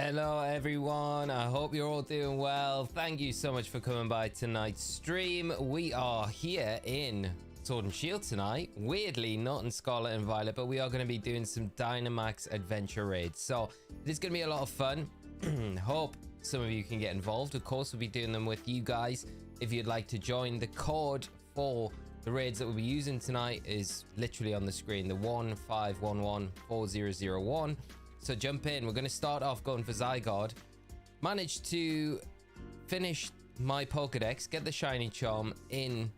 Hello everyone, I hope you're all doing well. Thank you so much for coming by tonight's stream. We are here in Sword and Shield tonight. Weirdly, not in Scarlet and Violet, but we are going to be doing some Dynamax adventure raids. So it is going to be a lot of fun. Hope some of you can get involved. Of course, we'll be doing them with you guys. If you'd like to join, the code for the raids that we'll be using tonight is literally on the screen, the 15114001. So jump in. We're going to start off going for Zygarde. Managed to finish my Pokedex, get the shiny charm in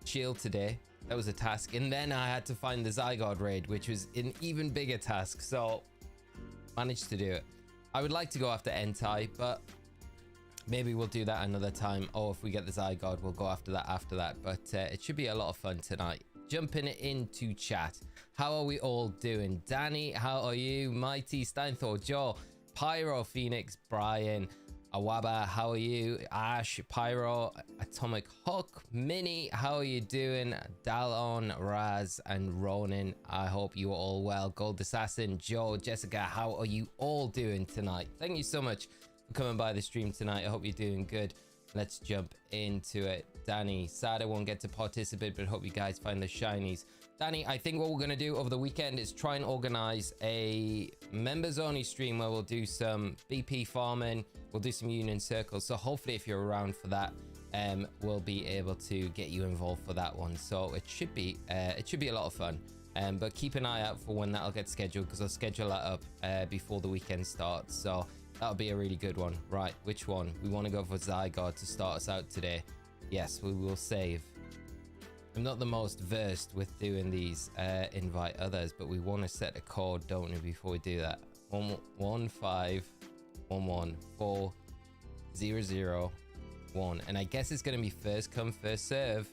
Shield today. That was a task. And then I had to find the Zygarde raid, which was an even bigger task. So managed to do it. I would like to go after Entei, but maybe we'll do that another time. Or if we get the Zygarde, we'll go after that. But it should be a lot of fun tonight. Jumping into chat. How are we all doing? Danny, how are you? Mighty, Steinthor, Joe, Pyro, Phoenix, Brian, Awaba, how are you? Ash, Pyro, Atomic Hook, Mini, how are you doing? Dalon, Raz, and Ronin, I hope you are all well. Gold Assassin, Joe, Jessica, how are you all doing tonight? Thank you so much for coming by the stream tonight. I hope you're doing good. Let's jump into it. Danny, sad I won't get to participate, but hope you guys find the shinies. Danny, I think what we're going to do over the weekend is try and organize a members only stream where we'll do some BP farming, we'll do some union circles. So hopefully if you're around for that, we'll be able to get you involved for that one. So it should be a lot of fun. But keep an eye out for when that'll get scheduled, because I'll schedule that up before the weekend starts. So that'll be a really good one. Right, which one? We want to go for Zygarde to start us out today. Yes, we will save. I'm not the most versed with doing these invite others, but we want to set a code, don't we, before we do that. 151140001. And I guess it's going to be first come, first serve.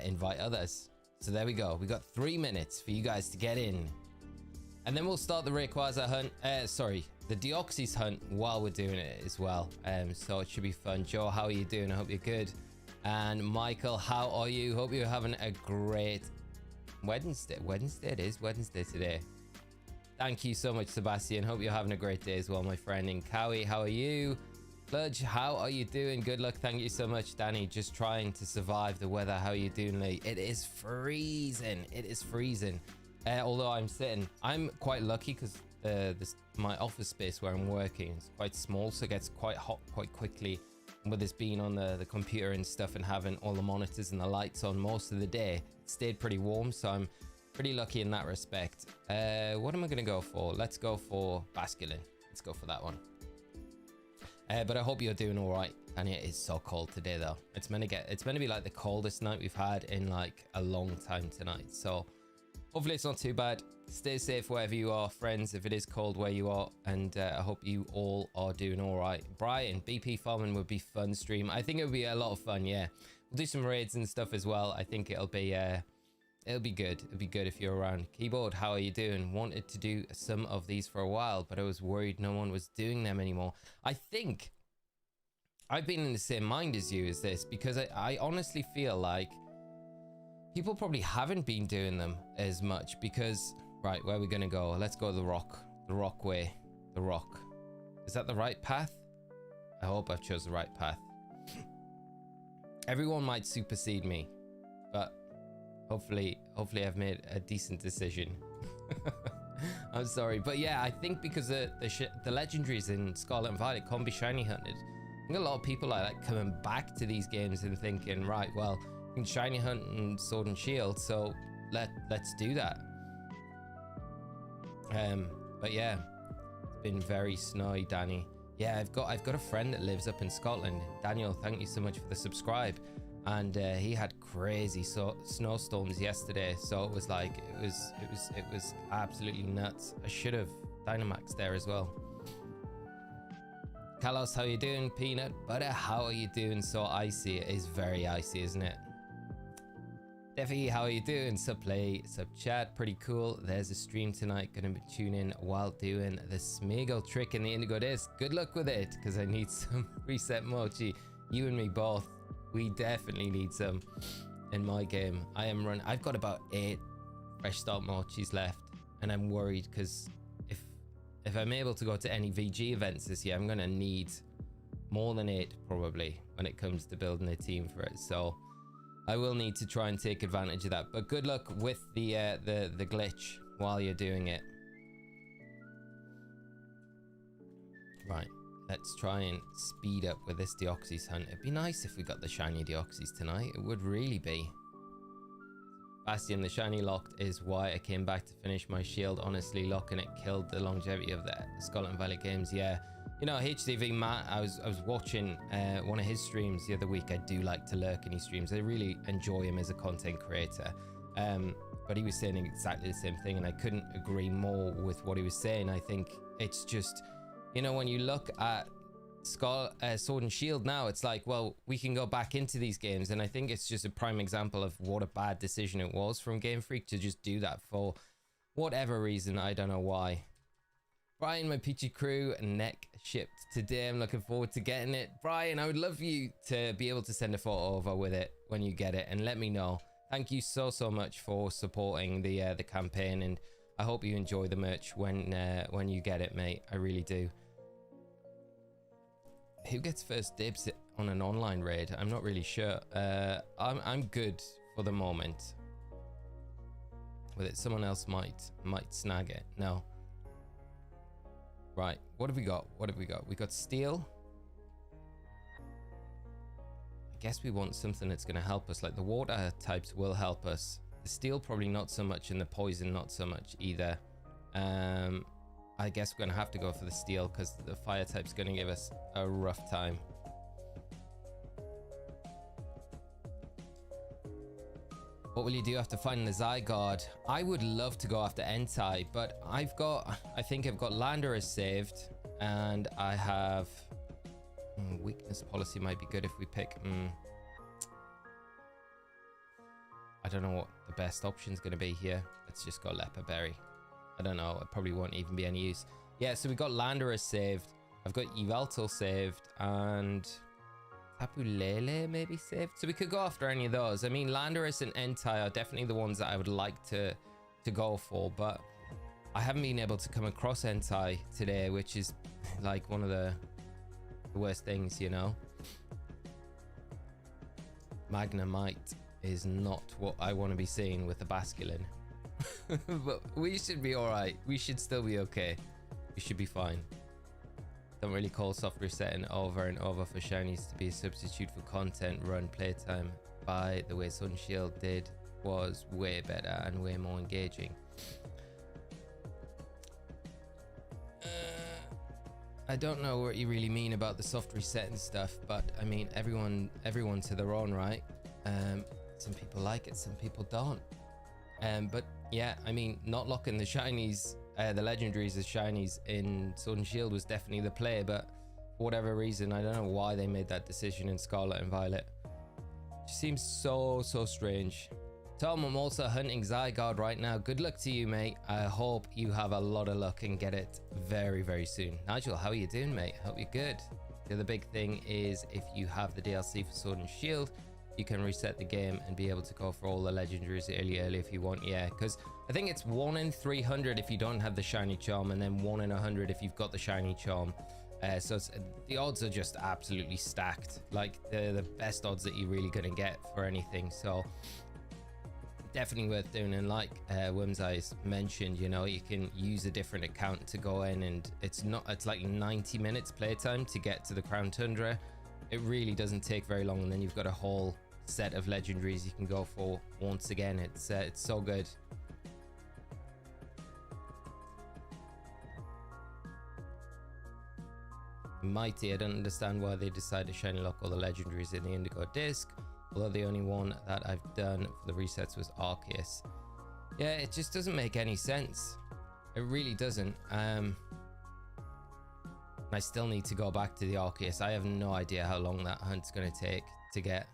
Invite others. So there we go. We got 3 minutes for you guys to get in. And then we'll start the Rayquaza hunt. Sorry, the Deoxys hunt while we're doing it as well. So it should be fun. Joe, how are you doing? I hope you're good. And Michael, how are you? Hope you're having a great Wednesday. It is Wednesday today. Thank you so much, Sebastian. Hope you're having a great day as well, my friend. And Cowie, how are you? Sludge, how are you doing? Good luck. Thank you so much, Danny. Just trying to survive the weather. How are you doing, Lee? It is freezing. It is freezing. Although I'm quite lucky because my office space where I'm working is quite small, so it gets quite hot quite quickly. And with this being on the computer and stuff and having all the monitors and the lights on most of the day, it stayed pretty warm, so I'm pretty lucky in that respect. What am I going to go for? Let's go for Basculin. Let's go for that one. But I hope you're doing all right. And it is so cold today, though. It's meant to be like the coldest night we've had in like a long time tonight. So hopefully it's not too bad. Stay safe wherever you are, friends, if it is cold where you are. And I hope you all are doing all right. Brian, BP farming would be fun stream. I think it would be a lot of fun, yeah. We'll do some raids and stuff as well. I think it'll be good. It'll be good if you're around. Keyboard, how are you doing? Wanted to do some of these for a while, but I was worried no one was doing them anymore. I think I've been in the same mind as you as this, because I honestly feel like people probably haven't been doing them as much because, right, where are we going to go? Let's go the rock way. The rock. Is that the right path? I hope I've chose the right path. Everyone might supersede me, but hopefully I've made a decent decision. I'm sorry, but yeah, I think because the legendaries in Scarlet and Violet can't be shiny hunted. I think a lot of people are like coming back to these games and thinking, right, well, you can shiny hunt and Sword and Shield, so let's do that. But yeah, it's been very snowy, Danny. Yeah, I've got a friend that lives up in Scotland. Daniel, thank you so much for the subscribe. And he had crazy snowstorms yesterday, so it was like it was absolutely nuts. I should have Dynamax there as well. Carlos, how you doing? Peanut Butter, how are you doing? So icy. It is very icy, isn't it? Defi, how are you doing? Subplay, sub chat, pretty cool. There's a stream tonight. Gonna be tuning in while doing the Smeagol trick in the Indigo Disc. Good luck with it, because I need some reset mochi. You and me both. We definitely need some in my game. I've got about 8 fresh start mochis left, and I'm worried because if I'm able to go to any VG events this year, I'm going to need more than 8 probably when it comes to building a team for it. So I will need to try and take advantage of that. But good luck with the glitch while you're doing it. Right, let's try and speed up with this Deoxys hunt. It'd be nice if we got the shiny Deoxys tonight. It would really be. Bastion, the shiny locked is why I came back to finish my shield. Honestly, locking it killed the longevity of the Scarlet and Violet games. Yeah, you know, HDV Matt, I was watching one of his streams the other week. I do like to lurk in his streams. I really enjoy him as a content creator. But he was saying exactly the same thing, and I couldn't agree more with what he was saying. I think it's just, you know, when you look at Sword and Shield now, it's like, well, we can go back into these games, and I think it's just a prime example of what a bad decision it was from Game Freak to just do that for whatever reason. I don't know why. Brian, my Peachy Crew neck shipped today. I'm looking forward to getting it. Brian, I would love you to be able to send a photo over with it when you get it and let me know. Thank you so much for supporting the campaign, and I hope you enjoy the merch when you get it, mate. I really do. Who gets first dibs on an online raid? I'm not really sure. I'm good for the moment with it. Someone else might snag it. No. Right, what have we got? What have we got? We got steel. I guess we want something that's going to help us. Like the water types will help us. The steel probably not so much, and the poison not so much either. I guess we're going to have to go for the steel because the fire type's going to give us a rough time. What will you do after finding the Zygarde? I would love to go after Entei, but I think I've got Landorus saved, and I have weakness policy might be good if we pick. I don't know what the best option is going to be here. Let's just go Leper Berry. I don't know, it probably won't even be any use. Yeah, so we got Landorus saved. I've got Yveltal saved, and Tapu Lele maybe saved. So we could go after any of those. I mean, Landorus and Entei are definitely the ones that I would like to go for, but I haven't been able to come across Entei today, which is like one of the worst things, you know. Magnemite is not what I want to be seeing with the Basculin. But we should be all right. We should still be okay. We should be fine. Don't really call soft resetting over and over for shinies to be a substitute for content run playtime. By the way, Sword and Shield did was way better and way more engaging. I don't know what you really mean about the soft reset and stuff, but I mean, everyone to their own, right? Some people like it, some people don't. But yeah, I mean, not locking the shinies, the legendaries as shinies in Sword and Shield was definitely the play, but for whatever reason, I don't know why they made that decision in Scarlet and Violet. It seems so strange. Tom, I'm also hunting Zygarde right now. Good luck to you, mate. I hope you have a lot of luck and get it very soon. Nigel, how are you doing, mate? Hope you're good. The other big thing is if you have the DLC for Sword and Shield, you can reset the game and be able to go for all the legendaries early if you want. Yeah, because I think it's 1 in 300 if you don't have the shiny charm, and then 1 in 100 if you've got the shiny charm. So the odds are just absolutely stacked. Like they're the best odds that you're really going to get for anything. So definitely worth doing. And like Wormseyes mentioned, you know, you can use a different account to go in, and it's like 90 minutes playtime to get to the Crown Tundra. It really doesn't take very long, and then you've got a whole set of legendaries you can go for once again. It's so good. Mighty, I don't understand why they decided to shiny lock all the legendaries in the Indigo disc, although the only one that I've done for the resets was Arceus. Yeah, it just doesn't make any sense. It really doesn't. I still need to go back to the Arceus. I have no idea how long that hunt's going to take to get.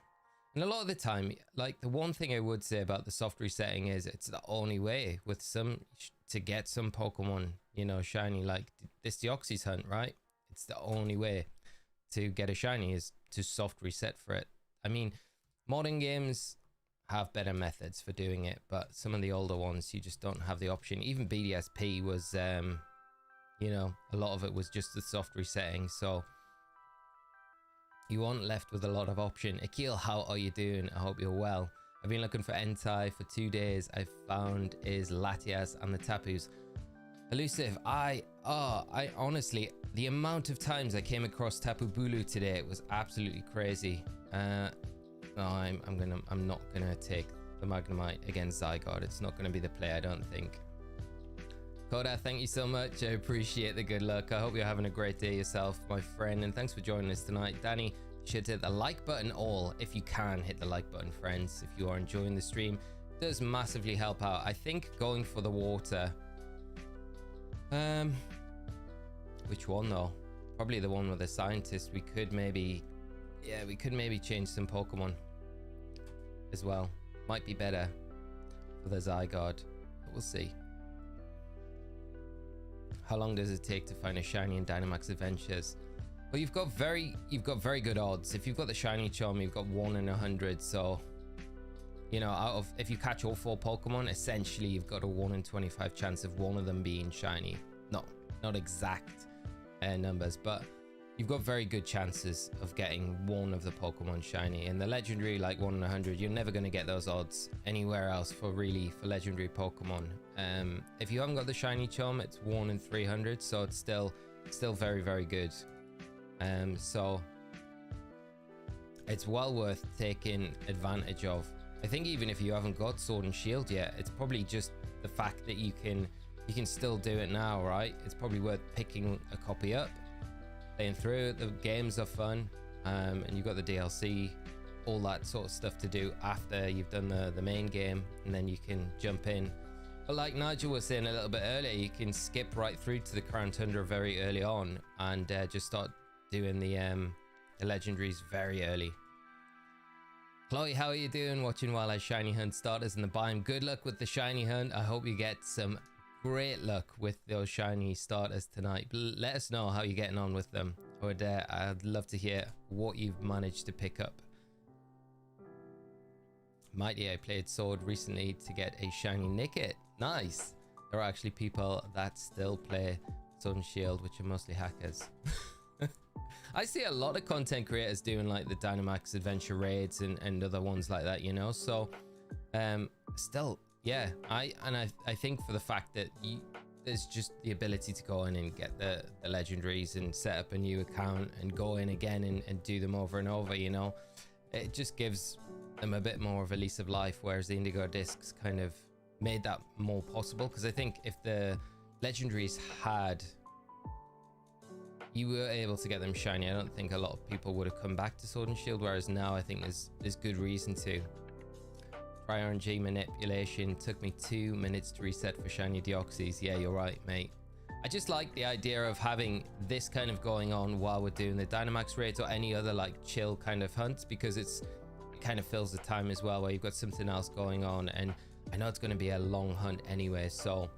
And a lot of the time, like the one thing I would say about the soft resetting is it's the only way with some to get some Pokemon, you know, shiny, like this Deoxys hunt, right? It's the only way to get a shiny is to soft reset for it. I mean, modern games have better methods for doing it, but some of the older ones, you just don't have the option. Even BDSP was you know, a lot of it was just the soft resetting, so you aren't left with a lot of option. Akil, how are you doing? I hope you're well. I've been looking for Entei for 2 days. I found is Latias and the Tapus. Elusive, I honestly, the amount of times I came across Tapu Bulu today, it was absolutely crazy. No, I'm not gonna take the Magnemite against Zygarde. It's not gonna be the play, I don't think. Koda, thank you so much. I appreciate the good luck. I hope you're having a great day yourself, my friend, and thanks for joining us tonight. Danny, you should hit the like button all. If you can, hit the like button, friends. If you are enjoying the stream, it does massively help out. I think going for the water. Which one though? Probably the one with the scientist. We could maybe, yeah, we could maybe change some Pokemon as well. Might be better for the Zygarde, but we'll see. How long does it take to find a shiny in Dynamax Adventures? Well, you've got very good odds. If you've got the shiny charm, you've got 1 in 100. So, you know, if you catch all 4 Pokemon, essentially you've got a 1 in 25 chance of one of them being shiny. Not exact numbers, but you've got very good chances of getting one of the Pokemon shiny. And the legendary, like 1 in 100, you're never going to get those odds anywhere else for legendary Pokemon. If you haven't got the shiny charm, it's 1 in 300, so it's still very, very good. So it's well worth taking advantage of. I think even if you haven't got Sword and Shield yet, it's probably just the fact that you can still do it now, right? It's probably worth picking a copy up, playing through it. The games are fun, and you've got the DLC, all that sort of stuff to do after you've done the main game, and then you can jump in. But like Nigel was saying a little bit earlier, you can skip right through to the Crown Tundra very early on and just start doing the legendaries very early. Chloe, how are you doing? Watching while I shiny hunt starters in the biome. Good luck with the shiny hunt. I hope you get some great luck with those shiny starters tonight. Let us know how you're getting on with them. I'd love to hear what you've managed to pick up. Mighty, I played Sword recently to get a shiny Nickit. Nice. There are actually people that still play Sword and Shield, which are mostly hackers. I see a lot of content creators doing like the Dynamax adventure raids and other ones like that, you know. So still, yeah, I think for the fact that there's just the ability to go in and get the legendaries and set up a new account and go in again and do them over and over, you know, it just gives them a bit more of a lease of life, whereas the Indigo discs kind of made that more possible. Because I think if the legendaries you were able to get them shiny, I don't think a lot of people would have come back to Sword and Shield, whereas now I think there's good reason to. Try RNG manipulation, took me 2 minutes to reset for shiny Deoxys. Yeah, you're right, mate. I just like the idea of having this kind of going on while we're doing the Dynamax raids or any other like chill kind of hunts, because it kind of fills the time as well, where you've got something else going on. And I know it's going to be a long hunt anyway, so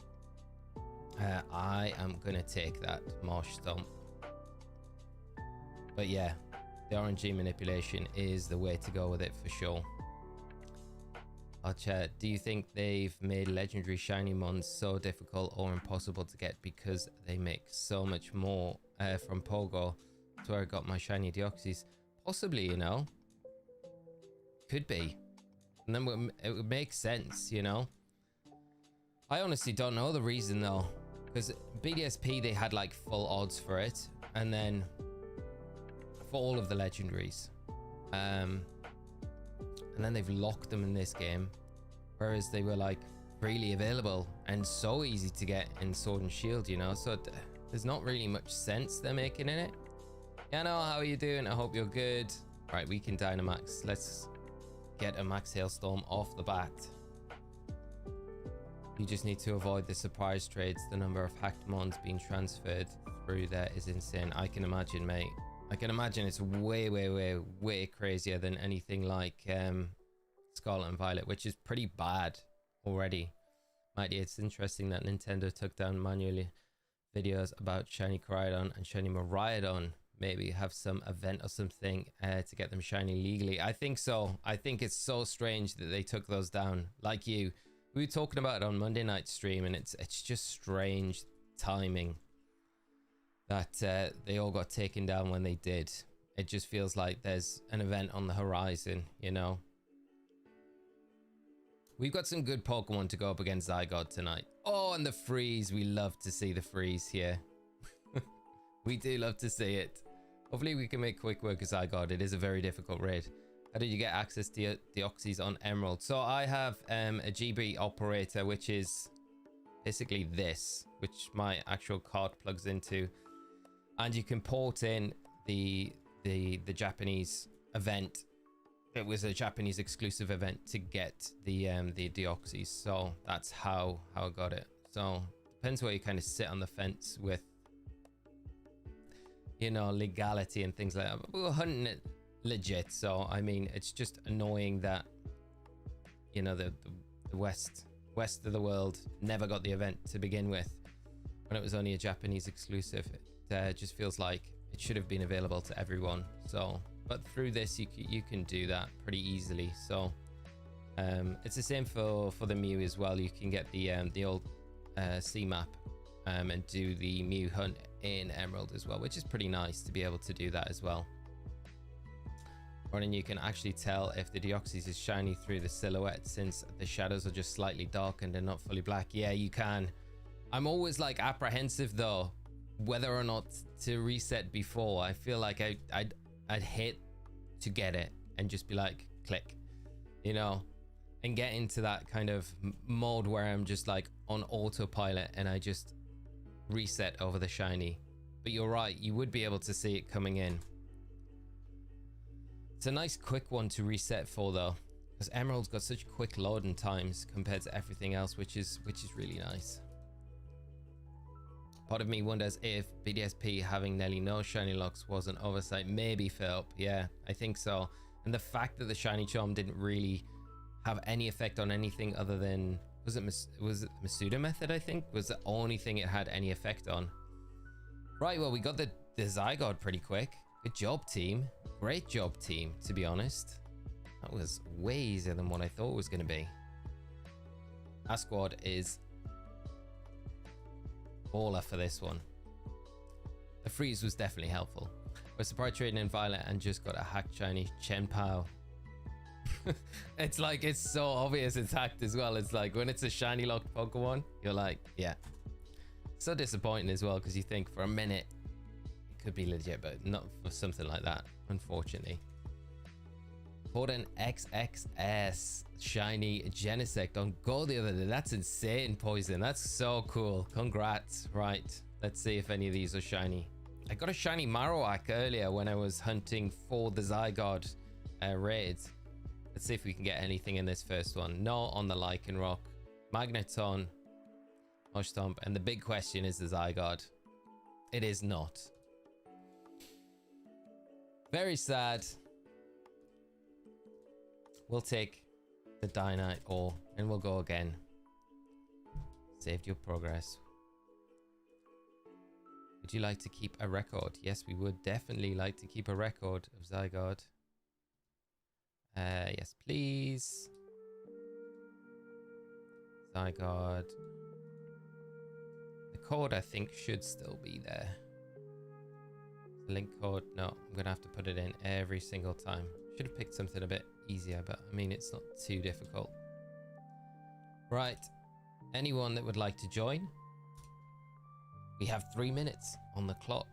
I am going to take that Marsh Stomp. But yeah, the RNG manipulation is the way to go with it for sure. Archer, do you think they've made legendary shiny mons so difficult or impossible to get because they make so much more from Pogo? That's where I got my shiny Deoxys. Possibly, you know. Could be. And then it would make sense, you know. I honestly don't know the reason though, because BDSP, they had like full odds for it, and then for all of the legendaries, and then they've locked them in this game, whereas they were like freely available and so easy to get in Sword and Shield, you know. So there's not really much sense they're making in it. Yeah, no, how are you doing? I hope you're good. Right, we can Dynamax. Let's get a Max Hailstorm off the bat. You just need to avoid the surprise trades. The number of hacked mons being transferred through there is insane. I can imagine, mate. I can imagine it's way crazier than anything like Scarlet and Violet, which is pretty bad already. Mighty, it's interesting that Nintendo took down manually videos about shiny Cryogonal and shiny Miraidon. Maybe have some event or something to get them shiny legally. I think so. I think it's so strange that they took those down. Like you, we were talking about it on Monday night stream, and it's just strange timing that they all got taken down when they did. It just feels like there's an event on the horizon, you know. We've got some good Pokemon to go up against Zygarde tonight. Oh, and the freeze. We love to see the freeze here. We do love to see it. Hopefully we can make quick work of Zygarde. It is a very difficult raid. How did you get access to Deoxys on Emerald? So I have a GB operator, which is basically this, which my actual card plugs into. And you can port in the Japanese event. It was a Japanese exclusive event to get the Deoxys. So that's how I got it. So depends where you kind of sit on the fence with, you know, legality and things like that. But we were hunting it legit. So I mean, it's just annoying that, you know, the west of the world never got the event to begin with when it was only a Japanese exclusive. It just feels like it should have been available to everyone. So but through this you can do that pretty easily. So it's the same for the Mew as well. You can get the old C map and do the Mew hunt in Emerald as well, which is pretty nice to be able to do that as well. And you can actually tell if the Deoxys is shiny through the silhouette, since the shadows are just slightly darkened and not fully black. Yeah, you can. I'm always like apprehensive though whether or not to reset before. I feel like I'd hit to get it and just be like click, you know, and get into that kind of mode where I'm just like on autopilot and I just reset over the shiny. But you're right, you would be able to see it coming in. It's a nice quick one to reset for though, because Emerald's got such quick loading times compared to everything else, which is really nice. Part of me wonders if BDSP having nearly no shiny locks was an oversight. Maybe, Philip. Yeah, I think so. And the fact that the shiny charm didn't really have any effect on anything other than, was it the Masuda method, I think, was the only thing it had any effect on. Right, well, we got the Zygarde pretty quick. Good job, team. Great job, team, to be honest. That was way easier than what I thought it was going to be. Our squad is baller for this one. The freeze was definitely helpful. We're surprised trading in Violet and just got a hacked shiny Chenpao. It's like, it's so obvious it's hacked as well. It's like when it's a shiny locked Pokemon, you're like, yeah. So disappointing as well, because you think for a minute it could be legit, but not for something like that, unfortunately. Bought an XXS shiny Genesect on Go the other day. That's insane, Poison. That's so cool. Congrats. Right, let's see if any of these are shiny. I got a shiny Marowak earlier when I was hunting for the Zygarde raids. Let's see if we can get anything in this first one. No on the Lycanroc. Magneton. Oshtomp. And the big question is the Zygarde. It is not. Very sad. We'll take the Dynite ore and we'll go again. Saved your progress. Would you like to keep a record? Yes, we would definitely like to keep a record of Zygarde. Yes, please. Zygarde. The code, I think, should still be there. The link code. No, I'm going to have to put it in every single time. Should have picked something a bit easier, but I mean, it's not too difficult. Right. Anyone that would like to join? We have 3 minutes on the clock.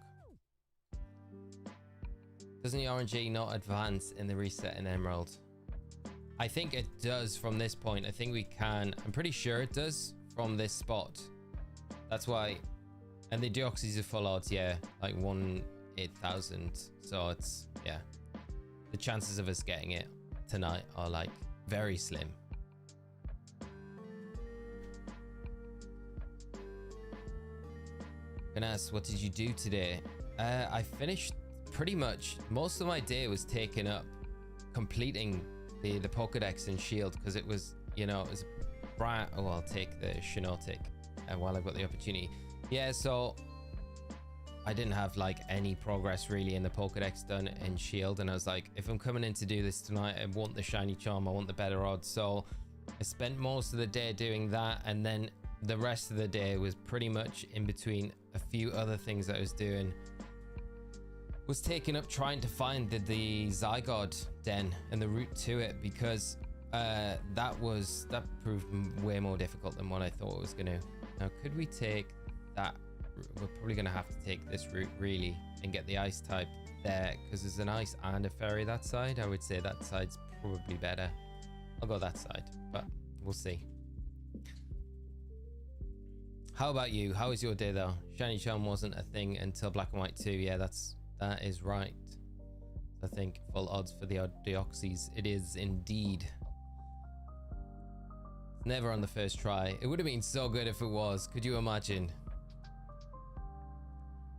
Doesn't the RNG not advance in the reset in Emerald? I think it does from this point. I think we can. I'm pretty sure it does from this spot. That's why. And the Deoxys are full odds, yeah. Like 1/8,000. So it's, yeah. The chances of us getting it tonight are like very slim. Gonna ask, what did you do today? I finished pretty much, most of my day was taken up completing the Pokedex and Shield, because it was, you know, it was bright. Oh, I'll take the Shinotic while I've got the opportunity. Yeah, so I didn't have like any progress really in the Pokedex done in Shield, and I was like, if I'm coming in to do this tonight, I want the shiny charm, I want the better odds. So I spent most of the day doing that, and then the rest of the day was pretty much in between a few other things I was doing. Was taking up trying to find the Zygarde den and the route to it, because that proved way more difficult than what I thought it was gonna. Now, could we take that? We're probably gonna have to take this route really and get the ice type there, because there's an ice and a fairy that side. I would say that side's probably better. I'll go that side, but we'll see. How about you? How was your day though? Shiny Charm wasn't a thing until Black and White 2. Yeah, that is right. I think full odds for the Deoxys. It is indeed. Never on the first try. It would have been so good if it was. Could you imagine?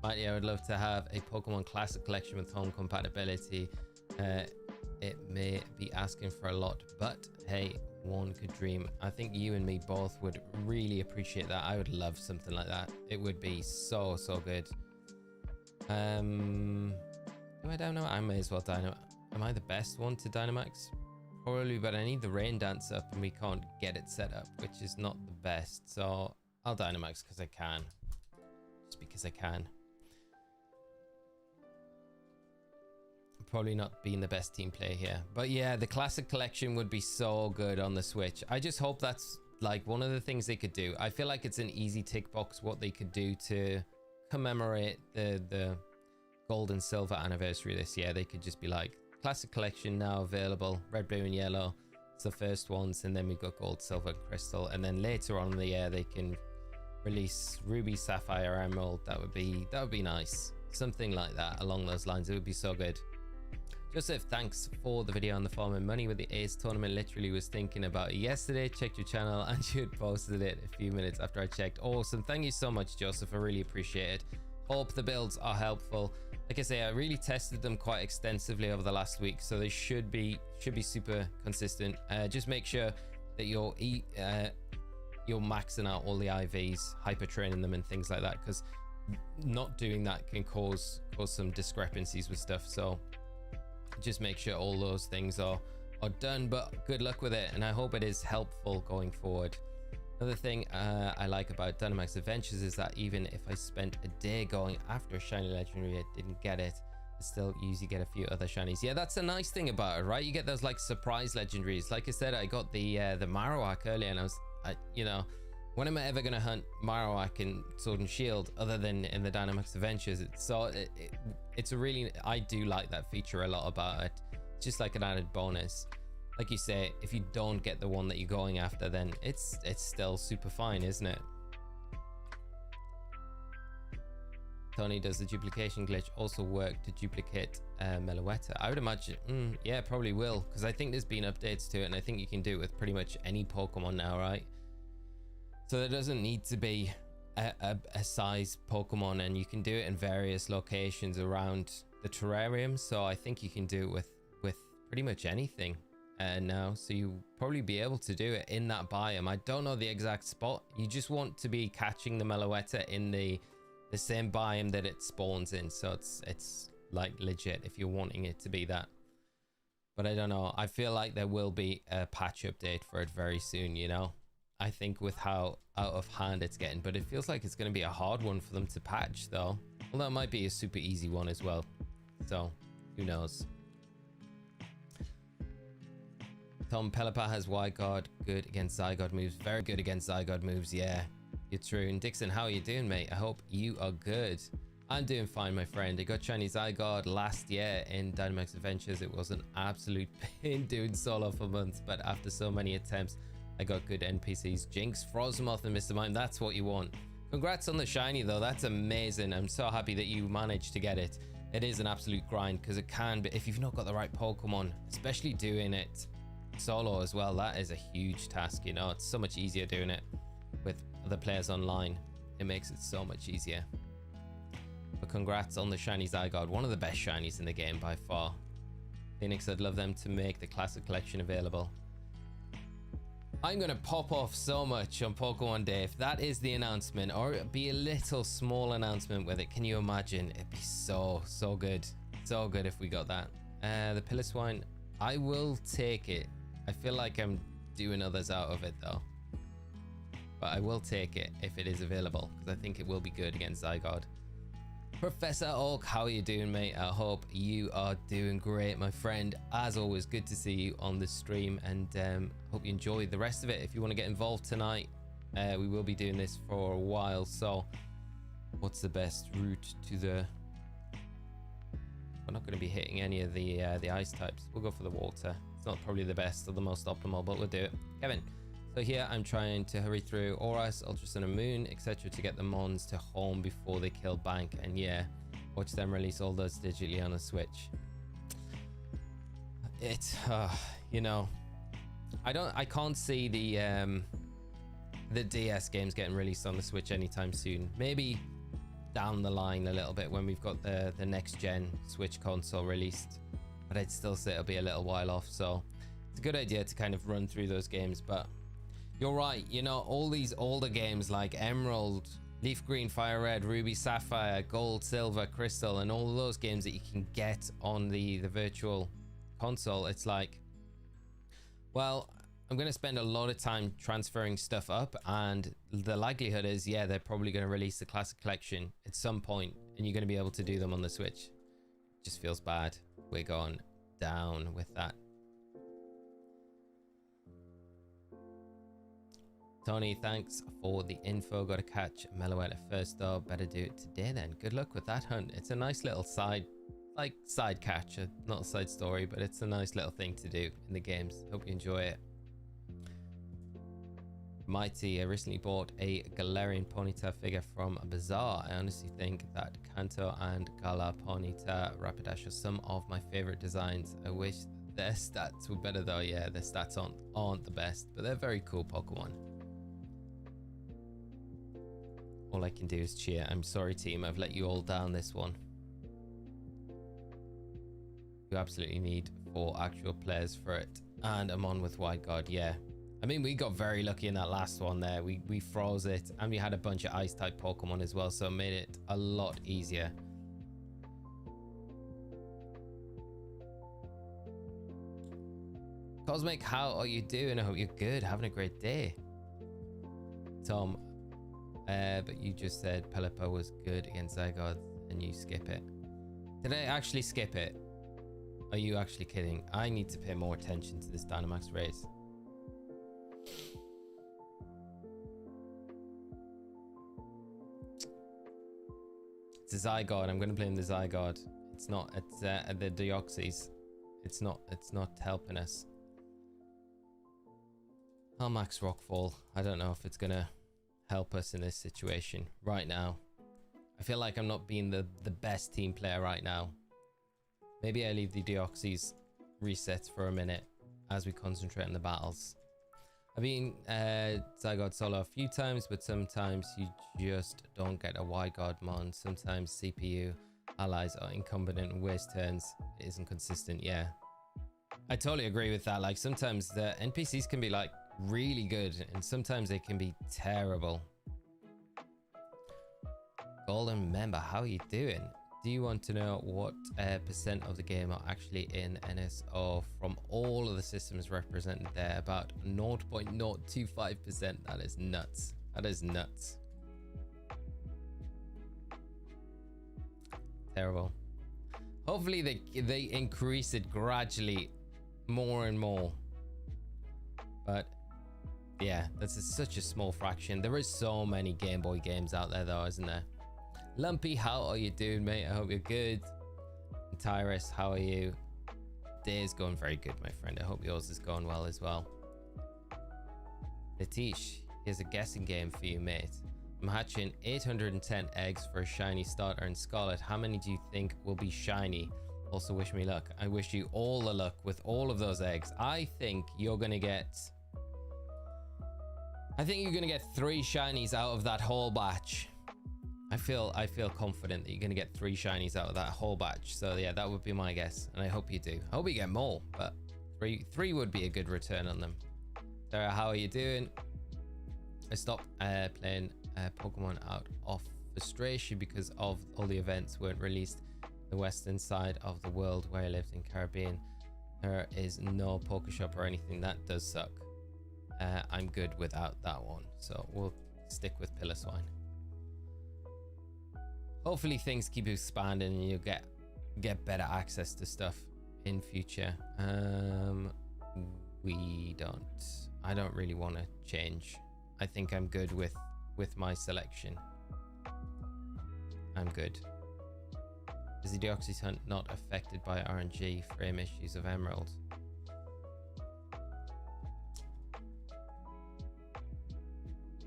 Mighty, I would love to have a Pokemon Classic collection with home compatibility. It may be asking for a lot, but hey, one could dream. I think you and me both would really appreciate that. I would love something like that. It would be so good. Do I Dynamax? I may as well Dynamax. Am I the best one to Dynamax? Probably, but I need the Rain Dance up and we can't get it set up, which is not the best. So I'll Dynamax because I can. Just because I can. Probably not being the best team player here, but yeah, the classic collection would be so good on the Switch. I just hope that's like one of the things they could do. I feel like it's an easy tick box what they could do to commemorate the gold and silver anniversary this year. They could just be like, classic collection now available, red, blue and yellow. It's the first ones, and then we've got gold, silver, crystal, and then later on in the year they can release ruby, sapphire, emerald. That would be nice. Something like that along those lines. It would be so good. Joseph, thanks for the video on the farm and money with the Ace tournament. Literally was thinking about it yesterday. Checked your channel and you had posted it a few minutes after I checked. Awesome. Thank you so much, Joseph. I really appreciate it. Hope the builds are helpful. Like I say, I really tested them quite extensively over the last week, so they should be super consistent. Just make sure that you're maxing out all the IVs, hyper training them and things like that, because not doing that can cause some discrepancies with stuff. So just make sure all those things are done, but good luck with it, and I hope it is helpful going forward. Another thing I like about Dynamax Adventures is that even if I spent a day going after a shiny legendary, I didn't get it, I still usually get a few other shinies. Yeah, that's a nice thing about it, right? You get those like surprise legendaries. Like I said, I got the Marowak earlier, and you know, when am I ever gonna hunt Marowak in Sword and Shield other than in the Dynamax Adventures? It's a really, I do like that feature a lot about it. It's just like an added bonus. Like you say, if you don't get the one that you're going after, then it's still super fine, isn't it? Tony, does the duplication glitch also work to duplicate Meloetta? I would imagine, yeah, probably will, because I think there's been updates to it, and I think you can do it with pretty much any Pokemon now, right? So there doesn't need to be a size Pokemon, and you can do it in various locations around the terrarium. So I think you can do it with pretty much anything now. So you probably be able to do it in that biome. I don't know the exact spot. You just want to be catching the Meloetta in the same biome that it spawns in. So it's like legit if you're wanting it to be that. But I don't know. I feel like there will be a patch update for it very soon, you know? I think with how out of hand it's getting, but it feels like it's going to be a hard one for them to patch though. Although it might be a super easy one as well. So who knows? Tom Pelipper has Zygarde, good against Zygarde moves. Very good against Zygarde moves, yeah. You're true. And Dixon, how are you doing, mate? I hope you are good. I'm doing fine, my friend. I got shiny Zygarde last year in Dynamax Adventures. It was an absolute pain doing solo for months, but after so many attempts, I got good NPCs. Jinx, Frosmoth, and Mr. Mime. That's what you want. Congrats on the shiny, though. That's amazing. I'm so happy that you managed to get it. It is an absolute grind, because it can be, if you've not got the right Pokemon, especially doing it solo as well, that is a huge task, you know. It's so much easier doing it with other players online. It makes it so much easier. But congrats on the shiny Zygarde, one of the best shinies in the game by far. Phoenix, I'd love them to make the classic collection available. I'm gonna pop off so much on Pokemon Day if that is the announcement, or it'd be a little small announcement with it. Can you imagine? It'd be so good, so good if we got that. The Piloswine, I will take it. I feel like I'm doing others out of it though. but I will take it if it is available because I think it will be good against Zygarde. Professor Oak, how are you doing, mate? I hope you are doing great, my friend. As always, good to see you on the stream, and hope you enjoy the rest of it. If you want to get involved tonight, we will be doing this for a while. So what's the best route to the... We're not going to be hitting any of the ice types. We'll go for the water. It's not probably the best or the most optimal, but we'll do it. Kevin, so here I'm trying to hurry through Oras, Ultra Sun and Moon, etc. to get the Mons to home before they kill Bank, and yeah, watch them release all those digitally on a Switch. It's you know, I can't see the DS games getting released on the Switch anytime soon. Maybe down the line a little bit when we've got the next gen Switch console released, but I'd still say it'll be a little while off. So it's a good idea to kind of run through those games. But you're right, you know, all these older games like Emerald, Leaf Green, Fire Red, Ruby, Sapphire, Gold, Silver, Crystal, and all of those games that you can get on the virtual console, it's like, well, I'm going to spend a lot of time transferring stuff up, and the likelihood is, yeah, they're probably going to release the Classic Collection at some point, and you're going to be able to do them on the Switch. It just feels bad. We're going down with that. Tony, thanks for the info. Got to catch Meloetta first though. Better do it today then. Good luck with that hunt. It's a nice little side catch. Not a side story, but it's a nice little thing to do in the games. Hope you enjoy it. Mighty, I recently bought a Galarian Ponyta figure from a bazaar. I honestly think that Kanto and Gala Ponyta Rapidash are some of my favorite designs. I wish their stats were better though. Yeah, their stats aren't the best, but they're very cool Pokemon. All I can do is cheer. I'm sorry, team. I've let you all down this one. You absolutely need 4 actual players for it. And I'm on with White God, yeah. I mean, we got very lucky in that last one there. We froze it, and we had a bunch of Ice-type Pokemon as well, so it made it a lot easier. Cosmic, how are you doing? I hope you're good. Having a great day. Tom, but you just said Pelipper was good against Zygarde, and you skip it. Did I actually skip it? Are you actually kidding? I need to pay more attention to this Dynamax race. It's a Zygarde. I'm going to blame the Zygarde. It's not. It's the Deoxys. It's not helping us. I'll max Rockfall. I don't know if it's going to help us in this situation right now. I feel like I'm not being the best team player right now. Maybe I leave the Deoxys resets for a minute as we concentrate on the battles. I've been Zygarde solo a few times, but sometimes you just don't get a Y-Guard mon. Sometimes CPU allies are incompetent and waste turns. It isn't consistent, yeah. I totally agree with that. Like, sometimes the NPCs can be like really good, and sometimes they can be terrible. Golden member, how are you doing? Do you want to know what percent of the game are actually in NSO from all of the systems represented there? About 0.025%. That is nuts. That is nuts. Terrible. Hopefully they increase it gradually more and more. But yeah, that's such a small fraction. There is so many Game Boy games out there though, isn't there? Lumpy, how are you doing, mate? I hope you're good. And Tyrus, how are you? Day is going very good, my friend. I hope yours is going well as well. Latish, here's a guessing game for you, mate. I'm hatching 810 eggs for a shiny starter in Scarlet. How many do you think will be shiny? Also, wish me luck. I wish you all the luck with all of those eggs. I think you're going to get... I think you're going to get 3 shinies out of that whole batch. I feel confident that you're going to get 3 shinies out of that whole batch. So yeah, that would be my guess, and I hope you do. I hope you get more, but three would be a good return on them. Sarah, how are you doing? I stopped playing Pokemon out of frustration because of all the events weren't released. The western side of the world where I lived in Caribbean, there is no Pokeshop or anything. That does suck. I'm good without that one. So we'll stick with Piloswine. Hopefully things keep expanding and you'll get better access to stuff in future. I don't really want to change. I think I'm good with my selection. I'm good. Is the Deoxys hunt not affected by RNG frame issues of Emerald?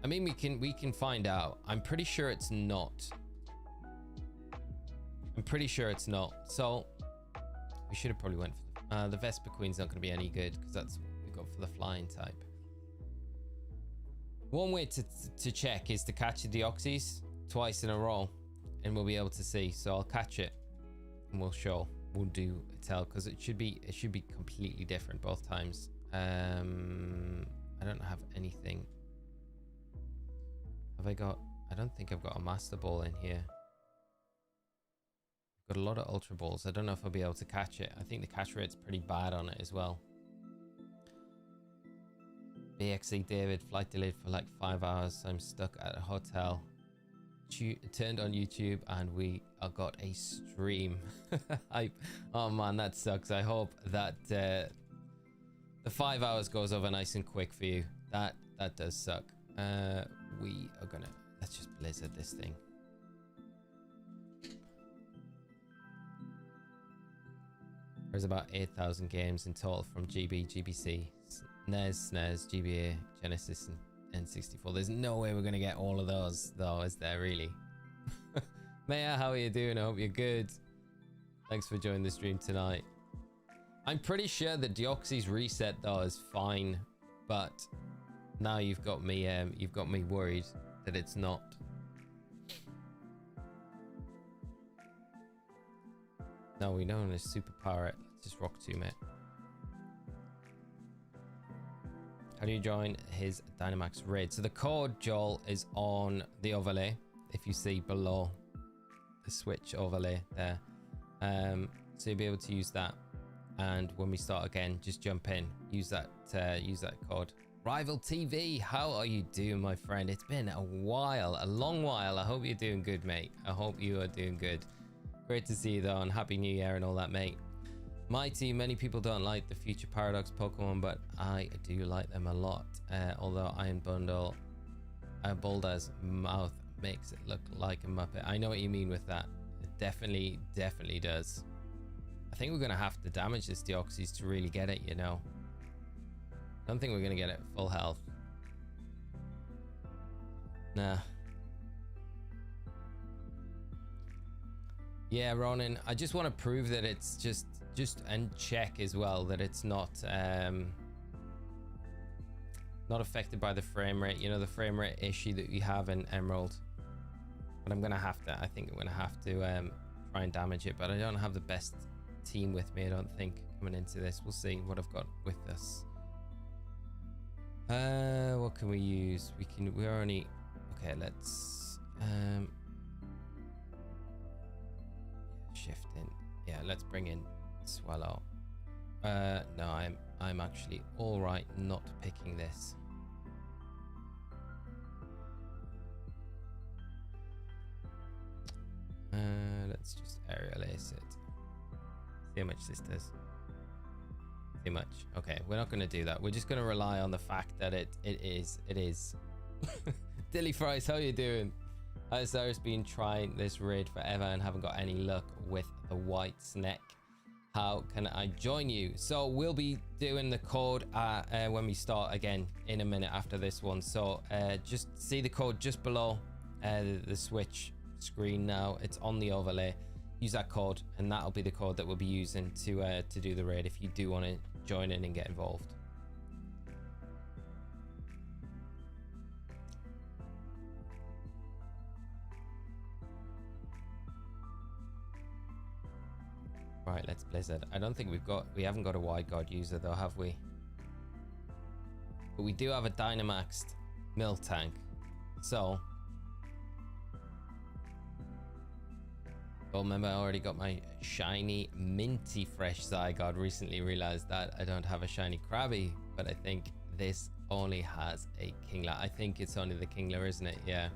I mean, we can find out. I'm pretty sure it's not. So we should have probably went for the Vespa Queen's not going to be any good because that's what we got for the flying type. One way to check is to catch the Deoxys twice in a row, and we'll be able to see. So I'll catch it, and we'll do a tell because it should be completely different both times. I don't have anything. Have I got? I don't think I've got a Master Ball in here. Got a lot of Ultra Balls. I don't know if I'll be able to catch it. I think the catch rate's pretty bad on it as well. BXC David, flight delayed for like 5 hours. I'm stuck at a hotel. Turned on YouTube and we got a stream. Oh man, that sucks. I hope that the 5 hours goes over nice and quick for you. That does suck. We are gonna, let's just blizzard this thing. There's about 8,000 games in total from GB, GBC, NES, SNES, GBA, Genesis, and N64. There's no way we're gonna get all of those though, is there really? Maya, how are you doing? I hope you're good. Thanks for joining the stream tonight. I'm pretty sure the Deoxys reset though is fine, but now you've got me worried that it's not. No, we don't want to superpower it. Let's just rock 2, mate. How do you join his Dynamax raid? So the code, Joel, is on the overlay. If you see below the Switch overlay there. So you'll be able to use that. And when we start again, just jump in. Use that code. Rival TV, how are you doing, my friend? It's been a while, a long while. I hope you're doing good, mate. I hope you are doing good. Great to see you though, and Happy New Year and all that, mate. Mighty, many people don't like the Future Paradox Pokemon, but I do like them a lot. Although Iron Bundle, Bulda's mouth makes it look like a Muppet. I know what you mean with that. It definitely does. I think we're gonna have to damage this Deoxys to really get it, you know. I don't think we're gonna get it full health. Nah. Yeah, Ronan, I just want to prove that it's just and check as well that it's not affected by the frame rate, you know, the frame rate issue that we have in Emerald. But I think I'm gonna have to try and damage it, but I don't have the best team with me, I don't think, coming into this. We'll see what I've got with us. What can we use? We're only, okay, let's shift in. Yeah, let's bring in Swallow. No, I'm actually all right not picking this. Let's just aerial ace it. See how much this does. Too much. Okay, we're not going to do that. We're just going to rely on the fact that it is. Dilly Fries, how you doing? Osirus been trying this raid forever and haven't got any luck with the white snake. How can I join you? So we'll be doing the code when we start again in a minute after this one. So just see the code just below the Switch screen now. It's on the overlay. Use that code and that'll be the code that we'll be using to do the raid if you do want to join in and get involved. Right, let's Blizzard. I don't think we haven't got a Wide Guard user though, have we? But we do have a Dynamaxed Miltank. So oh, remember I already got my shiny minty fresh Zygarde. Recently realized that I don't have a shiny Krabby, but I think this only has a Kingler. I think it's only the Kingler, isn't it? Yeah.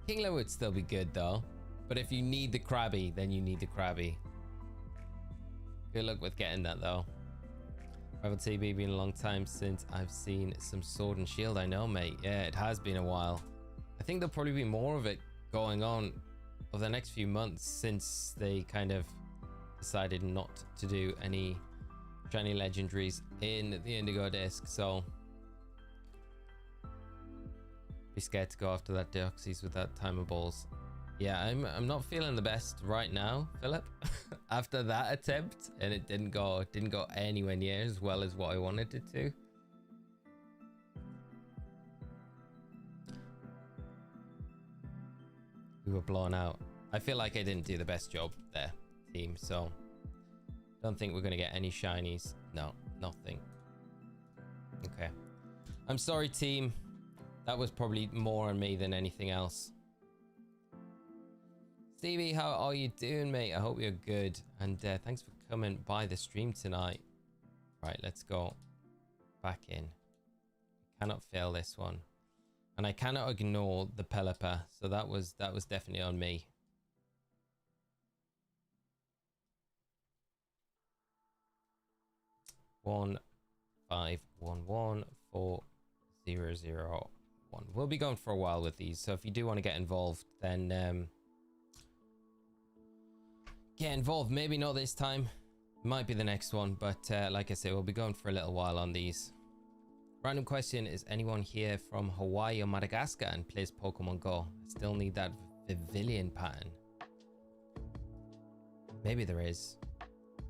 Kingler would still be good though. But if you need the Krabby, then you need the Krabby. Good luck with getting that though. Rival TB, been a long time since I've seen some Sword and Shield. I know, mate. Yeah, it has been a while. I think there'll probably be more of it going on over the next few months since they kind of decided not to do any shiny legendaries in the Indigo disc. So be scared to go after that Deoxys with that timer balls. Yeah, I'm not feeling the best right now, Philip. After that attempt, and it didn't go anywhere near as well as what I wanted it to. We were blown out. I feel like I didn't do the best job there, team. So don't think we're gonna get any shinies. No, nothing. Okay. I'm sorry, team. That was probably more on me than anything else. Stevie, how are you doing, mate? I hope you're good. And thanks for coming by the stream tonight. Right, let's go back in. Cannot fail this one. And I cannot ignore the Pelipper. So that was definitely on me. One 5114001. We'll be going for a while with these, so if you do want to get involved, then get involved. Maybe not this time, might be the next one, but like I say, we'll be going for a little while on these. Random question: is anyone here from Hawaii or Madagascar and plays Pokemon Go? I still need that Pavilion pattern. Maybe there is.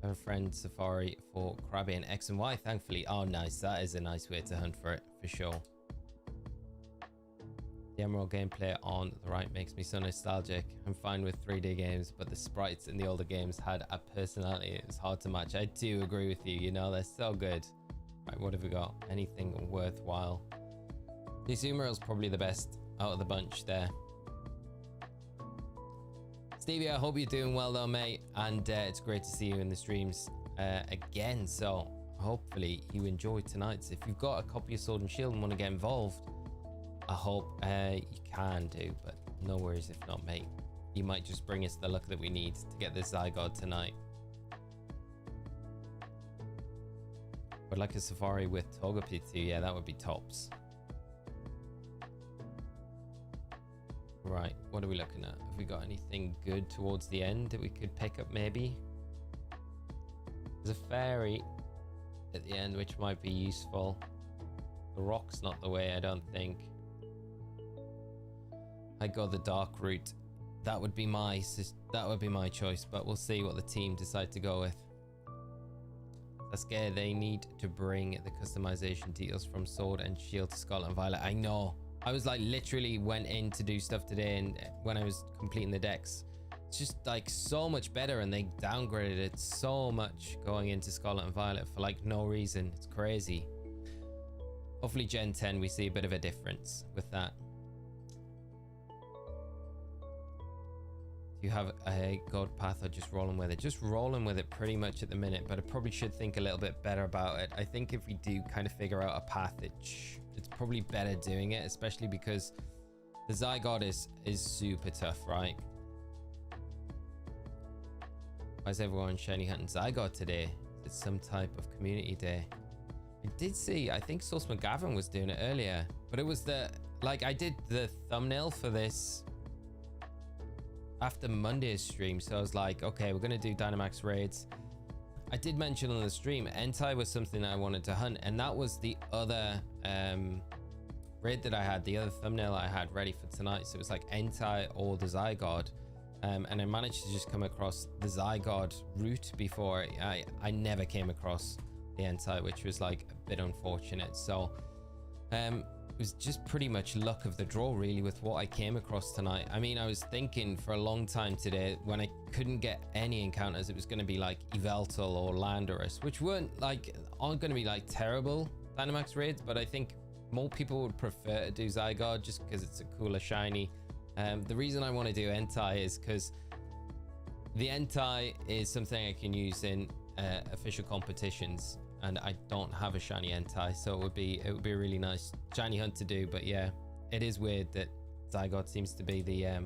I have a friend Safari for Krabby and X and Y, thankfully. Oh, nice. That is a nice way to hunt for it, for sure. The Emerald gameplay on the right makes me so nostalgic. I'm fine with 3D games, but the sprites in the older games had a personality. It was hard to match. I do agree with you. You know, they're so good. Right, what have we got? Anything worthwhile? The Azumarill probably the best out of the bunch there. Stevie, I hope you're doing well though, mate, and it's great to see you in the streams again. So hopefully you enjoyed tonight. So if you've got a copy of Sword and Shield and want to get involved, I hope you can do, but no worries if not, mate. You might just bring us the luck that we need to get this Zygarde tonight. Would like a Safari with Togepi too. Yeah, that would be tops. Right, what are we looking at? Have we got anything good towards the end that we could pick up maybe? There's a fairy at the end which might be useful. The rock's not the way, I don't think. I'd go the dark route. That would be my choice, but we'll see what the team decide to go with. Sasuke, they need to bring the customization details from Sword and Shield to Scarlet and Violet. I know. I was like literally went in to do stuff today, and when I was completing the decks, it's just like so much better, and they downgraded it so much going into Scarlet and Violet for like no reason. It's crazy. Hopefully Gen 10 we see a bit of a difference with that. Do you have a god path or just rolling with it? Just rolling with it pretty much at the minute, but I probably should think a little bit better about it. I think if we do kind of figure out a path, it's probably better doing it, especially because the Zygarde is super tough, right? Why is everyone shiny hunting Zygarde today? Is it some type of community day? I did see, I think Source McGavin was doing it earlier, but it was I did the thumbnail for this after Monday's stream, so I was like, okay, we're gonna do Dynamax raids. I did mention on the stream Entei was something I wanted to hunt, and that was the other raid that I had, the other thumbnail I had ready for tonight. So it was like Entei or the Zygarde, and I managed to just come across the Zygarde route before. I never came across the Entei, which was like a bit unfortunate. So it was just pretty much luck of the draw really with what I came across tonight. I mean, I was thinking for a long time today when I couldn't get any encounters, it was going to be like Yveltal or Landorus, which aren't going to be like terrible Dynamax raids, but I think more people would prefer to do Zygarde just because it's a cooler shiny. The reason I want to do Entei is because the Entei is something I can use in official competitions, and I don't have a shiny Entei, so it would be a really nice shiny hunt to do. But yeah, it is weird that Zygarde seems to be the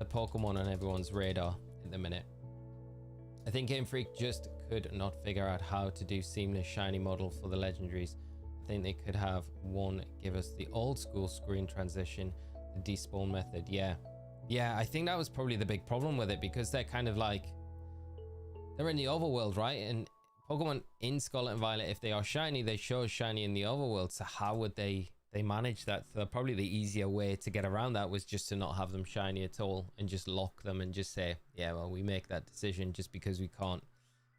Pokemon on everyone's radar at the minute. I think Game Freak just could not figure out how to do seamless shiny model for the legendaries. I think they could have one give us the old school screen transition, the despawn method. Yeah, I think that was probably the big problem with it, because they're kind of like, they're in the overworld, right? And Pokemon in Scarlet and Violet, if they are shiny, they show shiny in the overworld. So how would they manage that? So probably the easier way to get around that was just to not have them shiny at all and just lock them and just say, yeah, well, we make that decision just because we can't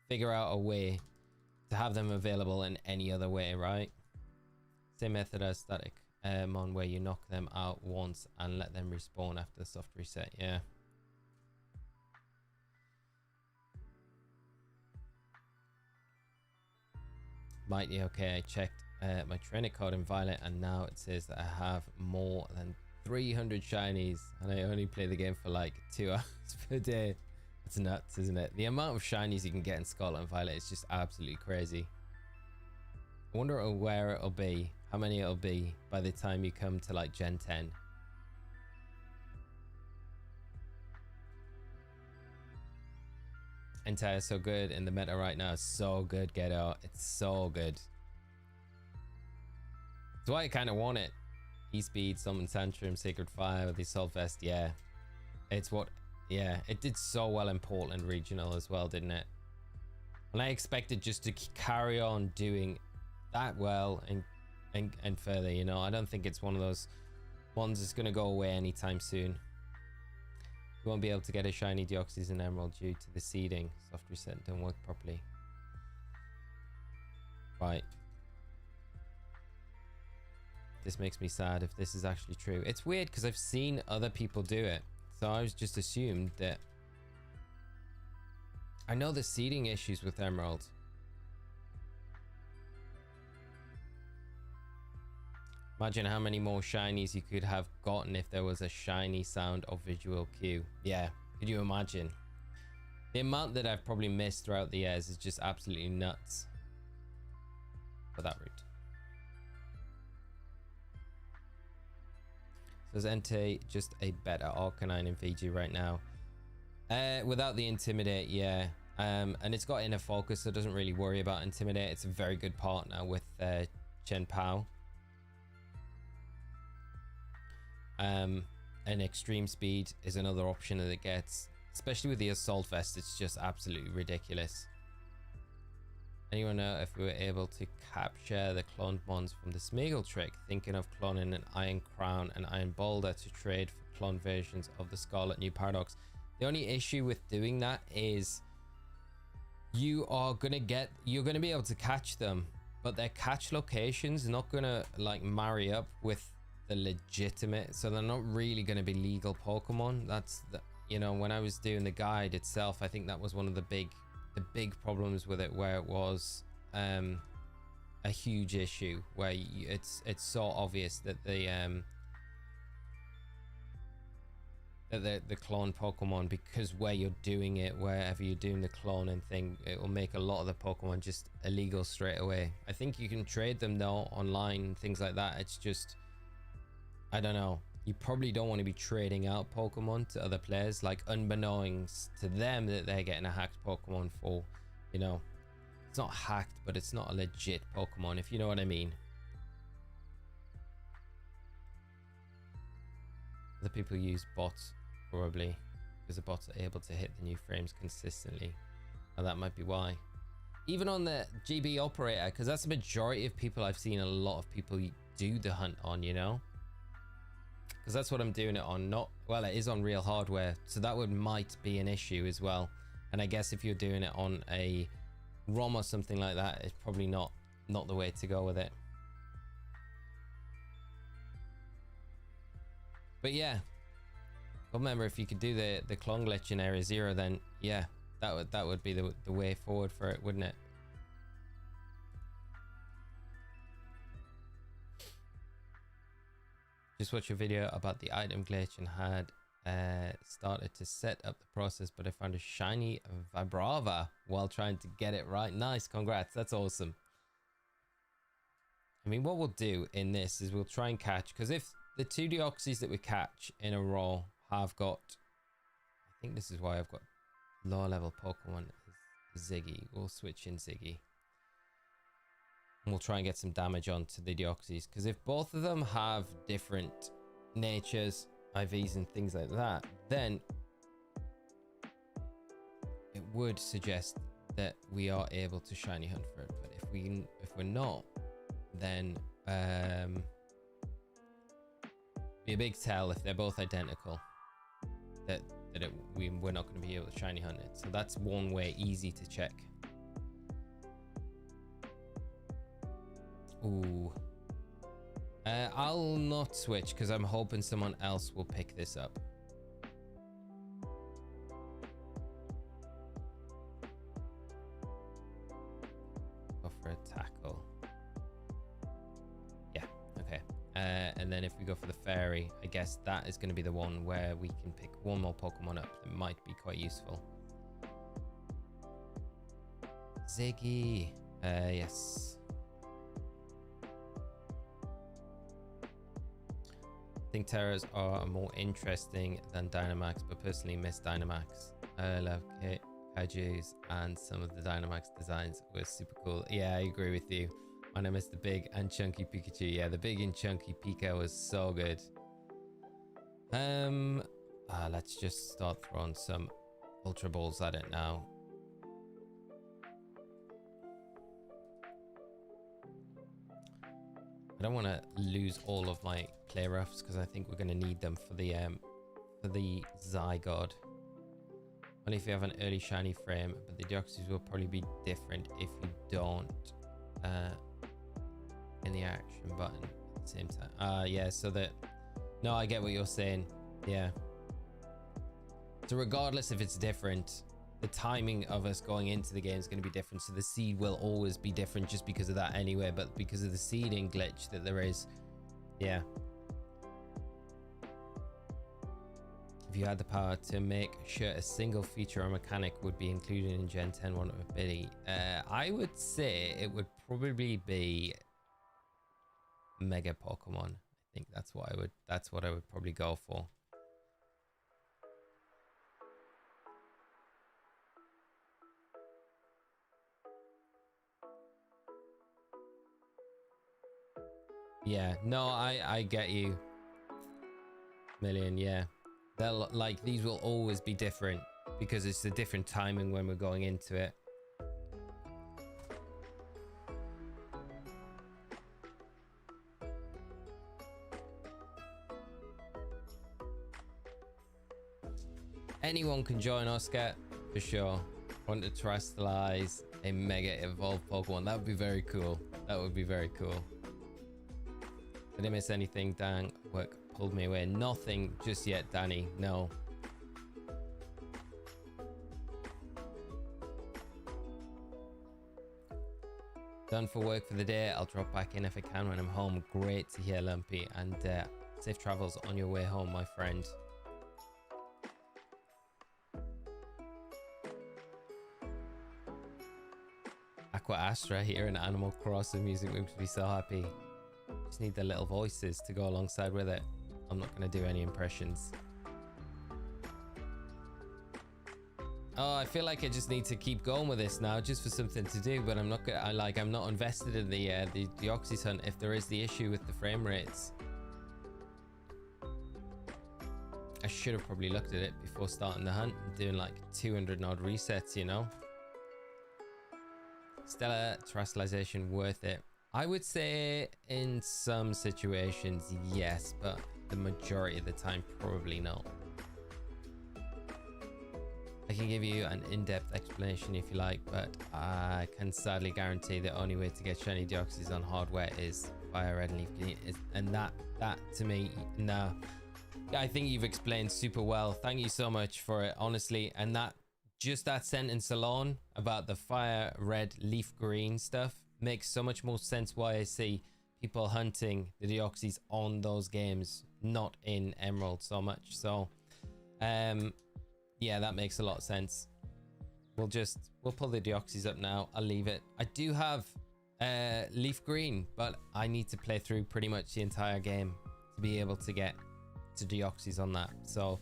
figure out a way to have them available in any other way, right? Same method as static on where you knock them out once and let them respawn after the soft reset. Yeah. Mighty, okay, I checked my trainer card in Violet, and now it says that I have more than 300 shinies, and I only play the game for like 2 hours per day. That's nuts, isn't it? The amount of shinies you can get in Scarlet and Violet is just absolutely crazy. I wonder where it'll be, how many it'll be by the time you come to like Gen 10. Entei is so good in the meta right now. So good, Ghetto. It's so good. That's why I kind of want it. E-Speed, Summon Tantrum, Sacred Fire with the Assault Vest. Yeah. It's what... Yeah, it did so well in Portland Regional as well, didn't it? And I expected just to carry on doing that well and further, you know. I don't think it's one of those ones that's going to go away anytime soon. You won't be able to get a shiny Deoxys and Emerald due to the seeding. Soft reset don't work properly. Right. This makes me sad if this is actually true. It's weird because I've seen other people do it. So I was just assumed that... I know the seeding issues with Emerald. Imagine how many more shinies you could have gotten if there was a shiny sound or visual cue. Yeah, could you imagine? The amount that I've probably missed throughout the years is just absolutely nuts. For that route. So is Entei just a better Arcanine in VG right now? Without the Intimidate, yeah. And it's got Inner Focus, so it doesn't really worry about Intimidate. It's a very good partner with Chen Pao. And Extreme Speed is another option that it gets, especially with the Assault Vest. It's just absolutely ridiculous. Anyone know if we were able to capture the cloned mons from the Smeagol trick? Thinking of cloning an Iron Crown and Iron Boulder to trade for cloned versions of the Scarlet New Paradox. The only issue with doing that is you're gonna be able to catch them, but their catch locations are not gonna like marry up with the legitimate, so they're not really going to be legal Pokemon. That's the, you know, when I was doing the guide itself, I think that was one of the big problems with it, where it was a huge issue where it's so obvious that the clone Pokemon, because where you're doing it, wherever you're doing the cloning thing, it will make a lot of the Pokemon just illegal straight away. I think you can trade them though online, things like that. It's just, I don't know. You probably don't want to be trading out Pokemon to other players, like unbeknownst to them that they're getting a hacked Pokemon for, you know. It's not hacked, but it's not a legit Pokemon, if you know what I mean. Other people use bots, probably, because the bots are able to hit the new frames consistently. And that might be why. Even on the GB operator, because that's the majority of people I've seen a lot of people do the hunt on, you know. Because that's what I'm doing it on. Not, well, it is on real hardware, so that might be an issue as well. And I guess if you're doing it on a ROM or something like that, it's probably not the way to go with it. But yeah, remember, if you could do the clone glitch in Area 0, then yeah, that would be the way forward for it, wouldn't it? Just watched a video about the item glitch and had started to set up the process, but I found a shiny Vibrava while trying to get it right. Nice, congrats, that's awesome. I mean, what we'll do in this is we'll try and catch, because if the 2 Deoxys that we catch in a row have got, I think this is why I've got lower level Pokemon, Ziggy. We'll switch in Ziggy. And we'll try and get some damage onto the Deoxys, because if both of them have different natures, IVs and things like that, then it would suggest that we are able to shiny hunt for it. But if we're not, then be a big tell if they're both identical that we're not going to be able to shiny hunt it. So that's one way easy to check. Ooh, I'll not switch because I'm hoping someone else will pick this up. Go for a tackle. Yeah, okay. And then if we go for the fairy, I guess that is going to be the one where we can pick one more Pokemon up that might be quite useful. Ziggy. Yes. I think Terras are more interesting than Dynamax, but personally miss Dynamax. I love Kaijus, and some of the Dynamax designs were super cool. Yeah, I agree with you. And I miss the big and chunky Pikachu. Yeah, the big and chunky Pika was so good. Let's just start throwing some Ultra Balls at it now. I don't want to lose all of my play roughs because I think we're going to need them for the Zygarde. Only if you have an early shiny frame, but the Deoxys will probably be different if you don't in the action button at the same time. Yeah, so that, no, I get what you're saying. Yeah. So regardless if it's different, the timing of us going into the game is going to be different. So the seed will always be different just because of that anyway, but because of the seeding glitch that there is. Yeah. If you had the power to make sure a single feature or mechanic would be included in Gen 10 one ability, I would say it would probably be Mega Pokemon. I think that's what I would probably go for. Yeah, no, I get you. Million, yeah. They'll, like, these will always be different because it's a different timing when we're going into it. Anyone can join Oscar for sure. Want to terrestrialize a mega evolved Pokemon? That would be very cool. That would be very cool. Did I miss anything? Dang, work pulled me away. Nothing just yet, Danny. No. Done for work for the day. I'll drop back in if I can when I'm home. Great to hear, Lumpy. And safe travels on your way home, my friend. Aqua Astra here in Animal Crossing music makes me so happy. Just need the little voices to go alongside with it. I'm not going to do any impressions. Oh, I feel like I just need to keep going with this now, just for something to do. But I'm not gonna. I'm not invested in the Deoxys hunt if there is the issue with the frame rates. I should have probably looked at it before starting the hunt, doing like 200 odd resets, you know. Stellar terrestrialization worth it? I would say in some situations yes, but the majority of the time probably not. I can give you an in-depth explanation if you like, but I can sadly guarantee the only way to get shiny Deoxys on hardware is via Red and LeafGreen. And that to me, no. I think you've explained super well. Thank you so much for it, honestly. And that, just that sentence alone about the fire red leaf green stuff makes so much more sense why I see people hunting the Deoxys on those games, not in Emerald so much. So Yeah, that makes a lot of sense. We'll pull the Deoxys up now. I'll leave it. I do have LeafGreen, but I need to play through pretty much the entire game to be able to get to Deoxys on that. So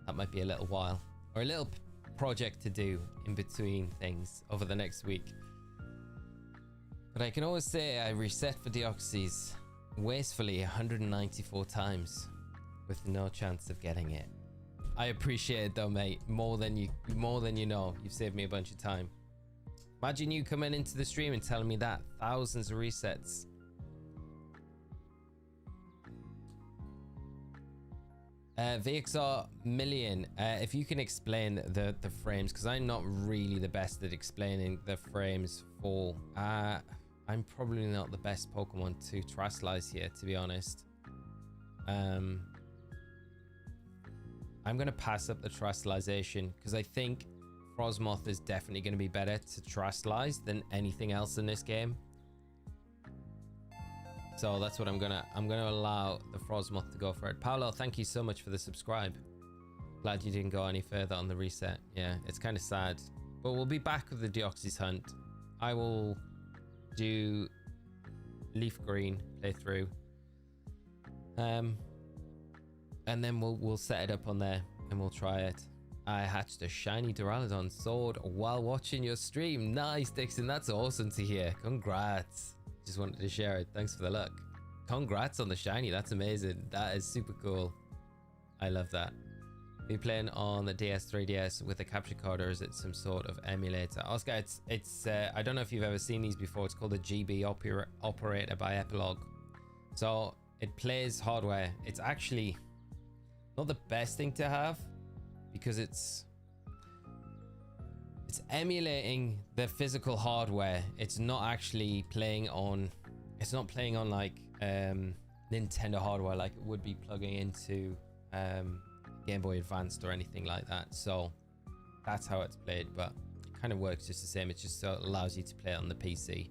that might be a little while, or a little project to do in between things over the next week. But I can always say I reset for Deoxys wastefully 194 times with no chance of getting it. I appreciate it though, mate, more than you know. You've saved me a bunch of time. Imagine you coming into the stream and telling me that. Thousands of resets. VXR Million, if you can explain the frames, because I'm not really the best at explaining the frames for... I'm probably not the best Pokemon to Terastallize here, to be honest. I'm going to pass up the Terastallization, because I think Frosmoth is definitely going to be better to Terastallize than anything else in this game. So that's what I'm gonna allow the Frosmoth to go for it. Paolo, thank you so much for the subscribe. Glad you didn't go any further on the reset. Yeah, it's kind of sad, but we'll be back with the Deoxys hunt. I will do LeafGreen playthrough, and then we'll set it up on there and we'll try it. I hatched a shiny Duraludon sword while watching your stream. Nice, Dixon. That's awesome to hear. Congrats. Just wanted to share it. Thanks for the luck. Congrats on the shiny. That's amazing. That is super cool. I love that. Are you playing on the DS 3DS with a capture card, or is it some sort of emulator? Oscar, it's I don't know if you've ever seen these before. It's called a GB operator by Epilogue. So it plays hardware. It's actually not the best thing to have, because it's emulating the physical hardware. It's not actually playing on, like Nintendo hardware, like it would be plugging into Game Boy Advanced or anything like that. So that's how it's played, but it kind of works just the same. It just allows you to play it on the PC.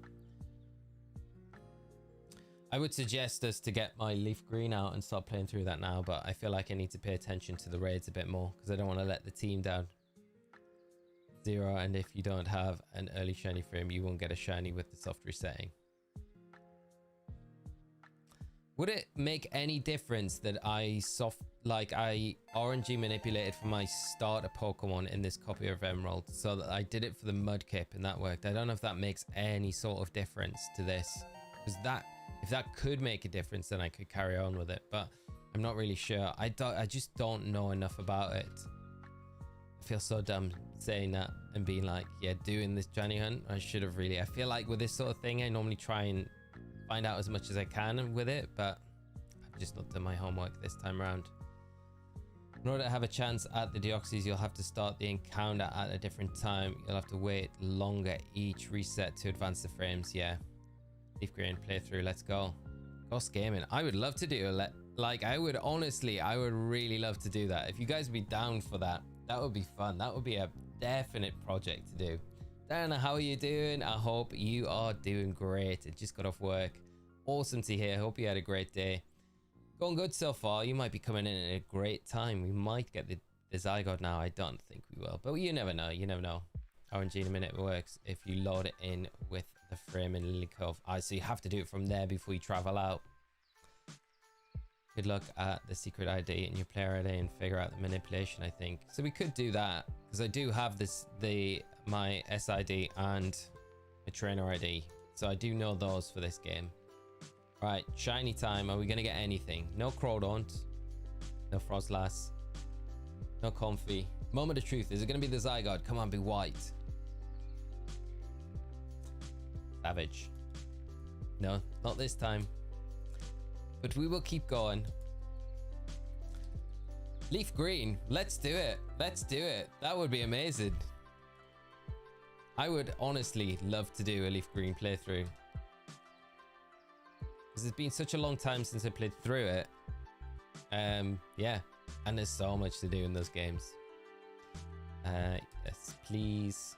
I would suggest us to get my LeafGreen out and start playing through that now, but I feel like I need to pay attention to the raids a bit more, because I don't want to let the team down. 0, and if you don't have an early shiny frame, you won't get a shiny with the soft resetting. Would it make any difference that I RNG manipulated for my starter Pokemon in this copy of Emerald, so that I did it for the Mudkip and that worked? I don't know if that makes any sort of difference to this, because if that could make a difference, then I could carry on with it, but I'm not really sure. I just don't know enough about it. I feel so dumb saying that and being like, yeah, doing this shiny hunt. I feel like with this sort of thing, I normally try and find out as much as I can with it, but I've just not done my homework this time around. In order to have a chance at the Deoxys, you'll have to start the encounter at a different time. You'll have to wait longer each reset to advance the frames. Yeah. LeafGreen playthrough, let's go. Ghost Gaming, I would love to do I would really love to do that. If you guys would be down for that, that would be fun. That would be a definite project to do. Dana, how are you doing? I hope you are doing great. I just got off work. Awesome to hear. Hope you had a great day. Going good so far. You might be coming in at a great time. We might get the Zygarde now. I don't think we will, but you never know. You never know. RNG in a minute works if you load it in with the frame in Lily Cove. So you have to do it from there before you travel out. Good luck at the secret ID and your player ID and figure out the manipulation, I think. So we could do that, because I do have my SID and my trainer ID. So I do know those for this game. Right, shiny time. Are we going to get anything? No Crawdaunt. No Frostlass. No Comfy. Moment of truth. Is it going to be the Zygarde? Come on, be white. Savage. No, not this time. But we will keep going. LeafGreen, let's do it. Let's do it. That would be amazing. I would honestly love to do a LeafGreen playthrough, because it's been such a long time since I played through it. Yeah, and there's so much to do in those games. Yes, please.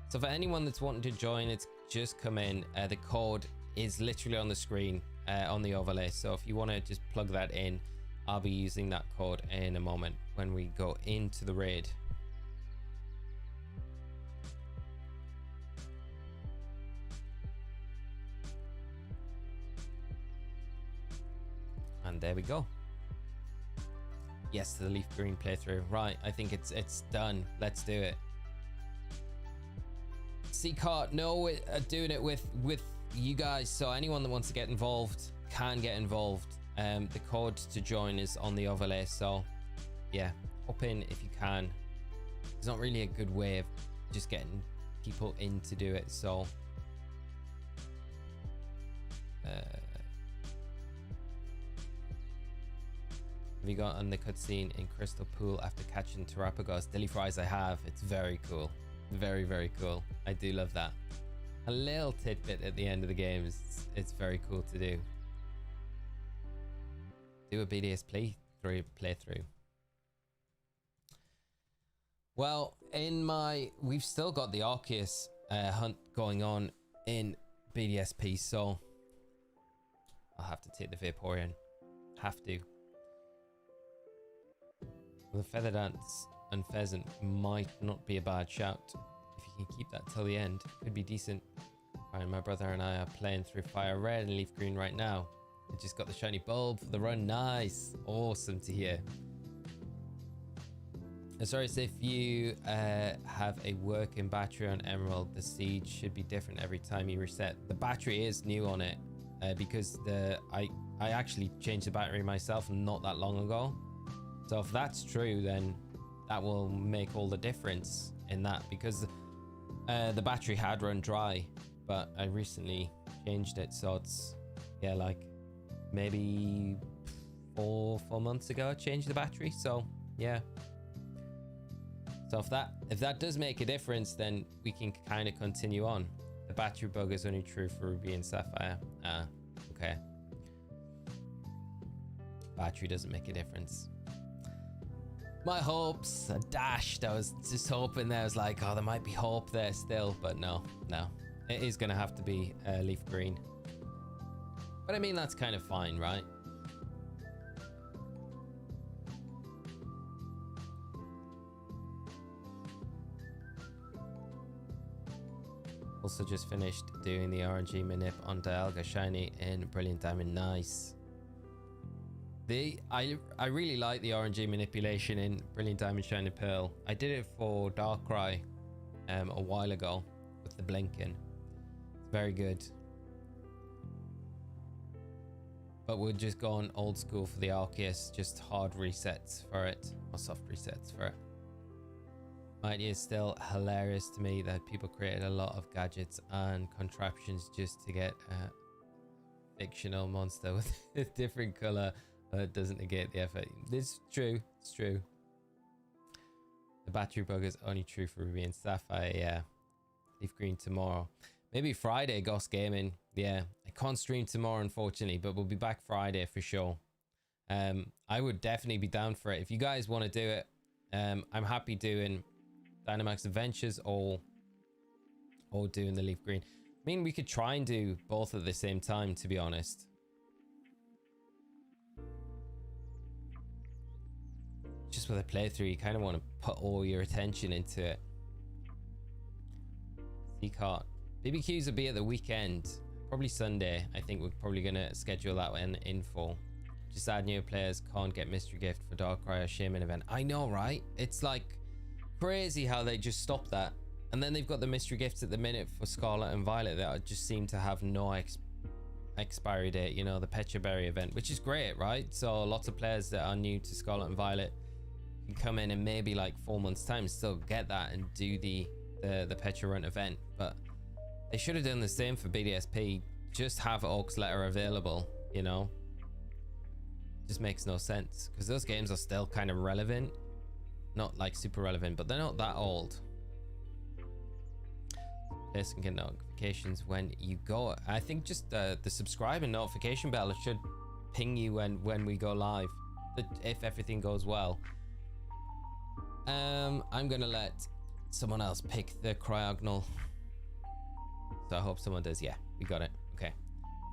So for anyone that's wanting to join, it's just come in. The code is literally on the screen, on the overlay. So if you want to just plug that in, I'll be using that code in a moment when we go into the raid. And there we go. Yes, to the LeafGreen playthrough. Right, I think it's done. Let's do it. Zygarde, no, we're doing it with you guys, so anyone that wants to get involved can get involved. The code to join is on the overlay, so yeah, hop in if you can. There's not really a good way of just getting people in to do it, so have you got on the cutscene in Crystal Pool after catching Terrapagos? Dilly Fries, I have. It's very cool. Very, very cool. I do love that. A little tidbit at the end of the game is it's very cool to do. Do a BDSP playthrough. Well, we've still got the Arceus hunt going on in BDSP, so I'll have to take the Vaporeon. Have to. The Feather Dance and Pheasant might not be a bad shout. If you can keep that till the end, it could be decent. Right, my brother and I are playing through Fire Red and LeafGreen right now. I just got the shiny bulb for the run. Nice. Awesome to hear. Sorry, so if you have a working battery on Emerald, the siege should be different every time you reset. The battery is new on it because I actually changed the battery myself not that long ago. So if that's true, then that will make all the difference in that, because the battery had run dry, but I recently changed it, so it's like maybe four months ago I changed the battery. So yeah, so if that does make a difference, then we can kind of continue on. The battery bug is only true for Ruby and Sapphire. Okay, battery doesn't make a difference. My hopes are dashed. I was just hoping there was like, oh, there might be hope there still, but no. It is going to have to be LeafGreen. But I mean, that's kind of fine, right? Also just finished doing the RNG manip on Dialga Shiny in Brilliant Diamond. Nice. I really like the RNG manipulation in Brilliant Diamond Shiny Pearl. I did it for Darkrai a while ago with the blinking. It's very good. But we're just going old school for the Arceus, just hard resets for it, or soft resets for it. Mighty is still hilarious to me that people created a lot of gadgets and contraptions just to get a fictional monster with a different color. It doesn't negate the effort. It's true. It's true. The battery bug is only true for Ruby and Sapphire. Yeah. LeafGreen tomorrow. Maybe Friday, Ghost Gaming. Yeah. I can't stream tomorrow, unfortunately, but we'll be back Friday for sure. I would definitely be down for it. If you guys want to do it, I'm happy doing Dynamax Adventures or doing the LeafGreen. I mean, we could try and do both at the same time, to be honest. Just with a playthrough, you kind of want to put all your attention into it. Zygarde. BBQs will be at the weekend, probably Sunday. I think we're probably going to schedule that one in full. Just add new players can't get mystery gift for Darkrai or Shaman event. I know, right? It's like crazy how they just stopped that. And then they've got the mystery gifts at the minute for Scarlet and Violet that just seem to have no expiry date. You know, the Pecha Berry event, which is great, right? So lots of players that are new to Scarlet and Violet can come in and maybe like 4 months time still get that and do the Pecha Run event. But they should have done the same for BDSP. Just have Oak's Letter available, you know. Just makes no sense because those games are still kind of relevant, not like super relevant, but they're not that old. Players can get notifications when you go. I think just the subscribe and notification bell should ping you when we go live, if everything goes well. I'm gonna let someone else pick the cryogonal, so I hope someone does. Yeah, we got it. Okay,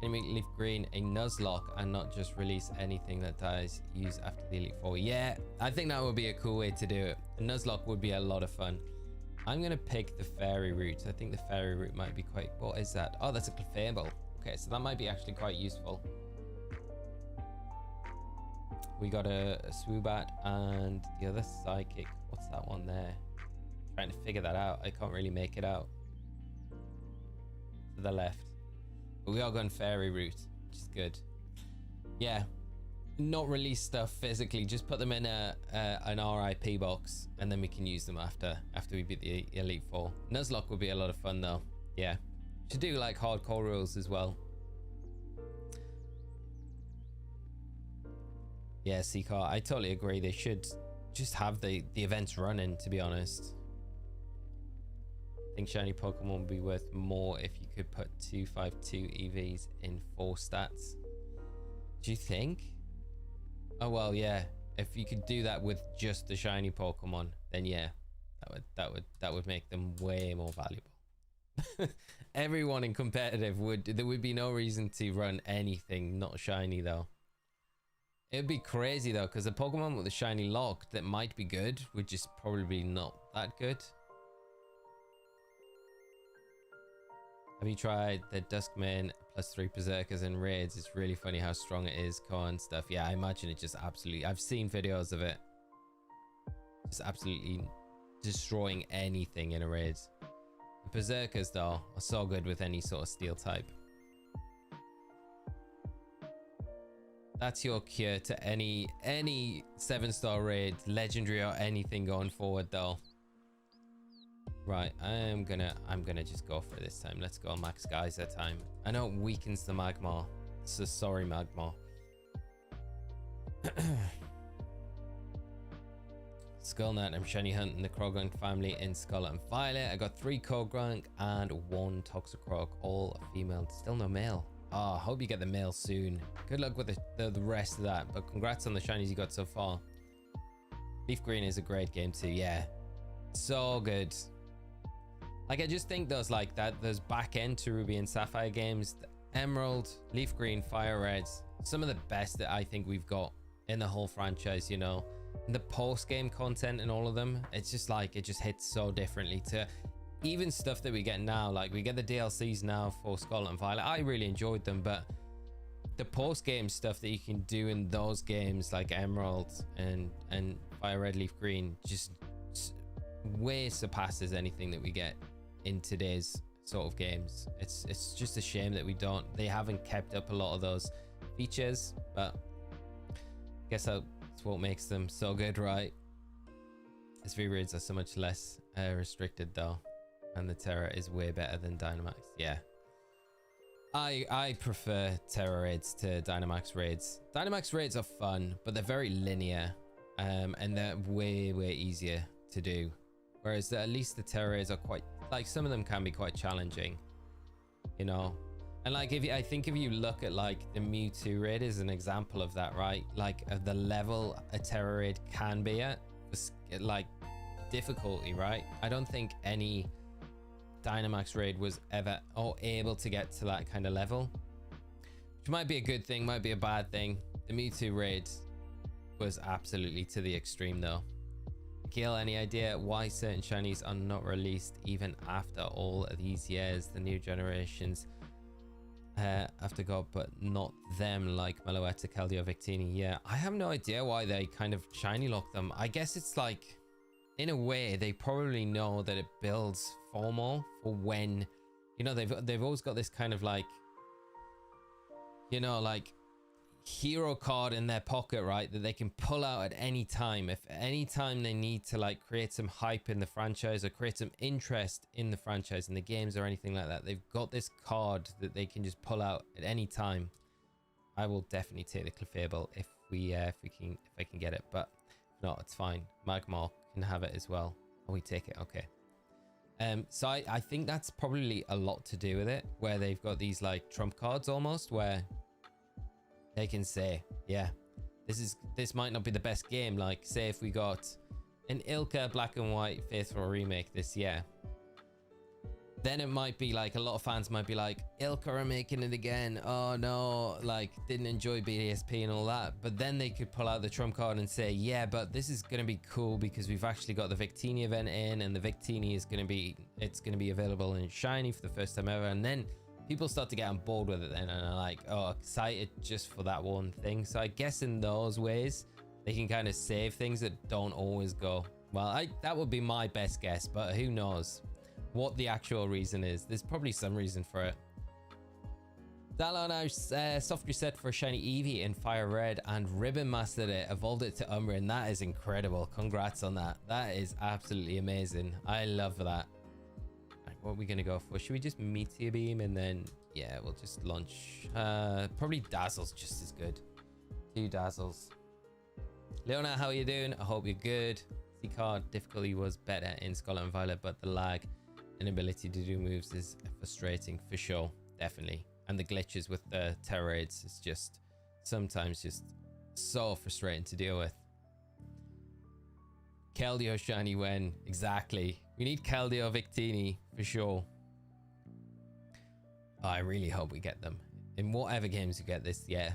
Can you make LeafGreen a Nuzlocke and not just release anything that dies use after the Elite Four? Yeah, I think that would be a cool way to do it. A Nuzlocke would be a lot of fun. I'm gonna pick the fairy route. I think the fairy route might be quite... What is that? Oh, that's a Clefable. Okay, so that might be actually quite useful. We got a Swoobat and the other Psychic. What's that one there? Trying to figure that out. I can't really make it out. To the left. But we are going fairy route, which is good. Yeah. Not release stuff physically. Just put them in an RIP box and then we can use them after we beat the Elite Four. Nuzlocke would be a lot of fun though. Yeah. Should do like hardcore rules as well. Yeah, Seacar, I totally agree. They should just have the events running, to be honest. I think shiny Pokemon would be worth more if you could put 252 EVs in 4 stats. Do you think? Oh well, yeah. If you could do that with just the shiny Pokemon, then yeah, that would make them way more valuable. Everyone in competitive there would be no reason to run anything not shiny though. It'd be crazy though, because a Pokemon with a shiny lock that might be good would just probably not that good. Have you tried the Duskmane +3 Berserkers and raids? It's really funny how strong it is, core and stuff. Yeah, I imagine it just absolutely... I've seen videos of it. Just absolutely destroying anything in a raid. The Berserkers, though, are so good with any sort of steel type. That's your cure to any 7-star raid, legendary or anything going forward, though. Right, I'm gonna just go for it this time. Let's go Max Geyser time. I know it weakens the Magmar, so sorry Magmar. Skullnet, I'm shiny hunting the Cryogonal family in Scarlet and Violet. I got 3 Cryogonal and 1 Toxicroak, all female. Still no male. Oh, hope you get the male soon. Good luck with the rest of that, but congrats on the shinies you got so far. LeafGreen is a great game too, yeah. So good. Like, I just think those back end to Ruby and Sapphire games, Emerald, LeafGreen, Fire Reds, some of the best that I think we've got in the whole franchise, you know. And the post-game content and all of them, it's just like, it just hits so differently to even stuff that we get now. Like, we get the DLCs now for Scarlet and Violet. I really enjoyed them, but the post-game stuff that you can do in those games, like Emerald and Fire Red, LeafGreen, just way surpasses anything that we get in today's sort of games. It's just a shame that they haven't kept up a lot of those features, but I guess that's what makes them so good, right? SV raids are so much less restricted though, and the Terra is way better than Dynamax. Yeah, I prefer Terra raids to Dynamax raids. Dynamax raids are fun, but they're very linear, and they're way easier to do, whereas at least the Terra raids are quite, like, some of them can be quite challenging, you know. And like, I think if you look at like the Mewtwo raid as an example of that, right? Like, the level a Terra raid can be at, like, difficulty, right? I don't think any Dynamax raid was ever able to get to that kind of level, which might be a good thing, might be a bad thing. The Mewtwo raid was absolutely to the extreme though. Gil, any idea why certain shinies are not released even after all of these years? The new generations after God, but not them, like Meloetta, Keldeo, Victini. Yeah, I have no idea why they kind of shiny lock them. I guess it's like, in a way, they probably know that it builds FOMO for when, you know, they've always got this kind of like, you know, like hero card in their pocket, right, that they can pull out at any time. If any time they need to like create some hype in the franchise or create some interest in the franchise in the games or anything like that, they've got this card that they can just pull out at any time. I will definitely take the Clefable if I can get it, but if not, it's fine. Magmar can have it as well. Oh, we take it. Okay. So I think that's probably a lot to do with it, where they've got these like trump cards almost, where they can say, yeah, this might not be the best game. Like, say if we got an Ilka Black and White Faithful remake this year, then it might be like a lot of fans might be like, Ilka are making it again. Oh no, like didn't enjoy BDSP and all that. But then they could pull out the trump card and say, yeah, but this is going to be cool because we've actually got the Victini event in, and the Victini is going to be, it's going to be available in shiny for the first time ever. And then people start to get on board with it then and are like, oh, excited just for that one thing. So I guess in those ways, they can kind of save things that don't always go well. That would be my best guess, but who knows what the actual reason is. There's probably some reason for it. Dalo now soft reset for shiny Eevee in Fire Red and Ribbon mastered it, evolved it to Umbra, and that is incredible. Congrats on that. That is absolutely amazing. I love that. Right, what are we gonna go for? Should we just Meteor Beam and then yeah, we'll just launch probably Dazzle's just as good. 2 Dazzles. Leona, how are you doing? I hope you're good. C-card difficulty was better in Scarlet and Violet, but the lag inability to do moves is frustrating for sure, definitely. And the glitches with the terror raids is just sometimes just so frustrating to deal with. Keldeo shiny when exactly. We need Keldeo Victini for sure. Oh, I really hope we get them in whatever games we get this year.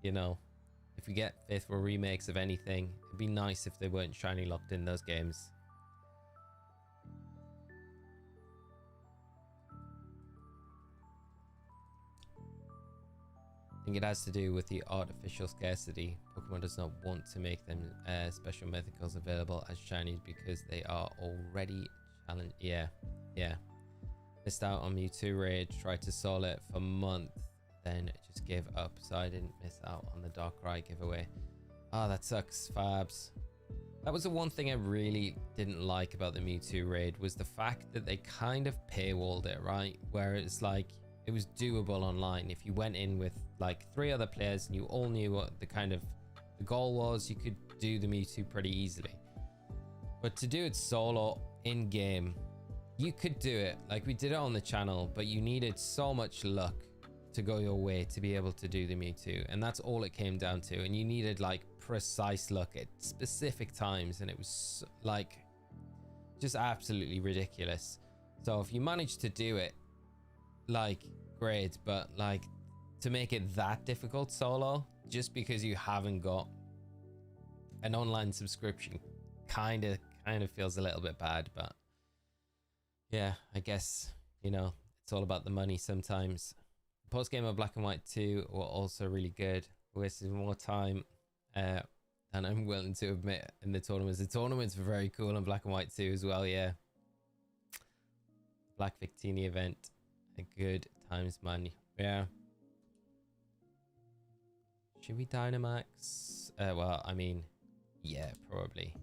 You know, if we get faithful remakes of anything, it'd be nice if they weren't shiny locked in those games. I think it has to do with the artificial scarcity. Pokemon does not want to make them special mythicals available as shinies because they are already challenged. Yeah. Missed out on Mewtwo raid, tried to solo it for a month, then just gave up, so I didn't miss out on the Darkrai giveaway. Ah, that sucks, Fabs. That was the one thing I really didn't like about the Mewtwo raid, was the fact that they kind of paywalled it, right? Where it's like, it was doable online. If you went in with like 3 other players and you all knew what the goal was, you could do the Mewtwo pretty easily. But to do it solo in game, you could do it like we did it on the channel, but you needed so much luck to go your way to be able to do the Mewtwo, and that's all it came down to. And you needed like precise luck at specific times, and it was like just absolutely ridiculous. So if you managed to do it, like great, but like to make it that difficult solo just because you haven't got an online subscription kind of feels a little bit bad. But yeah, I guess, you know, it's all about the money sometimes. Post game of Black and White 2 were also really good, wasted more time than I'm willing to admit in the tournaments. The tournaments were very cool on Black and White 2 as well. Yeah, Black Victini event, a good times, man. Yeah. Should we Dynamax? Well, I mean, yeah, probably.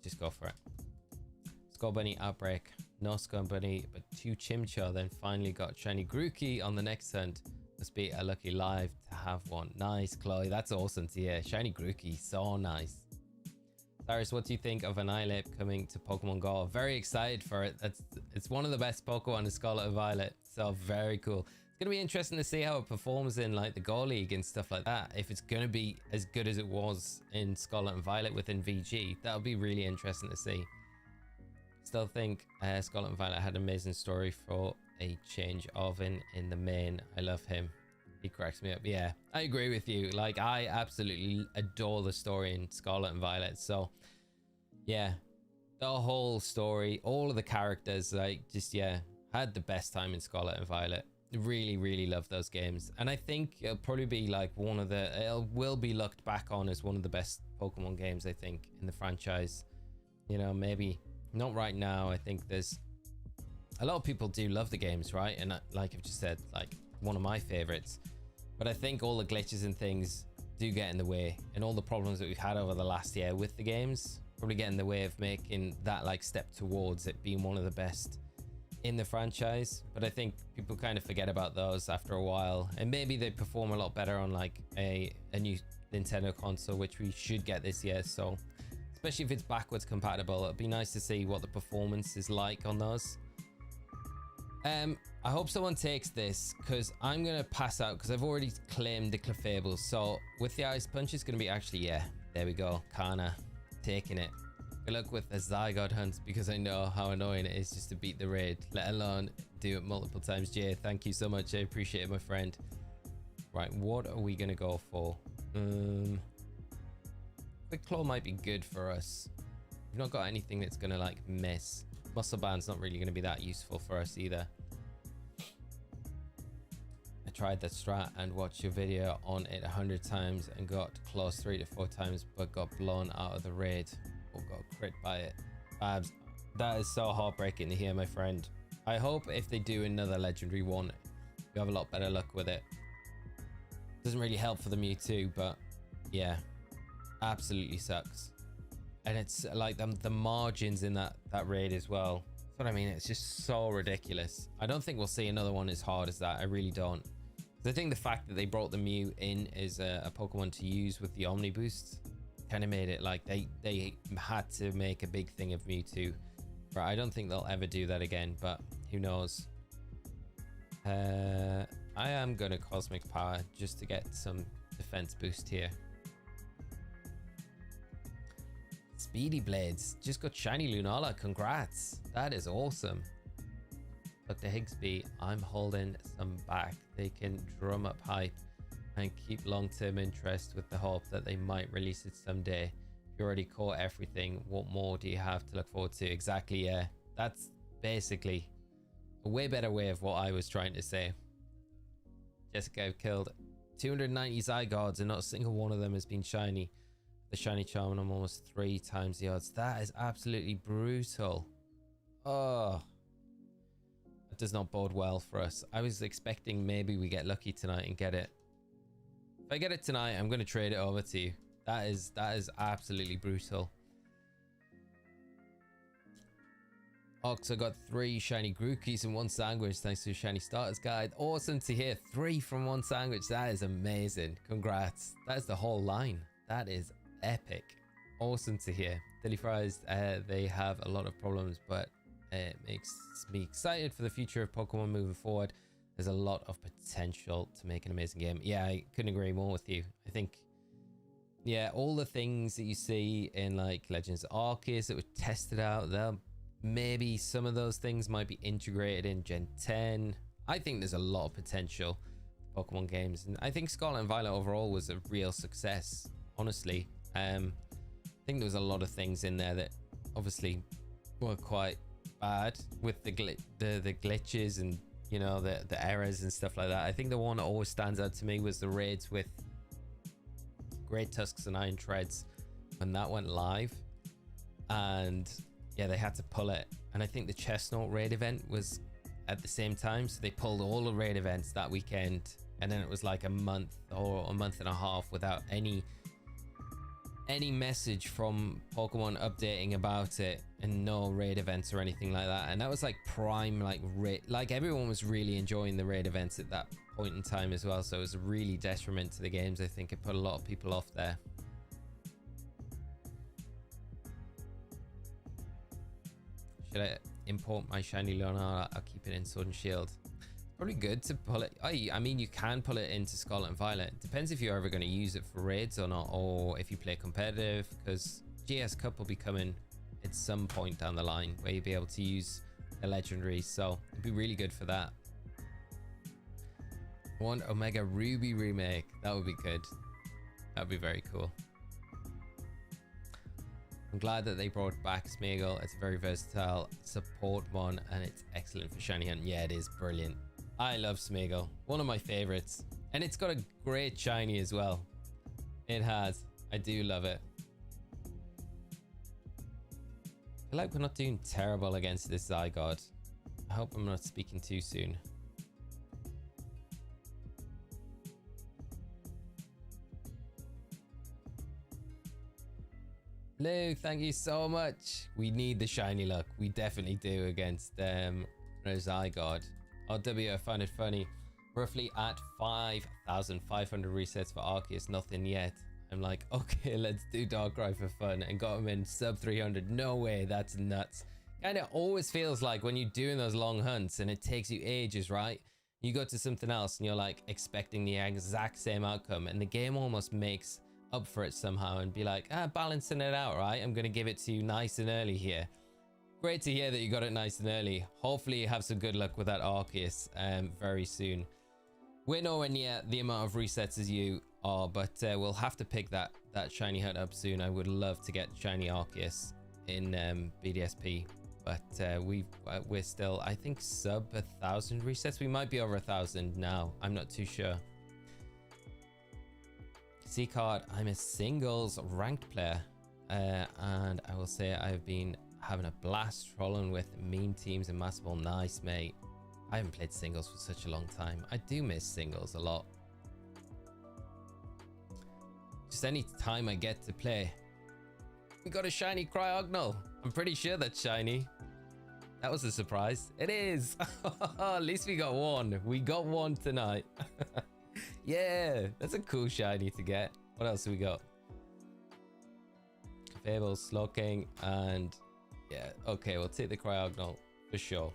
Just go for it. Skull Bunny Outbreak. No Skull Bunny, but 2 Chimchar. Then finally got shiny Grookey on the next hunt. Must be a lucky live to have one. Nice, Chloe. That's awesome to hear. Shiny Grookey. So nice. Cyrus, what do you think of Annihilate coming to Pokemon Go? Very excited for it. It's one of the best Pokemon in Scarlet and Violet. So very cool. It's going to be interesting to see how it performs in like the Go League and stuff like that. If it's going to be as good as it was in Scarlet and Violet within VG, that'll be really interesting to see. Still think Scarlet and Violet had an amazing story for a change of in the main. I love him. He cracks me up. Yeah, I agree with you. Like, I absolutely adore the story in Scarlet and Violet. So yeah, the whole story, all of the characters, like, just, yeah, had the best time in Scarlet and Violet. Really love those games, and I think it'll probably be like it will be looked back on as one of the best Pokemon games, I think, in the franchise. You know, maybe not right now. I think there's a lot of people do love the games, right? And like I've just said, like, one of my favorites. But I think all the glitches and things do get in the way, and all the problems that we've had over the last year with the games probably get in the way of making that like step towards it being one of the best in the franchise. But I think people kind of forget about those after a while, and maybe they perform a lot better on like a new Nintendo console, which we should get this year. So especially if it's backwards compatible, it'd be nice to see what the performance is like on those. I hope someone takes this, because I'm gonna pass out because I've already claimed the Clefable. So with the Ice Punch, it's gonna be actually, yeah, there we go, Kana taking it. Good luck with the Zygarde hunts, because I know how annoying it is just to beat the raid, let alone do it multiple times. Jay, thank you so much. I appreciate it, my friend. Right, what are we going to go for? Quick Claw might be good for us. We've not got anything that's going to like miss. Muscle Band's not really going to be that useful for us either. I tried that strat and watched your video on it 100 times and got close 3 to 4 times, but got blown out of the raid or got crit by it. Babs, that is so heartbreaking to hear, my friend. I hope if they do another legendary one, you have a lot better luck with it. Doesn't really help for the Mewtwo, but yeah, absolutely sucks. And it's like the margins in that raid as well. That's what I mean. It's just so ridiculous. I don't think we'll see another one as hard as that. I really don't. I think the fact that they brought the Mew in as a Pokemon to use with the Omni boosts kind of made it like they had to make a big thing of Mewtwo. But I don't think they'll ever do that again, but who knows. I am gonna Cosmic Power just to get some defense boost here. Speedy Blades just got shiny Lunala. Congrats, that is awesome. Dr. Higsby, I'm holding some back. They can drum up hype and keep long-term interest with the hope that they might release it someday. You already caught everything. What more do you have to look forward to? Exactly, yeah. That's basically a way better way of what I was trying to say. Jessica, I've killed 290 Zygardes and not a single one of them has been shiny. The shiny charm and I'm almost 3 times the odds. That is absolutely brutal. Oh, that does not bode well for us. I was expecting maybe we get lucky tonight and get it. If I get it tonight, I'm going to trade it over to you. That is absolutely brutal. Ox, I got 3 shiny Grookies and 1 sandwich thanks to a shiny starters guide. Awesome to hear. 3 from 1 sandwich. That is amazing. Congrats. That is the whole line. That is epic. Awesome to hear. Dilly Fries, they have a lot of problems, but it makes me excited for the future of Pokemon moving forward. There's a lot of potential to make an amazing game. Yeah, I couldn't agree more with you. I think, yeah, all the things that you see in like Legends Arceus that were tested out, maybe some of those things might be integrated in Gen 10. I think there's a lot of potential for Pokemon games, and I think Scarlet and Violet overall was a real success, honestly. I think there was a lot of things in there that obviously were quite bad with the glitches and, you know, the errors and stuff like that. I think the one that always stands out to me was the raids with Great Tusks and Iron Treads when that went live, and yeah, they had to pull it. And I think the Chestnut raid event was at the same time, so they pulled all the raid events that weekend, and then it was like a month or a month and a half without any message from Pokemon updating about it, and no raid events or anything like that. And that was like prime, like everyone was really enjoying the raid events at that point in time as well, so it was a really detriment to the games. I think it put a lot of people off there. Should I import my shiny Leonardo? I'll keep it in Sword and Shield. Probably good to pull it. I mean, you can pull it into Scarlet and Violet. Depends if you're ever going to use it for raids or not, or if you play competitive, because GS Cup will be coming at some point down the line where you'll be able to use the legendaries, so it'd be really good for that. One Omega Ruby remake, that would be good. That would be very cool. I'm glad that they brought back Smeagol. It's a very versatile support one, and it's excellent for shiny hunt. Yeah, it is brilliant. I love Smeagol, one of my favorites, and it's got a great shiny as well. It has. I do love it. I feel like we're not doing terrible against this Zygarde. I hope I'm not speaking too soon. Lou, thank you so much. We need the shiny luck. We definitely do against Zygarde. RW, I find it funny. Roughly at 5,500 resets for Arceus, nothing yet. I'm like, okay, let's do Darkrai for fun, and got him in sub 300. No way, that's nuts. Kind of always feels like when you're doing those long hunts and it takes you ages, right? You go to something else and you're like expecting the exact same outcome, and the game almost makes up for it somehow and be like, balancing it out, right? I'm going to give it to you nice and early here. Great to hear that you got it nice and early. Hopefully you have some good luck with that Arceus very soon. We're nowhere near the amount of resets as you are, but we'll have to pick that shiny hunt up soon. I would love to get shiny Arceus in BDSP, but we're still, I think, sub 1,000 resets. We might be over 1,000 now. I'm not too sure. C-Card, I'm a singles ranked player, and I will say I've been having a blast trolling with mean teams and massive. Nice, mate. I haven't played singles for such a long time. I do miss singles a lot. Just any time I get to play. We got a shiny cryogonal. I'm pretty sure that's shiny. That was a surprise. It is. At least we got one. We got one tonight. Yeah, that's a cool shiny to get. What else have we got? Fable, Slowking, and yeah, okay, we'll take the cryogonal for sure.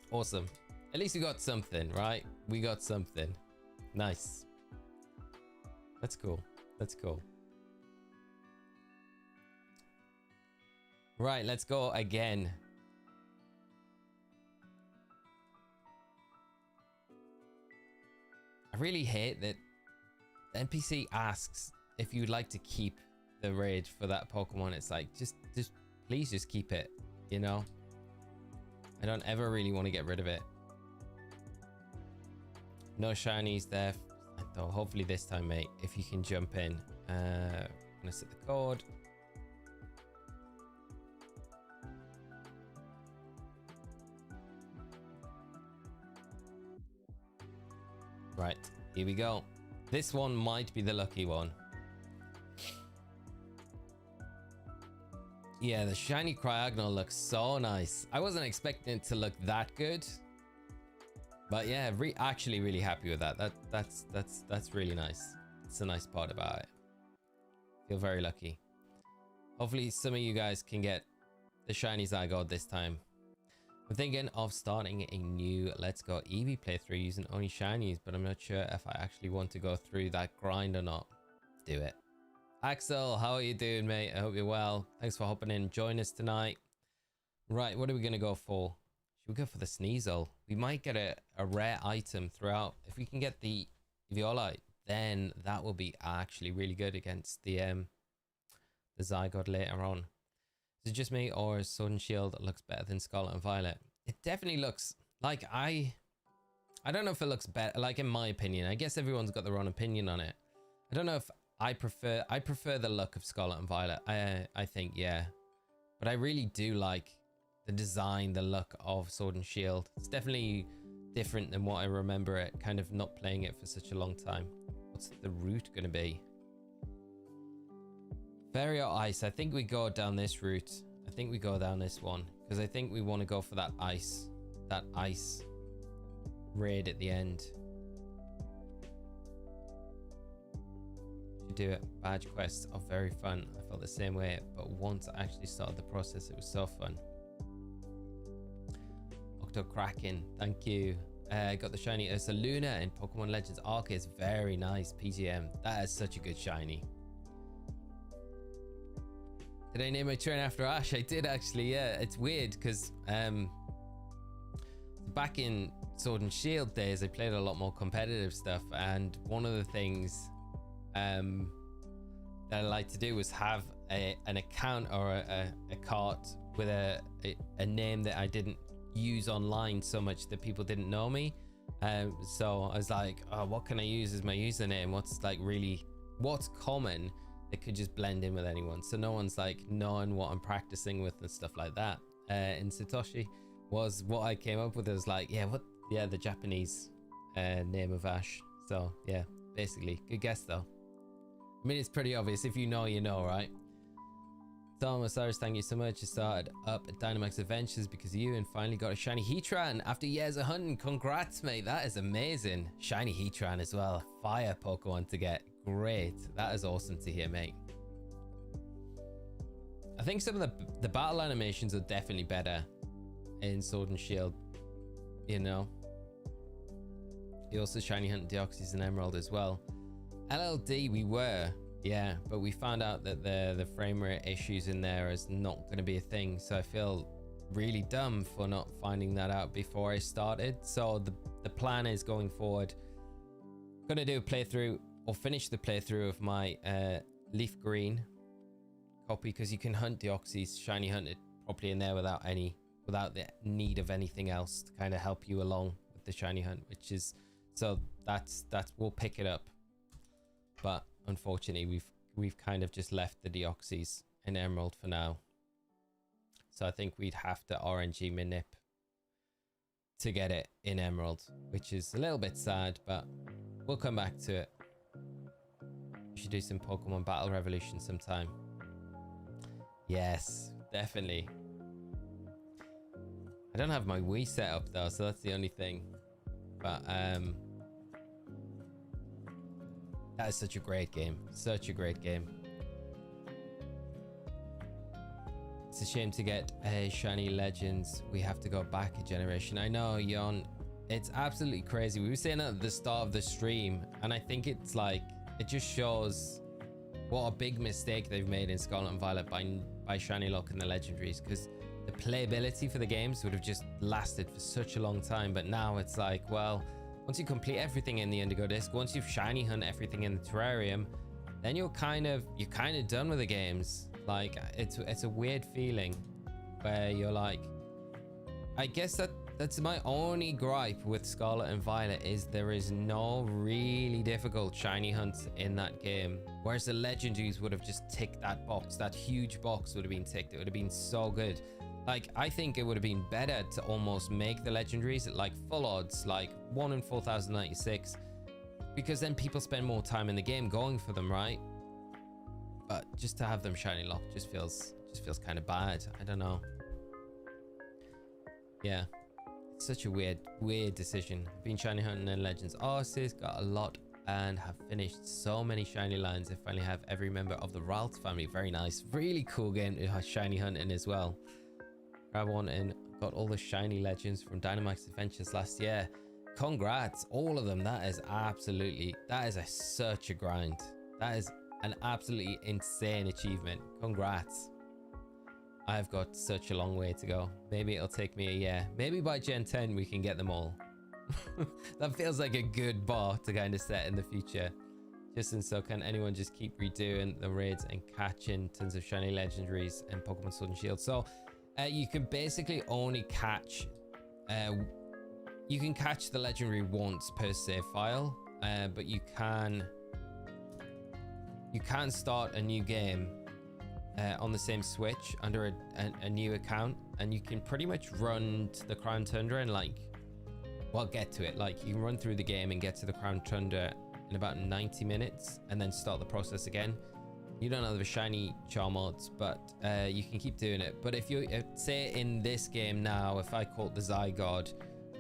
Awesome. At least we got something, right? We got something. Nice. That's cool. That's cool. Right, let's go again. I really hate that the NPC asks if you'd like to keep the raid for that Pokemon. It's like, just please just keep it, you know? I don't ever really want to get rid of it. No shinies there. Though hopefully this time, mate, if you can jump in. I'm gonna set the code. Right, here we go. This one might be the lucky one. Yeah, the shiny cryogonal looks so nice. I wasn't expecting it to look that good, but yeah, actually really happy with that. That's really nice. It's a nice part about it. Feel very lucky. Hopefully some of you guys can get the shiny Zygarde this time. I'm thinking of starting a new Let's Go Eevee playthrough using only shinies, but I'm not sure if I actually want to go through that grind or not. Do it. Axel, how are you doing, mate? I hope you're well. Thanks for hopping in and joining us tonight. Right, what are we going to go for? Should we go for the Sneasel? We might get a rare item throughout. If we can get the Eviolite, then that will be actually really good against the Zygarde later on. Is it just me, or Sword and Shield looks better than Scarlet and Violet? It definitely looks like I don't know if it looks better, like in my opinion. I guess everyone's got their own opinion on it. I don't know if I prefer the look of Scarlet and Violet. I think, yeah. But I really do like the design, the look of Sword and Shield. It's definitely different than what I remember it, kind of not playing it for such a long time. What's the route going to be? Fairy or Ice? I think we go down this route. I think we go down this one, because I think we want to go for that ice raid at the end. Do it. Badge quests are very fun. I felt the same way, but once I actually started the process, it was so fun. Octo Kraken, thank you. Got the shiny Ursaluna in Pokemon Legends Arceus. Very nice. PGM. That is such a good shiny. Did I name my train after Ash? I did actually, yeah. It's weird because back in Sword and Shield days, I played a lot more competitive stuff, and one of the things that I like to do was have an account or a cart with a name that I didn't use online so much that people didn't know me. So I was like, oh, what can I use as my username? What's common that could just blend in with anyone, so no one's like knowing what I'm practicing with and stuff like that. And Satoshi was what I came up with. It was like, yeah, the Japanese name of Ash. So yeah, basically, good guess though. I mean, it's pretty obvious. If you know, you know, right? Tom Osirus, thank you so much. You started up at Dynamax Adventures because of you and finally got a shiny Heatran after years of hunting. Congrats, mate. That is amazing. Shiny Heatran as well. Fire Pokemon to get. Great. That is awesome to hear, mate. I think some of the battle animations are definitely better in Sword and Shield, you know. You also shiny hunt Deoxys and Emerald as well. LLD, we were Yeah, but we found out that the frame rate issues in there is not going to be a thing. So I feel really dumb for not finding that out before I started. So the plan is going forward, going to do a playthrough or finish the playthrough of my LeafGreen copy, because you can hunt Deoxys, shiny hunt it properly in there without the need of anything else to kind of help you along with the shiny hunt, which is, so that's we'll pick it up. But unfortunately we've kind of just left the Deoxys in Emerald for now, so I think we'd have to RNG manip to get it in Emerald, which is a little bit sad, but we'll come back to it. We should do some Pokemon Battle Revolution sometime. Yes, definitely. I don't have my Wii set up though, so that's the only thing. But that is such a great game. Such a great game. It's a shame to get shiny legends. We have to go back a generation. I know, Yon. It's absolutely crazy. We were saying that at the start of the stream, and I think it's like, it just shows what a big mistake they've made in Scarlet and Violet by shiny lock and the legendaries, because the playability for the games would have just lasted for such a long time. But now it's like, well, once you complete everything in the Indigo Disc, once you've shiny hunt everything in the terrarium, then you're kind of done with the games. Like, it's a weird feeling where you're like, I guess that's my only gripe with Scarlet and Violet, is there is no really difficult shiny hunts in that game, whereas the legendaries would have just ticked that box. That huge box would have been ticked. It would have been so good. Like, I think it would have been better to almost make the legendaries at like full odds, like 1 in 4096, because then people spend more time in the game going for them, right? But just to have them shiny locked just feels kind of bad. I don't know. Yeah, it's such a weird decision. I've been shiny hunting in Legends Arceus, got a lot, and have finished so many shiny lines. I finally have every member of the Ralt family. Very nice, really cool game to have shiny hunting as well. Grab one and got all the shiny legends from Dynamax Adventures last year. Congrats, all of them. That is such a grind. That is an absolutely insane achievement. Congrats. I've got such a long way to go. Maybe it'll take me a year. Maybe by Gen 10 we can get them all. That feels like a good bar to kind of set in the future. Justin, so can anyone just keep redoing the raids and catching tons of shiny legendaries in Pokemon Sword and Shield? So you can basically only catch you can catch the legendary once per save file, but you can start a new game on the same Switch under a new account, and you can pretty much run to the Crown Tundra and get to it. Like, you can run through the game and get to the Crown Tundra in about 90 minutes and then start the process again. You don't have the shiny Charmods, but you can keep doing it. But if you say in this game now, if I caught the Zygarde,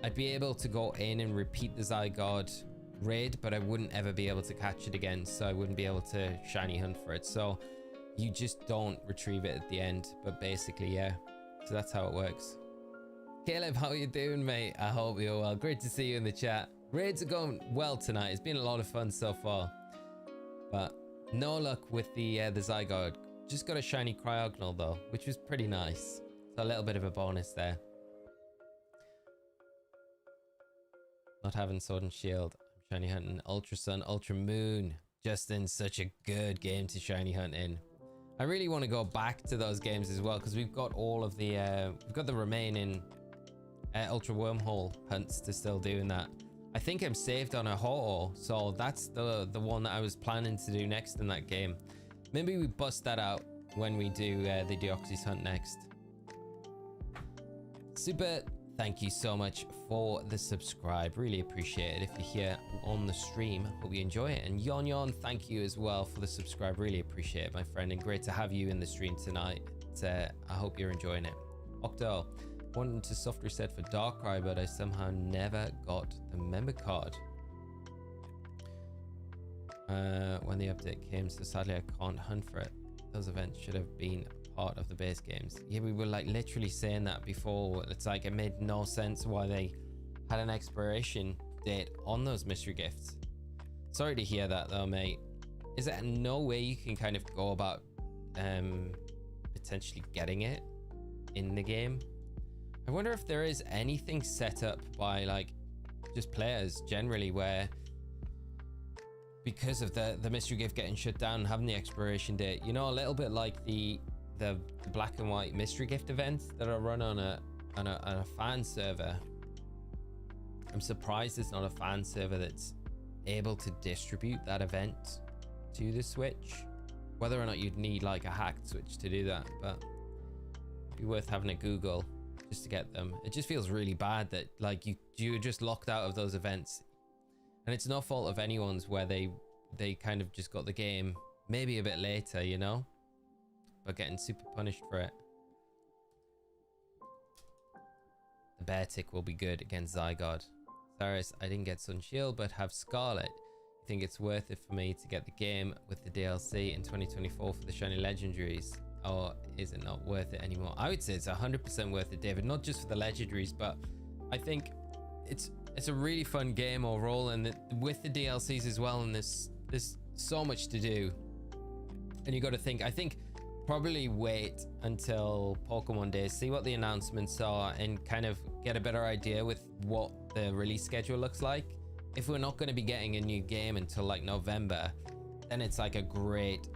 I'd be able to go in and repeat the Zygarde raid, but I wouldn't ever be able to catch it again, so I wouldn't be able to shiny hunt for it. So you just don't retrieve it at the end. But basically, yeah, so that's how it works. Caleb, how are you doing, mate? I hope you're well. Great to see you in the chat. Raids are going well tonight. It's been a lot of fun so far, but no luck with the Zygarde. Just got a shiny cryogonal though, which was pretty nice. So a little bit of a bonus there. Not having Sword and Shield. I'm shiny hunting Ultra Sun, Ultra Moon. Justin, such a good game to shiny hunt in. I really want to go back to those games as well, because we've got all of the we've got the remaining Ultra Wormhole hunts to still do in that. I think I'm saved on a Ho-Oh, so that's the one that I was planning to do next in that game. Maybe we bust that out when we do the Deoxys hunt next. Super, thank you so much for the subscribe. Really appreciate it. If you're here on the stream, hope you enjoy it. And Yon, thank you as well for the subscribe. Really appreciate it, my friend, and great to have you in the stream tonight. I hope you're enjoying it. Octo, wanted to soft reset for Darkrai, but I somehow never got the member card when the update came, so sadly I can't hunt for it. Those events should have been part of the base games. Yeah, we were like literally saying that before. It's like it made no sense why they had an expiration date on those mystery gifts. Sorry to hear that though, mate. is there no way you can kind of go about potentially getting it in the game? I wonder if there is anything set up by like just players generally where, because of the mystery gift getting shut down and having the expiration date, you know, a little bit like the black and white mystery gift events that are run on a fan server. I'm surprised it's not a fan server that's able to distribute that event to the Switch. Whether or not you'd need like a hacked Switch to do that, but it'd be worth having a Google just to get them. It just feels really bad that like you're just locked out of those events, and it's no fault of anyone's where they kind of just got the game maybe a bit later, you know, but getting super punished for it. The bear tick will be good against Zygarde. Cyrus, I didn't get Sun Shield but have Scarlet. You think it's worth it for me to get the game with the DLC in 2024 for the shiny legendaries, or is it not worth it anymore? I would say it's 100% worth it, David, not just for the legendaries, but I think it's a really fun game overall, and with the DLCs as well, and there's so much to do, and you got to think, I think probably wait until Pokemon Days, see what the announcements are, and kind of get a better idea with what the release schedule looks like. If we're not going to be getting a new game until like November, then it's like a great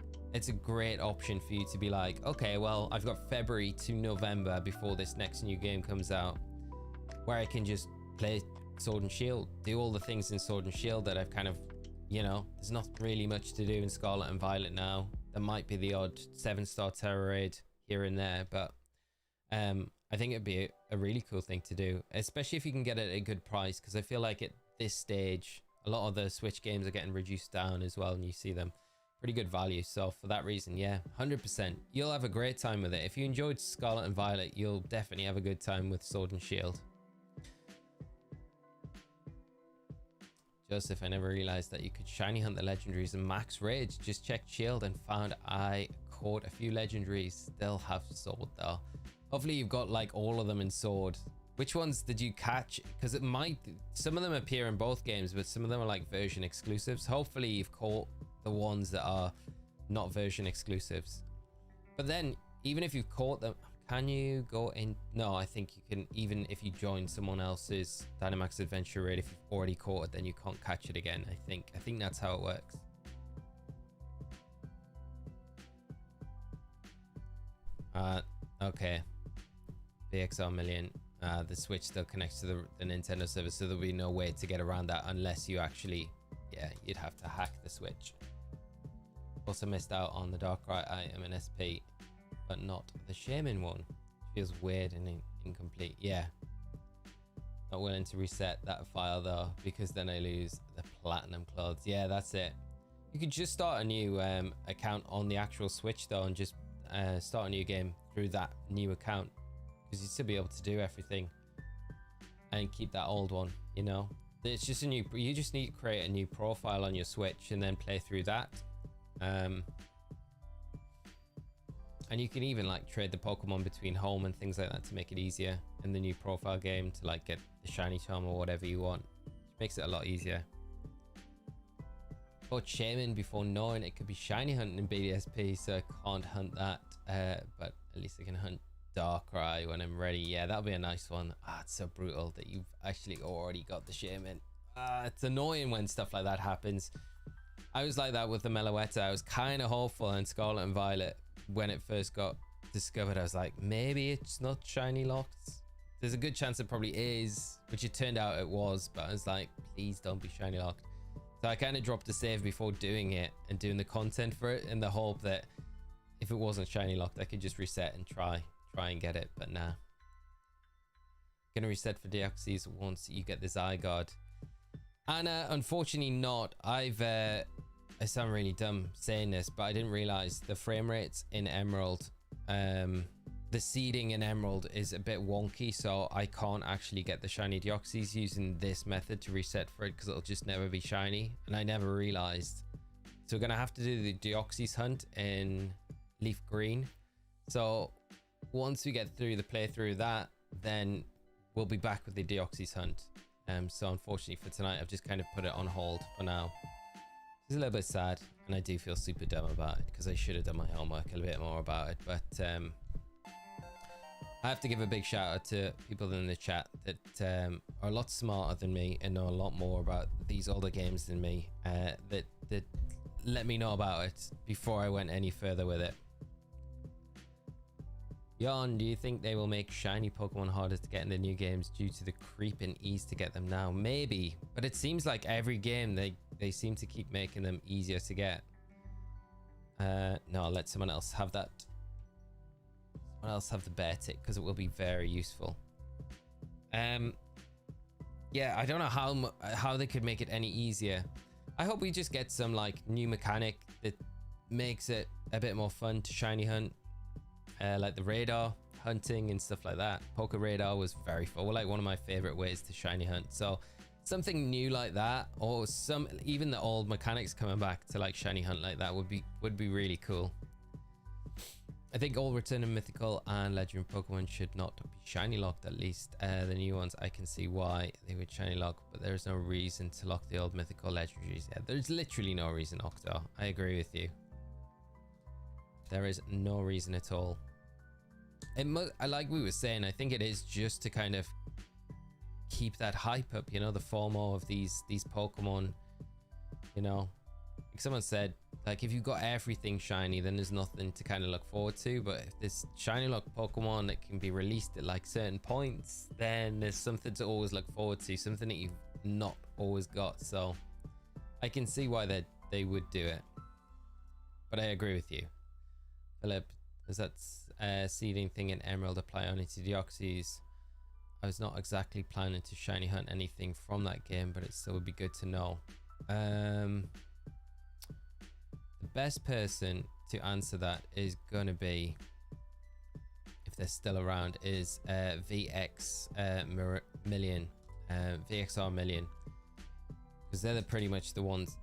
option for you to be like, okay, well, I've got February to November before this next new game comes out, where I can just play Sword and Shield, do all the things in Sword and Shield that I've kind of, you know, there's not really much to do in Scarlet and Violet now. There might be the odd 7-star Terror Raid here and there, but I think it'd be a really cool thing to do, especially if you can get it at a good price, because I feel like at this stage a lot of the Switch games are getting reduced down as well, and you see them pretty good value. So for that reason, yeah, 100%, you'll have a great time with it. If you enjoyed Scarlet and Violet, you'll definitely have a good time with Sword and Shield. Joseph, I never realized that you could shiny hunt the legendaries and max rage. Just checked Shield and found I caught a few legendaries. Still have Sword though. Hopefully you've got like all of them in Sword. Which ones did you catch? Because it might, some of them appear in both games, but some of them are like version exclusives. Hopefully you've caught the ones that are not version exclusives. But then even if you've caught them, can you go in? No, I think you can, even if you join someone else's Dynamax adventure raid, if you've already caught it, then you can't catch it again. I think that's how it works. Okay. BXR million. The Switch still connects to the Nintendo server, so there'll be no way to get around that unless you actually, yeah, you'd have to hack the Switch. Also missed out on the Darkrai item in SP, but not the Shaman one. Feels weird and incomplete. Yeah. Not willing to reset that file though, because then I lose the platinum clothes. Yeah, that's it. You could just start a new account on the actual Switch though, and just start a new game through that new account, because you'd still be able to do everything and keep that old one, you know. It's just a new, you just need to create a new profile on your Switch and then play through that. And you can even like trade the Pokemon between home and things like that to make it easier in the new profile game to like get the shiny charm or whatever you want. Which makes it a lot easier. But Shaman before knowing it could be shiny hunting in BDSP, so I can't hunt that, but at least I can hunt Darkrai when I'm ready. Yeah, that'll be a nice one. It's so brutal that you've actually already got the Shaman. It's annoying when stuff like that happens. I was like that with the Meloetta. I was kind of hopeful in Scarlet and Violet when it first got discovered. I was like, maybe it's not shiny locked. There's a good chance it probably is, which it turned out it was, but I was like, please don't be shiny locked. So I kind of dropped a save before doing it and doing the content for it, in the hope that if it wasn't shiny locked, I could just reset and try and get it. But nah, gonna reset for Deoxys once you get the Zygarde. And unfortunately not. I sound really dumb saying this, but I didn't realize the frame rates in Emerald, the seeding in Emerald is a bit wonky, so I can't actually get the shiny Deoxys using this method to reset for it, because it'll just never be shiny, and I never realized. So we're gonna have to do the Deoxys hunt in LeafGreen. So once we get through the playthrough of that, then we'll be back with the Deoxys hunt. So unfortunately for tonight, I've just kind of put it on hold for now. It's a little bit sad. And I do feel super dumb about it because I should have done my homework a bit more about it. But I have to give a big shout out to people in the chat that are a lot smarter than me and know a lot more about these older games than me, that let me know about it before I went any further with it. Jan, do you think they will make shiny Pokemon harder to get in the new games due to the creep and ease to get them now? Maybe, but it seems like every game they seem to keep making them easier to get. No, I'll let someone else have that. Someone else have the bear tick because it will be very useful. Yeah, I don't know how they could make it any easier. I hope we just get some like new mechanic that makes it a bit more fun to shiny hunt. Like the radar hunting and stuff like that. Poker radar was very fun. Well, like one of my favorite ways to shiny hunt. So something new like that, or even the old mechanics coming back to like shiny hunt like that would be really cool. I think all return and mythical and legendary Pokemon should not be shiny locked, at least. The new ones, I can see why they would shiny lock, but there's no reason to lock the old mythical legendaries. Yeah, there's literally no reason, Octo. I agree with you. There is no reason at all. Like we were saying, I think it is just to kind of keep that hype up, you know, the FOMO of these Pokemon, you know. Like someone said, like if you've got everything shiny, then there's nothing to kind of look forward to. But if there's shiny lock Pokemon that can be released at like certain points, then there's something to always look forward to, something that you've not always got. So I can see why they would do it. But I agree with you, Philip. Does that seeding thing in Emerald apply only to Deoxys? I was not exactly planning to shiny hunt anything from that game, but it still would be good to know. The best person to answer that is gonna be, if they're still around, is VXR Million, because they're pretty much the ones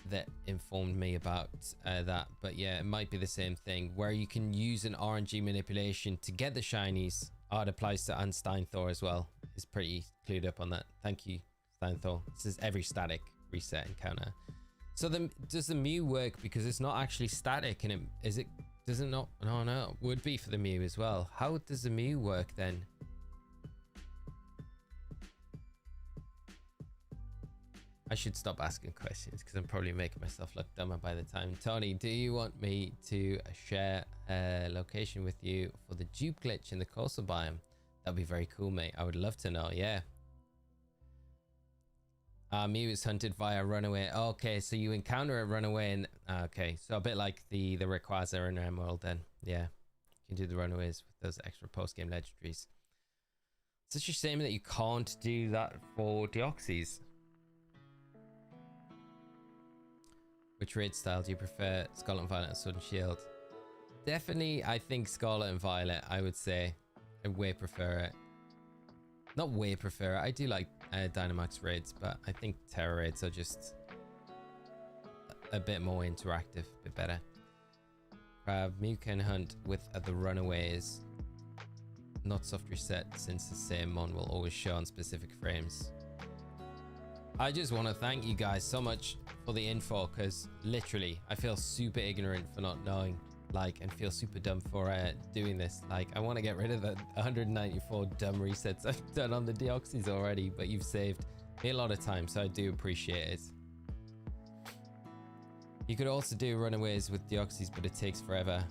that informed me about that. But yeah, it might be the same thing where you can use an RNG manipulation to get the shinies. It applies to Steinthor as well. Is pretty clued up on that. Thank you, Steinthor. This is every static reset encounter. So does the Mew work because it's not actually static, and does it not? No, it would be for the Mew as well. How does the Mew work then? I should stop asking questions because I'm probably making myself look dumber by the time. Tony, do you want me to share a location with you for the dupe glitch in the coastal biome? That'd be very cool, mate. I would love to know. Yeah. Mew is hunted via runaway. Okay, so you encounter a runaway, and okay, so a bit like the Rayquaza in Emerald then. Yeah, you can do the runaways with those extra post-game legendaries. It's such a shame that you can't do that for Deoxys. Which raid style do you prefer? Scarlet and Violet or Sword and Shield? Definitely, I think Scarlet and Violet, I would say. I way prefer it. Not way prefer it. I do like Dynamax raids, but I think Terra raids are just a bit more interactive, a bit better. Mew can hunt with the runaways. Not soft reset, since the same mon will always show on specific frames. I just want to thank you guys so much for the info, because literally I feel super ignorant for not knowing, like, and feel super dumb for doing this. Like, I want to get rid of the 194 dumb resets I've done on the Deoxys already, but you've saved me a lot of time, so I do appreciate it. You could also do runaways with Deoxys, but it takes forever.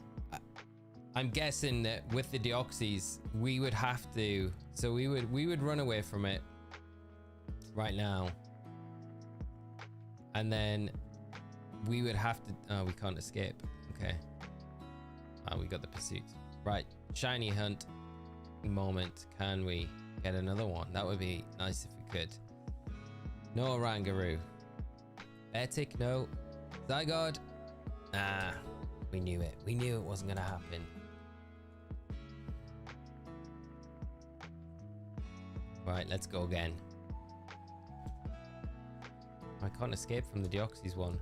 I'm guessing that with the Deoxys we would have to, so we would run away from it right now, and then we would have to, oh, we can't escape. Okay. Oh, we got the pursuit. Right. Shiny hunt moment. Can we get another one? That would be nice if we could. No Orangaroo. Beartic, no. Zygarde. Ah, we knew it. We knew it wasn't going to happen. Right, let's go again. I can't escape from the Deoxys one.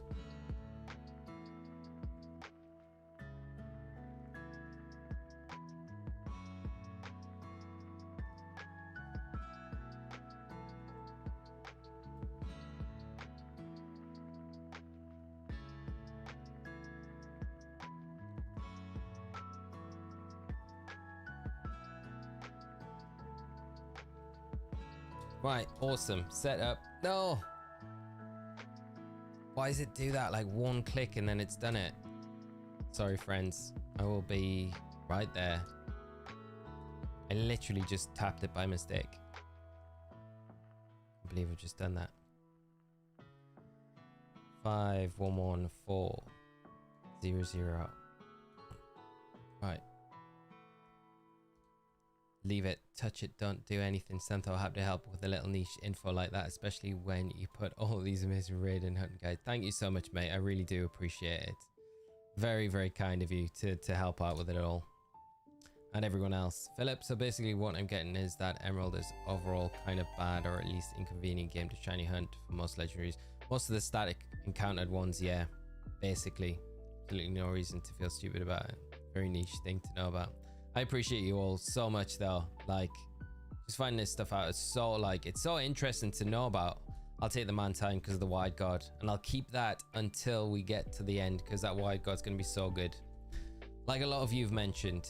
Right, awesome. Set up. No! Why does it do that? Like one click and then it's done it. Sorry, friends. I will be right there. I literally just tapped it by mistake. I believe I've just done that. 511400. Right. Leave it, touch it, don't do anything. Something will happen to help with a little niche info like that, especially when you put all these amazing raid and hunting guides. Thank you so much, mate. I really do appreciate it. Very, very kind of you to help out with it all. And everyone else. Philip, so basically what I'm getting is that Emerald is overall kind of bad, or at least inconvenient game to shiny hunt for most legendaries. Most of the static encountered ones, yeah. Basically. Absolutely no reason to feel stupid about it. Very niche thing to know about. I appreciate you all so much though. Like, just finding this stuff out is so, like, it's so interesting to know about. I'll take the Mantine because of the Wide Guard, and I'll keep that until we get to the end because that Wide Guard's going to be so good. Like a lot of you've mentioned,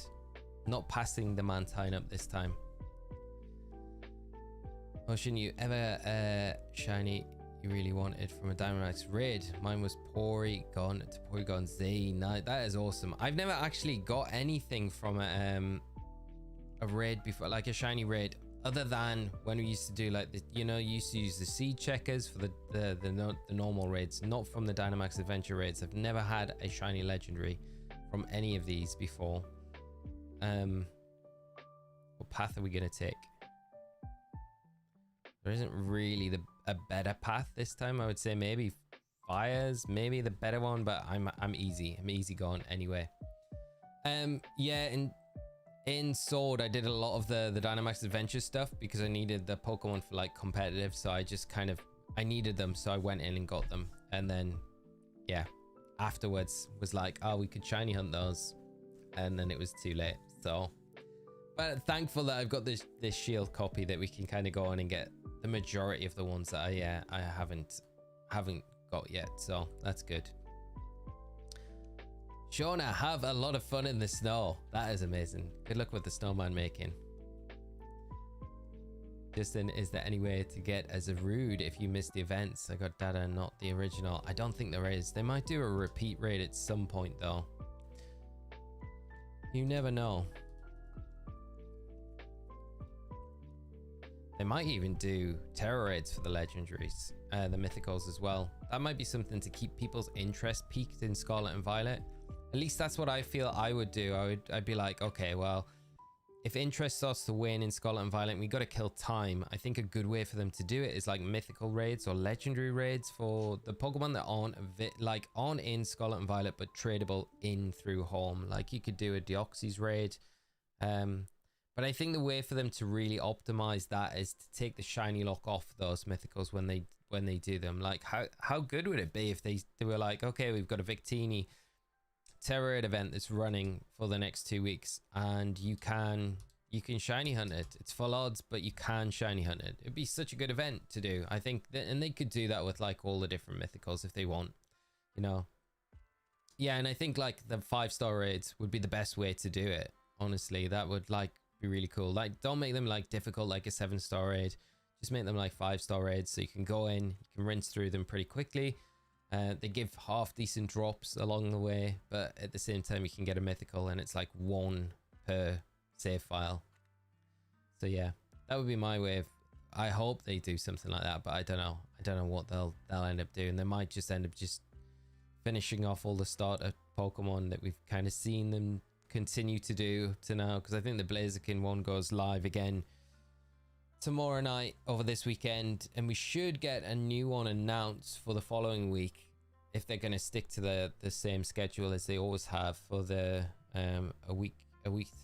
not passing the Mantine up this time. Ocean, you ever shiny you really wanted from a Dynamax raid? Mine was Porygon to Porygon Z. Now that is awesome. I've never actually got anything from a raid before, like a shiny raid, other than when we used to do like the, you know, used to use the seed checkers for the normal raids, not from the Dynamax adventure raids. I've never had a shiny legendary from any of these before. What path are we gonna take? There isn't really a better path this time. I would say maybe Fire's maybe the better one, but I'm easy going anyway. Yeah, in Sword I did a lot of the Dynamax adventure stuff because I needed the Pokemon for like competitive, so I just kind of I needed them, so I went in and got them, and then yeah, afterwards was like, oh, we could shiny hunt those, and then it was too late. So but thankful that I've got this shield copy that we can kind of go on and get the majority of the ones that I haven't got yet, so that's good. Shauna, have a lot of fun in the snow. That is amazing. Good luck with the snowman making. Justin, is there any way to get as a rude if you missed the events? I got data, not the original. I don't think there is. They might do a repeat raid at some point though. You never know. They might even do terror raids for the legendaries, the mythicals as well. That might be something to keep people's interest peaked in Scarlet and Violet. At least that's what I feel I would do. I'd be like, okay, well, if interest starts to wane in Scarlet and Violet, we got to kill time. I think a good way for them to do it is like mythical raids or legendary raids for the Pokemon that aren't in Scarlet and Violet but tradable in through home. Like you could do a Deoxys raid. But I think the way for them to really optimize that is to take the shiny lock off those mythicals when they do them. Like how good would it be if they were like, okay, we've got a Victini terror raid event that's running for the next 2 weeks, and you can shiny hunt it. It's full odds, but you can shiny hunt it. It'd be such a good event to do. I think that, and they could do that with like all the different mythicals if they want, you know. Yeah, and I think like the 5-star raids would be the best way to do it. Honestly, that would like be really cool. Like don't make them like difficult like a 7-star raid. Just make them like 5-star raids so you can go in, you can rinse through them pretty quickly. They give half decent drops along the way, but at the same time you can get a mythical and it's like 1 per save file. So yeah, that would be my way of, I hope they do something like that, but I don't know what they'll end up doing. They might just end up just finishing off all the starter Pokemon that we've kind of seen them continue to do to now, because I think the Blaziken one goes live again tomorrow night over this weekend, and we should get a new one announced for the following week if they're going to stick to the same schedule as they always have for the a week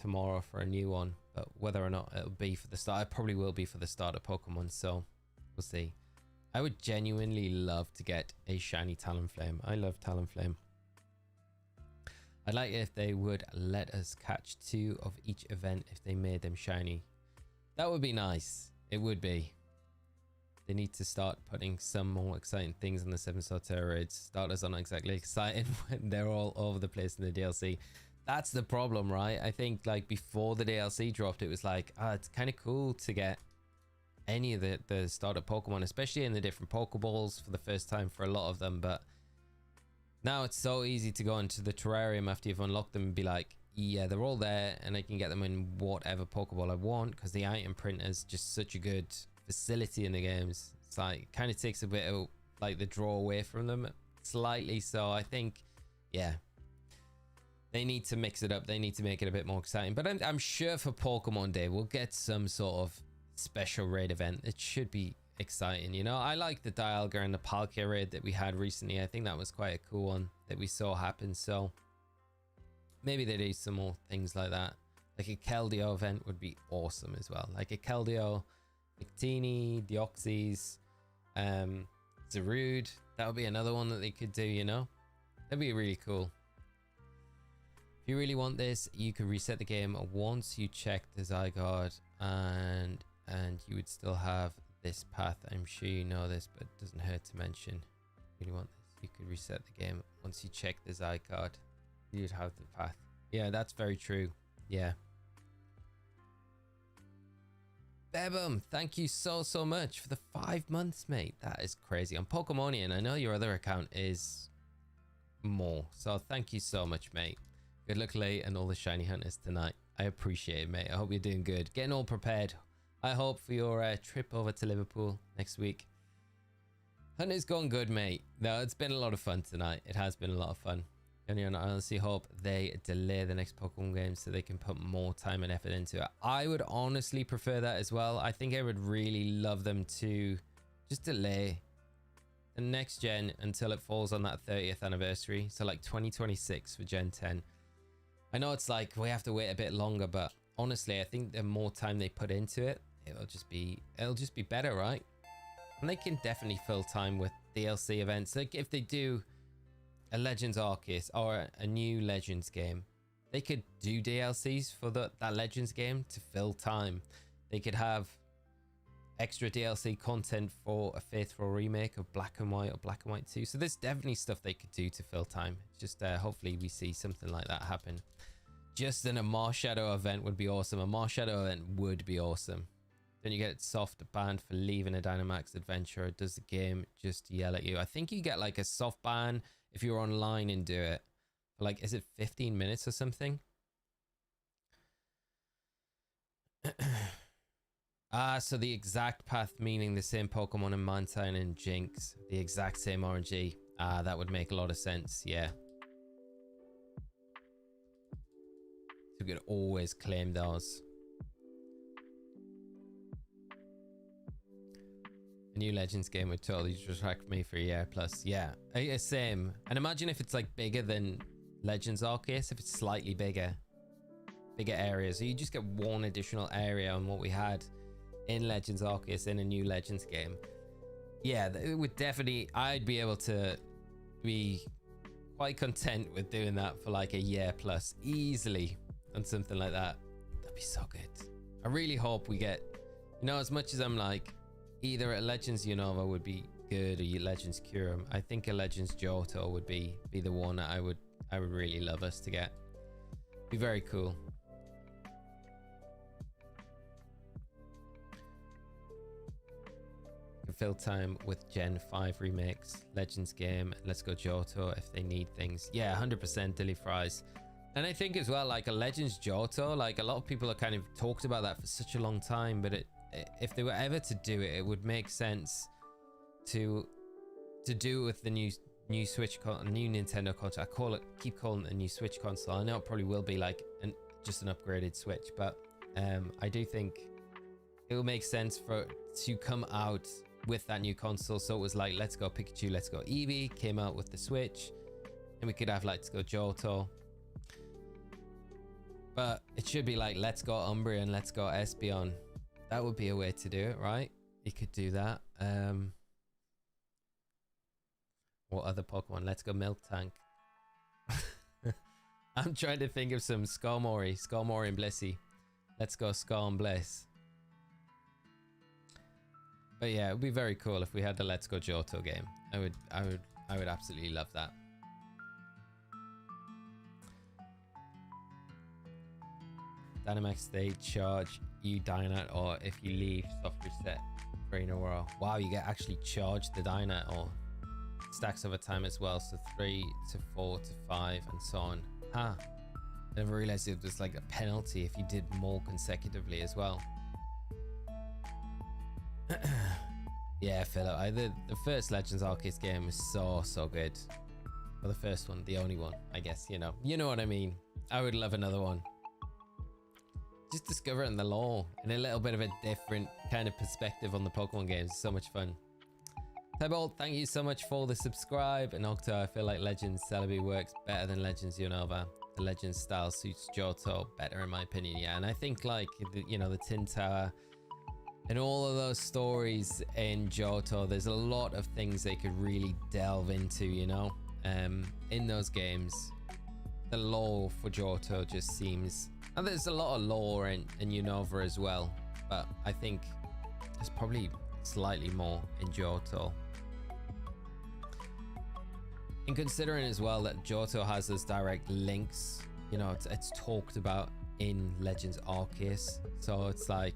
tomorrow for a new one. But whether or not it'll be for the start, it probably will be for the start of Pokemon, so we'll see. I would genuinely love to get a shiny Talonflame. I love Talonflame. I'd like it if they would let us catch 2 of each event if they made them shiny. That would be nice. It would be. They need to start putting some more exciting things in the 7-star terror raids. Starters aren't exactly exciting when they're all over the place in the DLC. That's the problem, right? I think like before the DLC dropped, it was like, it's kind of cool to get any of the starter Pokemon, especially in the different Pokeballs for the first time for a lot of them. But now it's so easy to go into the terrarium after you've unlocked them and be like, yeah, they're all there and I can get them in whatever Pokeball I want, because the item printer is just such a good facility in the games. It's like, kind of takes a bit of like the draw away from them slightly. So I think, yeah, they need to mix it up. They need to make it a bit more exciting. But I'm sure for Pokemon Day, we'll get some sort of special raid event. It should be exciting. You know, I like the Dialga and the Palkia raid that we had recently. I think that was quite a cool one that we saw happen. So maybe they do some more things like that. Like a Keldeo event would be awesome as well. Like a Keldeo, Mantine, Deoxys, Zarude. That would be another one that they could do, you know? That'd be really cool. If you really want this, you can reset the game once you check the Zygarde, and you would still have this path. I'm sure you know this, but it doesn't hurt to mention. If you really want this, you could reset the game once you check the Zygarde. You'd have the path. Yeah, that's very true. Yeah. Bebum, thank you so much for the 5 months, mate. That is crazy. On Pokemonian, I know your other account is more, so thank you so much, mate. Good luck late and all the shiny hunters tonight. I appreciate it, mate. I hope you're doing good, getting all prepared. I hope for your trip over to Liverpool next week. Hunting's gone good, mate. No, it's been a lot of fun tonight. It has been a lot of fun. And I honestly hope they delay the next Pokemon game so they can put more time and effort into it. I would honestly prefer that as well. I think I would really love them to just delay the next gen until it falls on that 30th anniversary. So like 2026 for Gen 10. I know it's like we have to wait a bit longer, but honestly, I think the more time they put into it, it'll just be better, right? And they can definitely fill time with DLC events. Like if they do a Legends Arceus or a new Legends game, they could do DLCs for that Legends game to fill time. They could have extra DLC content for a faithful remake of Black and White or Black and White 2. So there's definitely stuff they could do to fill time. Just hopefully we see something like that happen. Just in a Marshadow event would be awesome. A Marshadow event would be awesome. Then you get soft ban for leaving a Dynamax adventure. Does the game just yell at you? I think you get like a soft ban if you're online and do it. Like, is it 15 minutes or something? So the exact path, meaning the same Pokemon in Mantine and Jinx, the exact same RNG. That would make a lot of sense, yeah. So we could always claim those. A new Legends game would totally distract me for a year plus. Yeah, same. And imagine if it's like bigger than Legends Arceus, if it's slightly bigger areas. So you just get one additional area on what we had in Legends Arceus in a new Legends game. Yeah, it would definitely, I'd be able to be quite content with doing that for like a year plus easily on something like that. That'd be so good. I really hope we get, you know, as much as I'm like, either a Legends Unova would be good or Legends Kyurem, I think a Legends Johto would be the one that I would really love us to get. Be very cool. Fill time with Gen 5 remakes, Legends game, Let's Go Johto if they need things. Yeah, 100% Dilly Fries. And I think as well, like a Legends Johto, like a lot of people have kind of talked about that for such a long time, but if they were ever to do it, it would make sense to do it with the new Switch, new Nintendo console. Keep calling it a new Switch console. I know it probably will be like just an upgraded Switch, but I do think it will make sense to come out with that new console. So it was like Let's Go Pikachu, Let's Go Eevee came out with the Switch, and we could have Let's Go Johto. But it should be like Let's Go Umbreon, Let's Go Espeon. That would be a way to do it, right? You could do that. What other Pokemon? Let's go Miltank. I'm trying to think of some Skarmory and Blissey. Let's go Scar and Bliss. But yeah, it would be very cool if we had the Let's Go Johto game. I would absolutely love that. Dynamax, they charge. you Dynat or if you leave soft reset 3 in a row. Wow, you get actually charged the Dynat or stacks over time as well. So 3 to 4 to 5 and so on. Huh. Never realized it was like a penalty if you did more consecutively as well. Yeah, Philip, the first Legends Arceus game was so good. Well, the first one, the only one, I guess, you know what I mean. I would love another one. Just discovering the lore and a little bit of a different kind of perspective on the Pokemon games. It's so much fun. Tybolt, thank you so much for the subscribe. And Octo, I feel like Legends Celebi works better than Legends Unova. The Legends style suits Johto better in my opinion, yeah. And I think like, you know, the Tin Tower and all of those stories in Johto, there's a lot of things they could really delve into, you know, in those games. The lore for Johto just seems, and there's a lot of lore in Unova as well, but I think there's probably slightly more in Johto. And considering as well that Johto has those direct links, you know, it's talked about in Legends Arceus, so it's like,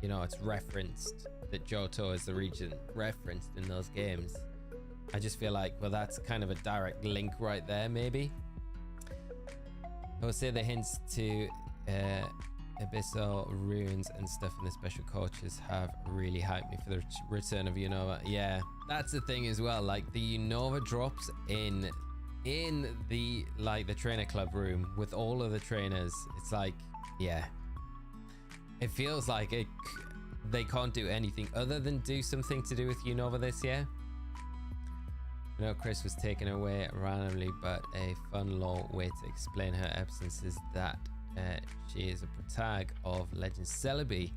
you know, it's referenced that Johto is the region referenced in those games. I just feel like, well, that's kind of a direct link right there, maybe. I would say the hints to Abyssal ruins and stuff in the special coaches have really hyped me for the return of Unova. Yeah, that's the thing as well. Like the Unova drops in the the trainer club room with all of the trainers. It's like, yeah, it feels like they can't do anything other than do something to do with Unova this year. You know, Chris was taken away randomly, but a fun lore way to explain her absence is that she is a protag of Legends Celebi,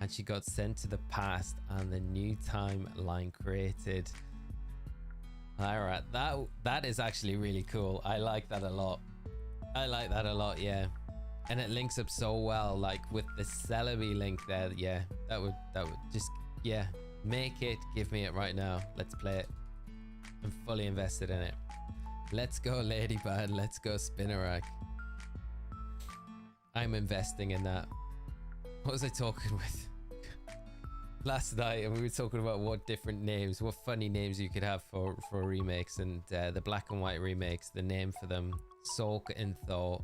and she got sent to the past and the new timeline created. Alright, that is actually really cool. I like that a lot. I like that a lot, yeah. And it links up so well, like with the Celebi link there. Yeah, that would just, yeah, make it, give me it right now. Let's play it. I'm fully invested in it. Let's go Ladybird, let's go Spinarak. I'm investing in that. What was I talking with last night? And we were talking about what different names, what funny names you could have for remakes, and the black and white remakes, the name for them, Sulk and Thaw.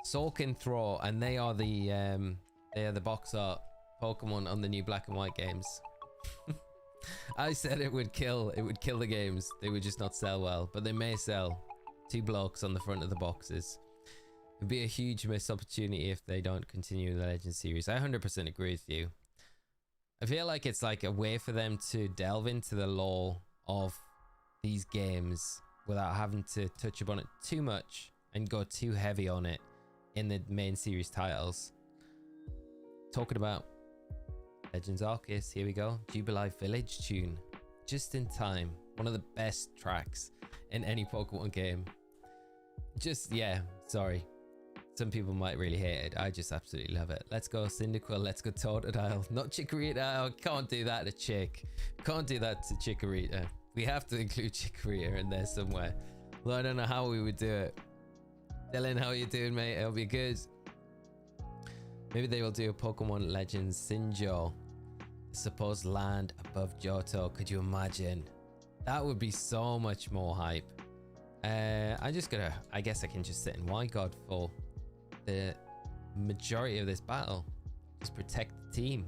Sulk and Thaw, and they are the box art Pokemon on the new black and white games. I said it would kill the games. They would just not sell well, but they may sell. 2 blocks on the front of the boxes. It'd be a huge missed opportunity if they don't continue the Legend series. I 100% agree with you. I feel like it's like a way for them to delve into the lore of these games without having to touch upon it too much and go too heavy on it in the main series titles. Talking about Legends Arceus, here we go. Jubilee Village tune. Just in time. One of the best tracks in any Pokemon game. Just, yeah, sorry. Some people might really hate it. I just absolutely love it. Let's go Cyndaquil, let's go Totodile. Not Chikorita. Oh, can't do that to Chick. Can't do that to Chikorita. We have to include Chikorita in there somewhere. Well, I don't know how we would do it. Dylan, how are you doing, mate? It'll be good. Maybe they will do a Pokemon Legends Sinjo. Supposed land above Johto. Could you imagine? That would be so much more hype. I guess I can just sit in Zygarde for the majority of this battle. Just protect the team.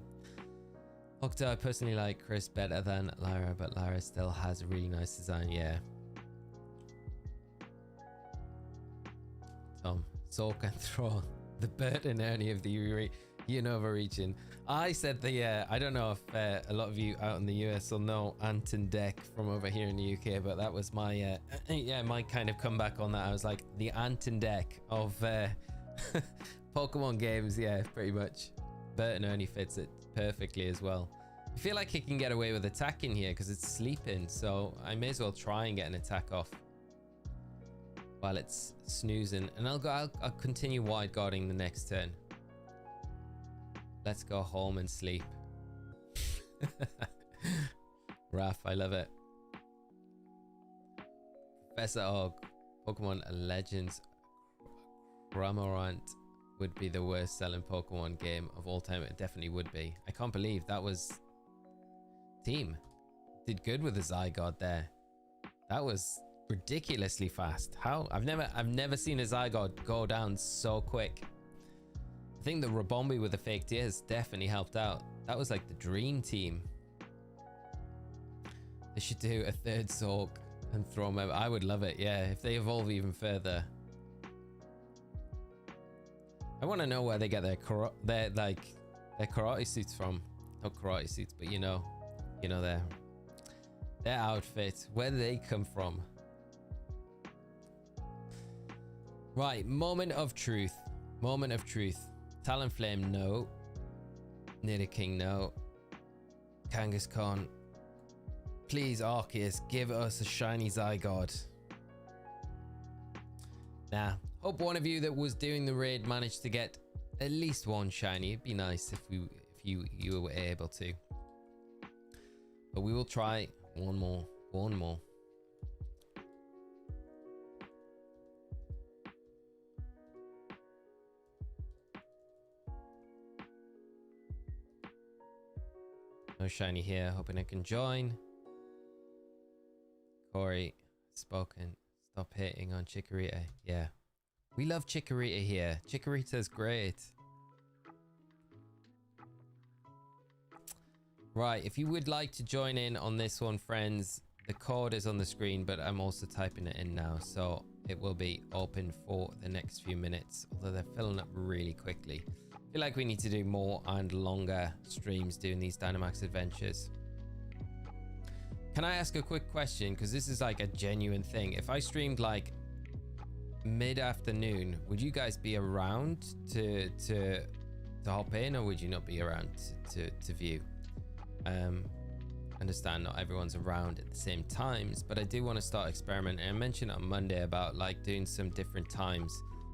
Octo, I personally like Chris better than Lyra, but Lyra still has a really nice design, yeah. Tom, Sulk and Thaw, the Bert and Ernie of the Unova region. I said I don't know if a lot of you out in the US will know Anton Deck from over here in the UK, but that was my my kind of comeback on that. I was like, the Anton Deck of Pokemon games, yeah, pretty much. Bert and Ernie fits it perfectly as well. I feel like he can get away with attacking here because it's sleeping, so I may as well try and get an attack off while it's snoozing, and I'll continue wide guarding the next turn. Let's go home and sleep. Raph, I love it. Professor Og, Pokemon Legends Cramorant would be the worst selling Pokemon game of all time. It definitely would be. I can't believe that was team did good with the Zygarde there. That was ridiculously fast. How? I've never seen a Zygarde go down so quick. I think the Rabombi with the fake tears definitely helped out. That was like the dream team. They should do a third Zork and throw them out. I would love it, yeah, if they evolve even further. I want to know where they get their karate suits from. Not karate suits, but you know their outfit. Where do they come from? Right, moment of truth. Moment of truth. Talonflame, no. Nidoking, no. Kangaskhan. Please, Arceus, give us a shiny Zygarde. Nah. Hope one of you that was doing the raid managed to get at least one shiny. It'd be nice if you were able to. But we will try one more. No shiny here. Hoping I can join. Corey, spoken. Stop hating on Chikorita. Yeah. We love Chikorita here. Chikorita's great. Right, if you would like to join in on this one, friends, the code is on the screen, but I'm also typing it in now, so it will be open for the next few minutes, although they're filling up really quickly. I feel like we need to do more and longer streams doing these Dynamax adventures. Can I ask a quick question? Because this is like a genuine thing. If I streamed like mid-afternoon, would you guys be around to hop in, or would you not be around to view? Understand not everyone's around at the same times, but I do want to start experimenting. I mentioned on Monday about like doing some different times.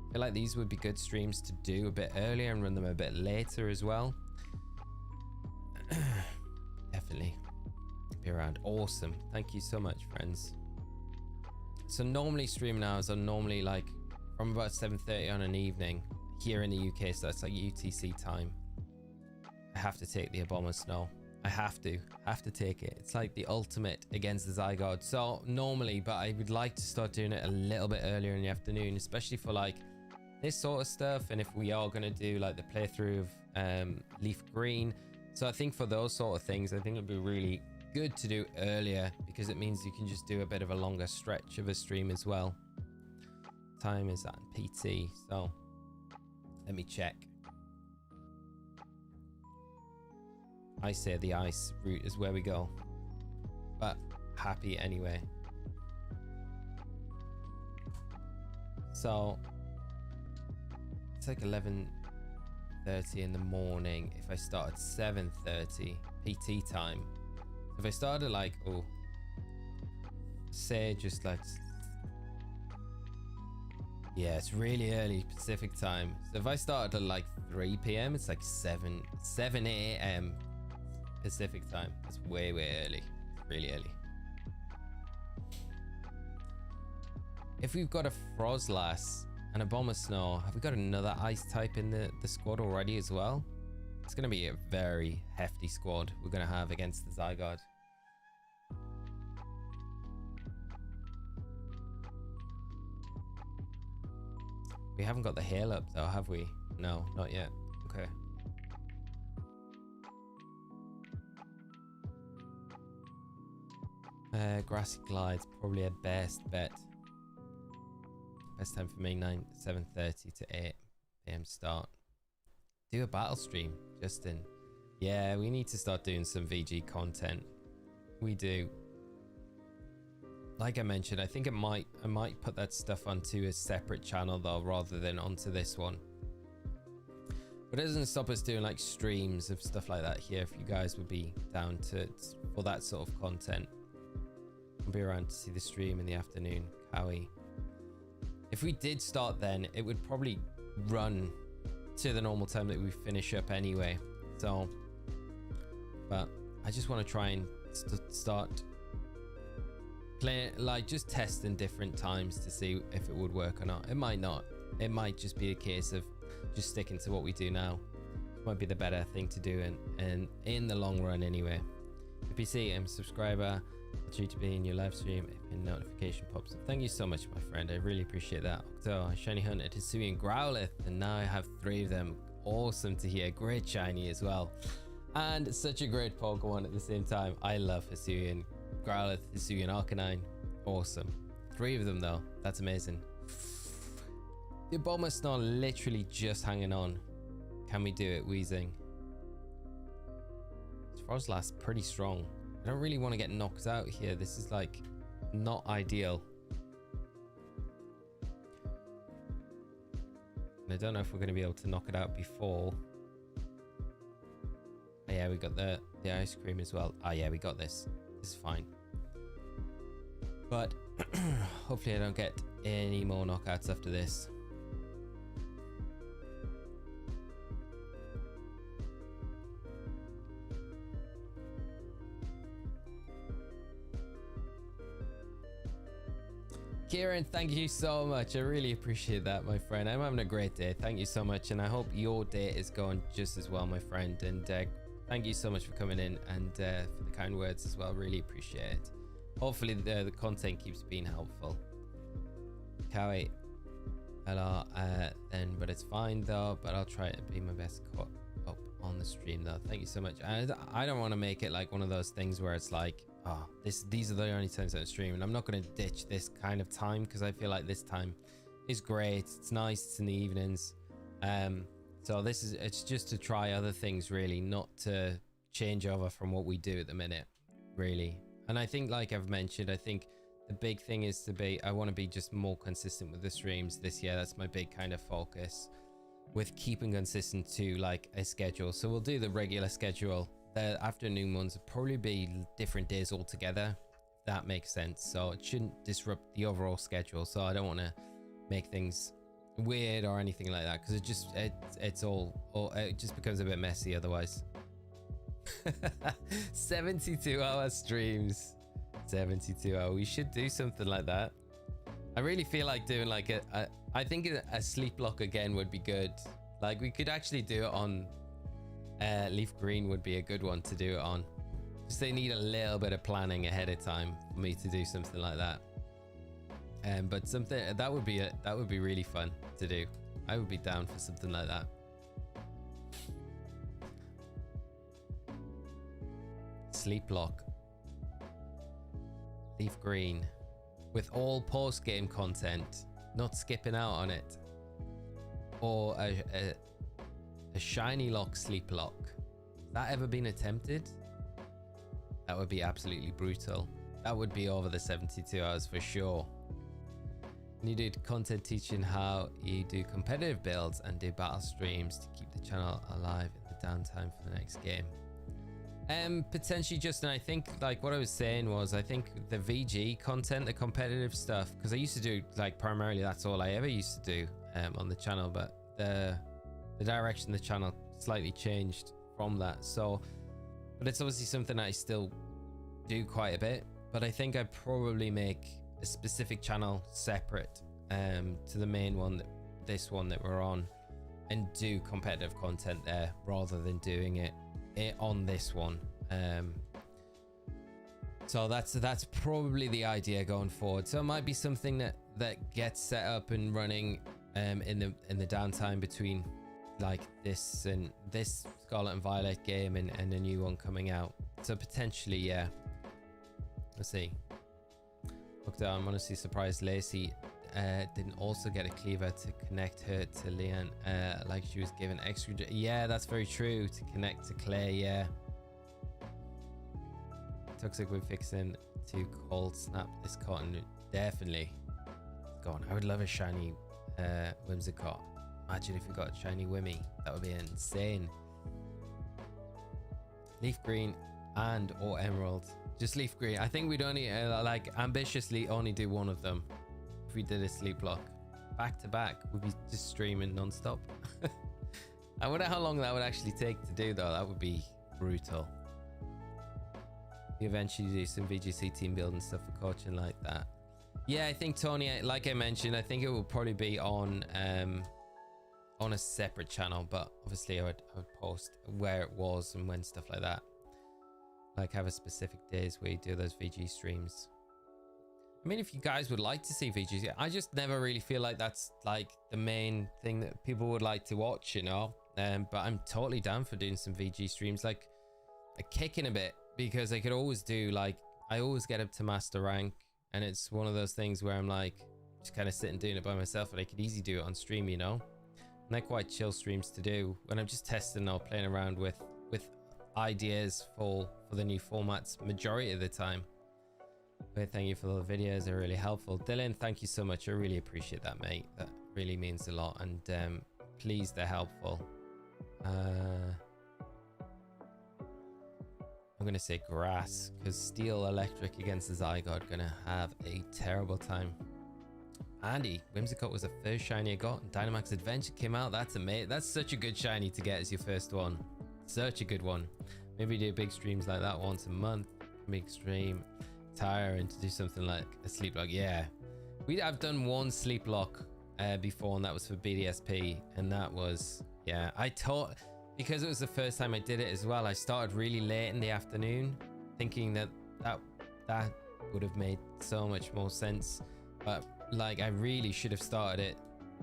I feel like these would be good streams to do a bit earlier and run them a bit later as well. Definitely be around. Awesome, thank you so much, friends. So normally streaming hours are normally like from about 7:30 on an evening here in the UK, so that's like UTC time. I have to take the Abomasnow. I have to take it. It's like the ultimate against the Zygarde. So normally, but I would like to start doing it a little bit earlier in the afternoon, especially for like this sort of stuff. And if we are going to do like the playthrough of LeafGreen, so I think for those sort of things, I think it'd be really good to do earlier, because it means you can just do a bit of a longer stretch of a stream as well. Time is at PT, so let me check. I say the ice route is where we go, but happy anyway. So it's like 11:30 in the morning. If I start at 7:30 PT time, if I started like, oh, say just like, yeah, it's really early Pacific time. So if I started at like 3 p.m, it's like 7 a.m. Pacific time. That's way early. Really early. If we've got a Frozlass and a Abomasnow, have we got another ice type in the squad already as well? It's going to be a very hefty squad we're going to have against the Zygarde. We haven't got the hail up though, have we? No, not yet. Okay. Grassy Glide's probably a best bet. Best time for me, 7:30 to 8 p.m. start. Do a battle stream, Justin. Yeah, we need to start doing some VG content. We do. Like I mentioned, I think I might put that stuff onto a separate channel though, rather than onto this one. But it doesn't stop us doing like streams of stuff like that here, if you guys would be down for that sort of content. I'll be around to see the stream in the afternoon. Howie. If we did start then, it would probably run to the normal time that we finish up anyway. So, but I just want to try and start playing, like just testing different times to see if it would work or not. It might not. It might just be a case of just sticking to what we do now might be the better thing to do and in the long run anyway. If you see I'm a subscriber, I'll treat to be in your live stream if a notification pops up. Thank you so much, my friend. I really appreciate that. So I shiny hunted Hisuian Growlithe, and now I have 3 of them. Awesome to hear. Great shiny as well, and such a great Pokemon at the same time. I love Hisuian Growlithe, Hisuian Arcanine. Awesome. 3 of them though. That's amazing. The Bulbasaur literally just hanging on. Can we do it, Weezing? Frozlast's pretty strong. I don't really want to get knocked out here. This is like not ideal. And I don't know if we're going to be able to knock it out before. Oh, yeah, we got the ice cream as well. Oh yeah, we got this. This is fine. But hopefully I don't get any more knockouts after this. Kieran, thank you so much. I really appreciate that, my friend. I'm having a great day. Thank you so much. And I hope your day is going just as well, my friend. And thank you so much for coming in and for the kind words as well. Really appreciate it. Hopefully the content keeps being helpful. Cowie. Hello. Then, but it's fine though. But I'll try to be my best caught up on the stream though. Thank you so much. And I don't want to make it like one of those things where it's like, oh, these are the only times I stream, and I'm not going to ditch this kind of time because I feel like this time is great. It's nice. It's in the evenings. So it's just to try other things, really, not to change over from what we do at the minute, really. And I think, like I've mentioned, I think the big thing is I want to be just more consistent with the streams this year. That's my big kind of focus, with keeping consistent to like a schedule. So we'll do the regular schedule. The afternoon ones will probably be different days altogether, if that makes sense. So it shouldn't disrupt the overall schedule. So I don't want to make things weird or anything like that, because it just becomes a bit messy otherwise. 72-hour streams. 72 hours. We should do something like that. I really feel like doing like I think a sleep block again would be good. Like we could actually do it on LeafGreen would be a good one to do it on. Just they need a little bit of planning ahead of time for me to do something like that. But something that would be really fun to do. I would be down for something like that. Sleep lock. LeafGreen with all post-game content, not skipping out on it. Or a shiny lock sleep lock. Has that ever been attempted? That would be absolutely brutal. That would be over the 72 hours for sure. And you did content teaching how you do competitive builds and do battle streams to keep the channel alive in the downtime for the next game. Potentially, Justin. I think like what I was saying was I think the VG content, the competitive stuff, because I used to do like primarily that's all I ever used to do on the channel, but the direction of the channel slightly changed from that. So, but it's obviously something I still do quite a bit, but I think I'd probably make a specific channel separate to the main one, this one that we're on, and do competitive content there rather than doing it on this one. So that's probably the idea going forward. So it might be something that gets set up and running in the downtime between like this and this Scarlet and Violet game and a new one coming out. So potentially, yeah. Let's see. Look down. I'm honestly surprised Lacey didn't also get a cleaver to connect her to Leon, like she was given extra. Yeah, that's very true. To connect to Clay, yeah. Toxic with fixing to cold snap this cotton. Definitely. Go on. I would love a shiny Whimsicott. Imagine if we got a shiny Wimmy. That would be insane. LeafGreen and or Emerald. Just LeafGreen. I think we'd only like ambitiously only do one of them. If we did a sleep block back to back, we'd be just streaming non-stop. I wonder how long that would actually take to do though. That would be brutal. We eventually do some VGC team building stuff for coaching like that. Yeah, I think Tony, like I mentioned, I think it will probably be on on a separate channel, but obviously I would post where it was and when, stuff like that. Like have a specific days where you do those VG streams. I mean, if you guys would like to see VGs, I just never really feel like that's like the main thing that people would like to watch, you know. But I'm totally down for doing some VG streams, like a kicking a bit, because I could always do, like, I always get up to master rank, and it's one of those things where I'm like just kind of sitting doing it by myself, and I could easily do it on stream, you know. And they're quite chill streams to do when I'm just testing or playing around with ideas for the new formats majority of the time. But thank you for the videos, they're really helpful. Dylan, thank you so much, I really appreciate that, mate. That really means a lot, and please, they're helpful. I'm gonna say grass, because steel electric against the Zygarde gonna have a terrible time. Andy, Whimsicott was the first shiny I got, and Dynamax Adventure came out. That's amazing. That's such a good shiny to get as your first one. Such a good one. Maybe do big streams like that once a month. Big stream, tire, and to do something like a sleep lock. Yeah, I've done one sleep lock before, and that was for BDSP, and that was, yeah, I taught, because it was the first time I did it as well. I started really late in the afternoon, thinking that would have made so much more sense, but like I really should have started it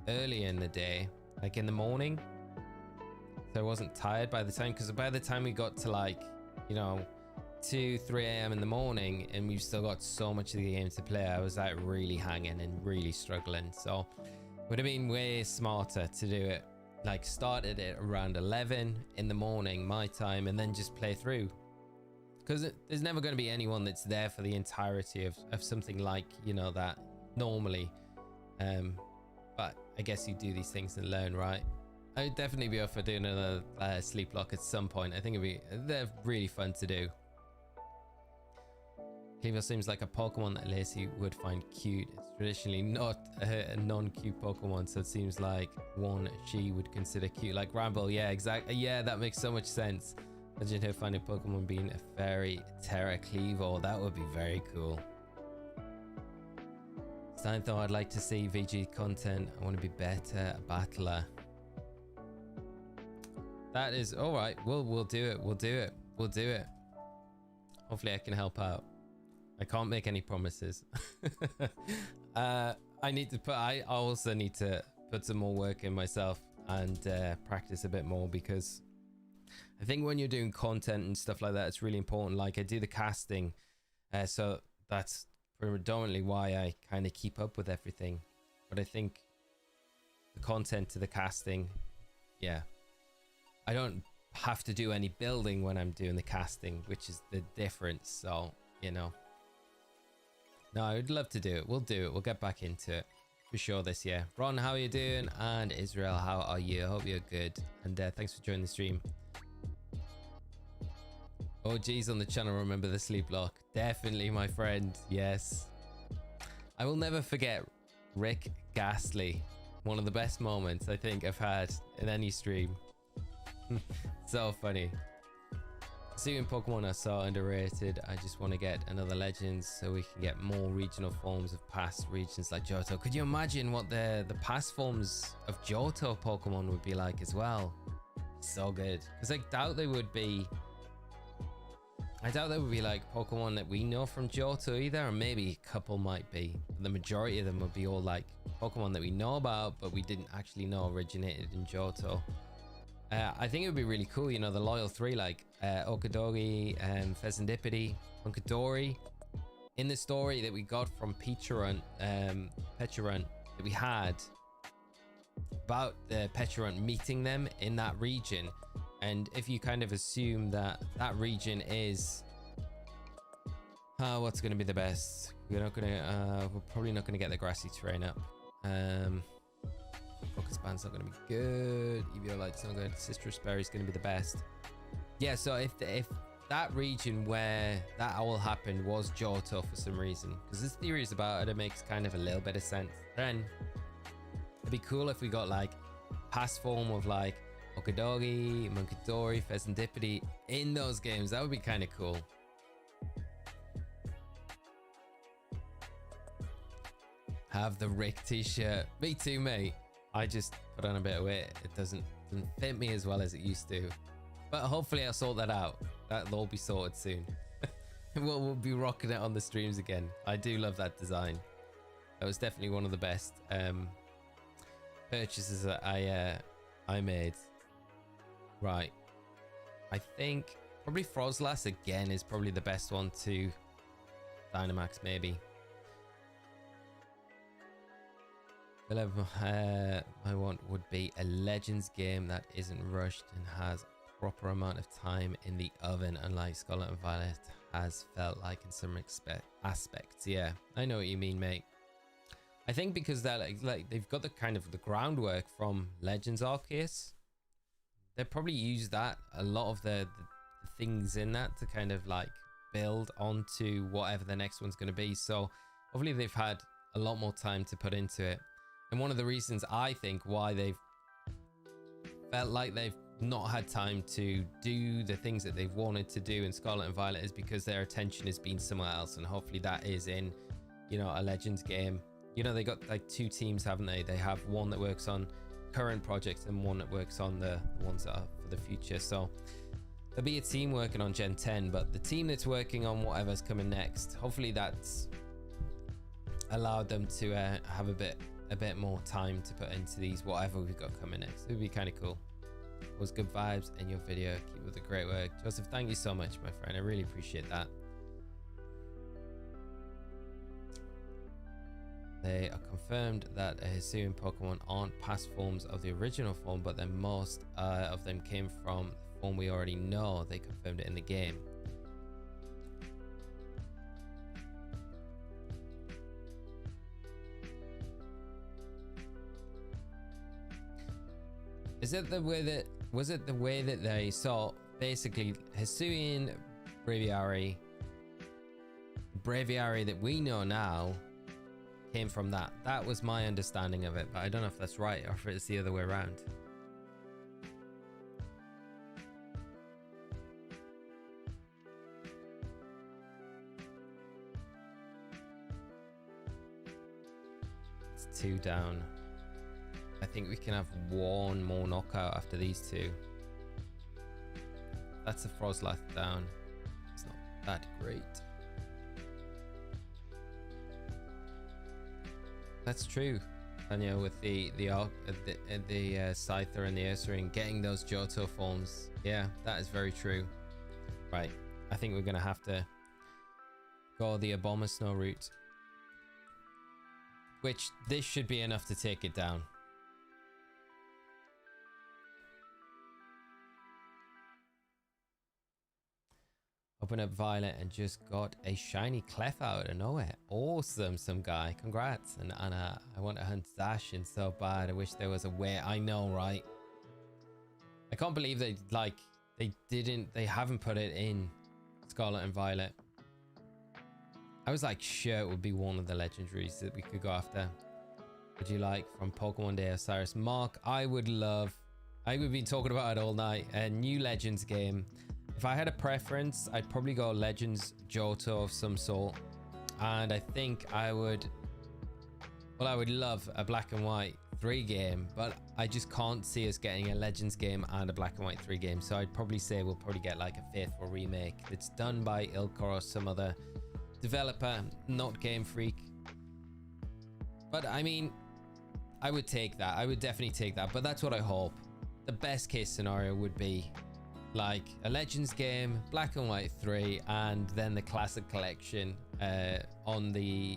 early in the day, like in the morning, so I wasn't tired by the time, because by the time we got to, like, you know, 2-3 a.m. in the morning, and we've still got so much of the game to play, I was like really hanging and really struggling. So would have been way smarter to do it, like started it around 11 in the morning my time, and then just play through, because there's never going to be anyone that's there for the entirety of something like, you know, that normally. But I guess you do these things and learn, right? I'd definitely be up for doing another sleep lock at some point. I think they're really fun to do. Cleaver seems like a Pokemon that Lacey would find cute. It's traditionally not a non-cute Pokemon, so it seems like one she would consider cute, like Ramble. Yeah, exactly. Yeah, that makes so much sense. Imagine her finding Pokemon being a fairy Terra Cleaver. That would be very cool. Stein thought I'd like to see VG content. I want to be better a battler. That is all right. We'll do it. We'll do it. We'll do it. Hopefully I can help out. I can't make any promises. I also need to put some more work in myself and practice a bit more, because I think when you're doing content and stuff like that, it's really important. Like I do the casting, so that's predominantly why I kind of keep up with everything. But I think the content to the casting, yeah, I don't have to do any building when I'm doing the casting, which is the difference. So, you know, no, I would love to do it. We'll do it. We'll get back into it for sure this year. Ron, how are you doing? And Israel, how are you? I hope you're good. And thanks for joining the stream. Oh, geez, on the channel, remember the sleep lock. Definitely, my friend. Yes. I will never forget Rick Ghastly. One of the best moments I think I've had in any stream. So funny. Assuming Pokemon are so underrated, I just want to get another Legends so we can get more regional forms of past regions like Johto. Could you imagine what the past forms of Johto Pokemon would be like as well? So good. Because I doubt they would be like Pokemon that we know from Johto either, or maybe a couple might be. But the majority of them would be all like Pokemon that we know about, but we didn't actually know originated in Johto. I think it would be really cool, you know, the loyal three like Okadogi, Pheasantipede, Punkadori. In the story that we got from Pecharunt that we had about the Pecharunt meeting them in that region, and if you kind of assume that that region is what's going to be the best, we're probably not going to get the grassy terrain up. Focus Band's not going to be good. Eviolite's not good. Citrus Berry's going to be the best. Yeah, so if that region where that owl happened was Johto for some reason, because there's theories about it, it makes kind of a little bit of sense. Then it'd be cool if we got like past form of like Okadogi, Munkidori, Pheasantipede in those games. That would be kind of cool. Have the Rick t-shirt. Me too, mate. I just put on a bit of weight. It doesn't fit me as well as it used to. But hopefully I'll sort that out. That'll all be sorted soon. We'll be rocking it on the streams again. I do love that design. That was definitely one of the best purchases that I made. Right. I think probably Frozlass again is probably the best one to Dynamax maybe. My want would be a Legends game that isn't rushed and has proper amount of time in the oven, unlike Scarlet and Violet has felt like in some aspects. Yeah, I know what you mean, mate. I think because they're like they've got the kind of the groundwork from Legends Arceus. They probably use that a lot of the things in that to kind of like build onto whatever the next one's going to be. So hopefully they've had a lot more time to put into it. And one of the reasons I think why they've felt like they've not had time to do the things that they've wanted to do in Scarlet and Violet is because their attention has been somewhere else, and hopefully that is in, you know, a Legends game. You know, they got like 2 teams, haven't they? They have one that works on current projects and one that works on the ones that are for the future. So there'll be a team working on Gen 10, but the team that's working on whatever's coming next, hopefully that's allowed them to have a bit more time to put into these whatever we've got coming next. It would be kind of cool. It was good vibes in your video. Keep up the great work, Joseph. Thank you so much, my friend. I really appreciate that. They are confirmed that Hisuian Pokemon aren't past forms of the original form, but then most of them came from the form we already know. They confirmed it in the game. Is it the way that, was it the way that they saw basically Hisuian Braviary that we know now came from that? That was my understanding of it, but I don't know if that's right or if it's the other way around. It's 2 down. I think we can have 1 more knockout after these 2. That's a Frozlass down. It's not that great. That's true, Tanya, with the Scyther and the Ursaring, getting those Johto forms. Yeah, that is very true. Right, I think we're going to have to go the Abomasnow route, which this should be enough to take it down. Open up Violet and just got a shiny Clef out of nowhere. Awesome, some guy. Congrats. And Anna, I want to hunt Zacian so bad. I wish there was a way. I know, right? I can't believe they haven't put it in Scarlet and Violet. I was like, sure, it would be one of the legendaries that we could go after. Would you like from Pokemon Day Osirus? Mark, I would be talking about it all night. A new Legends game. If I had a preference, I'd probably go Legends Johto of some sort. And I think I would love a Black and White 3 game, but I just can't see us getting a Legends game and a Black and White 3 game. So I'd probably say we'll probably get like a faithful remake that's done by Ilkor or some other developer, not Game Freak. But I mean, I would take that. I would definitely take that, but that's what I hope. The best case scenario would be like a Legends game, Black and White 3, and then the Classic Collection on the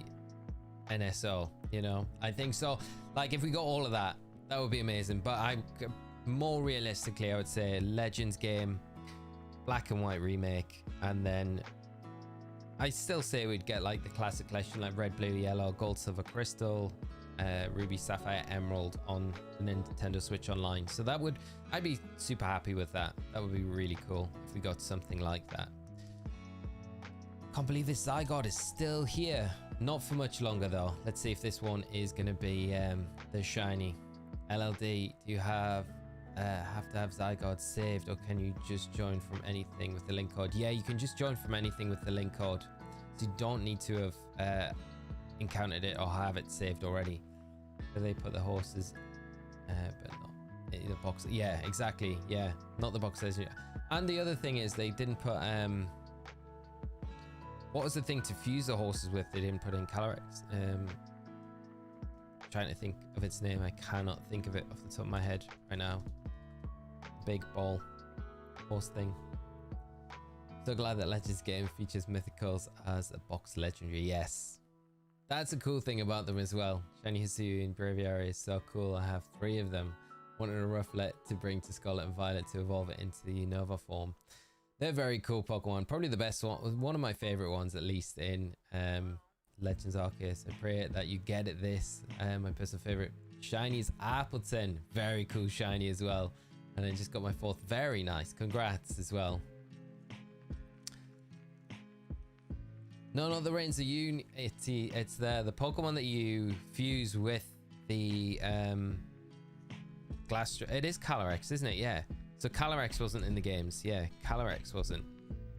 NSO, you know? I think so. Like, if we got all of that, that would be amazing. But more realistically, I would say Legends game, Black and White remake, and then I still say we'd get like the Classic Collection, like Red, Blue, Yellow, Gold, Silver, Crystal, Ruby, Sapphire, Emerald on the Nintendo Switch Online. So I'd be super happy with that. That would be really cool if we got something like that. Can't believe this Zygarde is still here. Not for much longer though. Let's see if this one is going to be the shiny. LLD, do you have to have Zygarde saved, or can you just join from anything with the link code? Yeah, you can just join from anything with the link code. So you don't need to have encountered it or have it saved already. So they put the horses the box. Yeah, exactly. Yeah, not the box legendary. And the other thing is they didn't put what was the thing to fuse the horses with? They didn't put in Calyrex. Trying to think of its name. I cannot think of it off the top of my head right now. Big ball horse thing. So glad that Legends game features mythicals as a box legendary. Yes, that's a cool thing about them as well. Shiny Hisuian Braviary is so cool. I have 3 of them. Wanted a Rufflet to bring to Scarlet and Violet to evolve it into the Unova form. They're very cool Pokemon. Probably the best one of my favorite ones, at least in Legends Arceus. I pray that you get it this. My personal favorite shiny is Appleton. Very cool shiny as well. And I just got my 4th. Very nice. Congrats as well. No, not the Reigns of Unity. It's the Pokemon that you fuse with the glass. It is Calyrex, isn't it? Yeah. So Calyrex wasn't in the games. Yeah, Calyrex wasn't.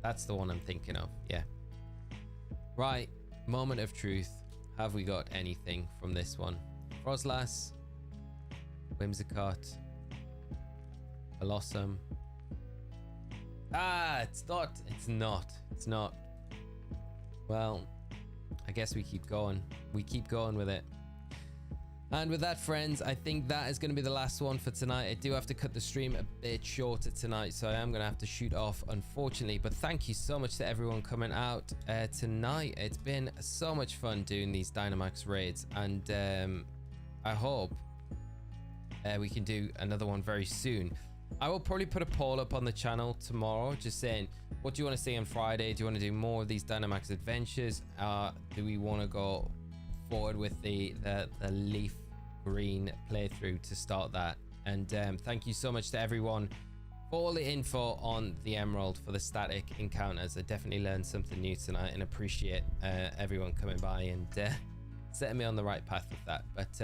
That's the one I'm thinking of. Yeah. Right. Moment of truth. Have we got anything from this one? Froslas, Whimsicott, Blossom. Ah, it's not. It's not. It's not. Well, I guess we keep going. We keep going with it. And with that, friends, I think that is going to be the last one for tonight. I do have to cut the stream a bit shorter tonight, so I am going to have to shoot off, unfortunately. But thank you so much to everyone coming out tonight. It's been so much fun doing these Dynamax raids, and I hope we can do another one very soon. I will probably put a poll up on the channel tomorrow, just saying, what do you want to see on Friday? Do you want to do more of these Dynamax adventures? Do we want to go forward with the LeafGreen playthrough to start that? And thank you so much to everyone for all the info on the Emerald for the static encounters. I definitely learned something new tonight and appreciate everyone coming by and setting me on the right path with that. But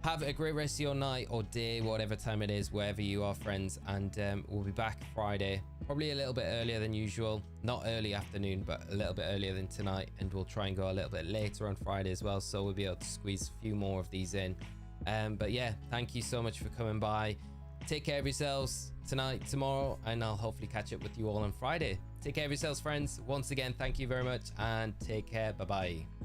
have a great rest of your night or day, whatever time it is, wherever you are, friends. And we'll be back Friday, probably a little bit earlier than usual. Not early afternoon, but a little bit earlier than tonight. And we'll try and go a little bit later on Friday as well, so we'll be able to squeeze a few more of these in. But yeah, thank you so much for coming by. Take care of yourselves tonight, tomorrow, and I'll hopefully catch up with you all on Friday. Take care of yourselves, friends. Once again, thank you very much, and take care. Bye-bye.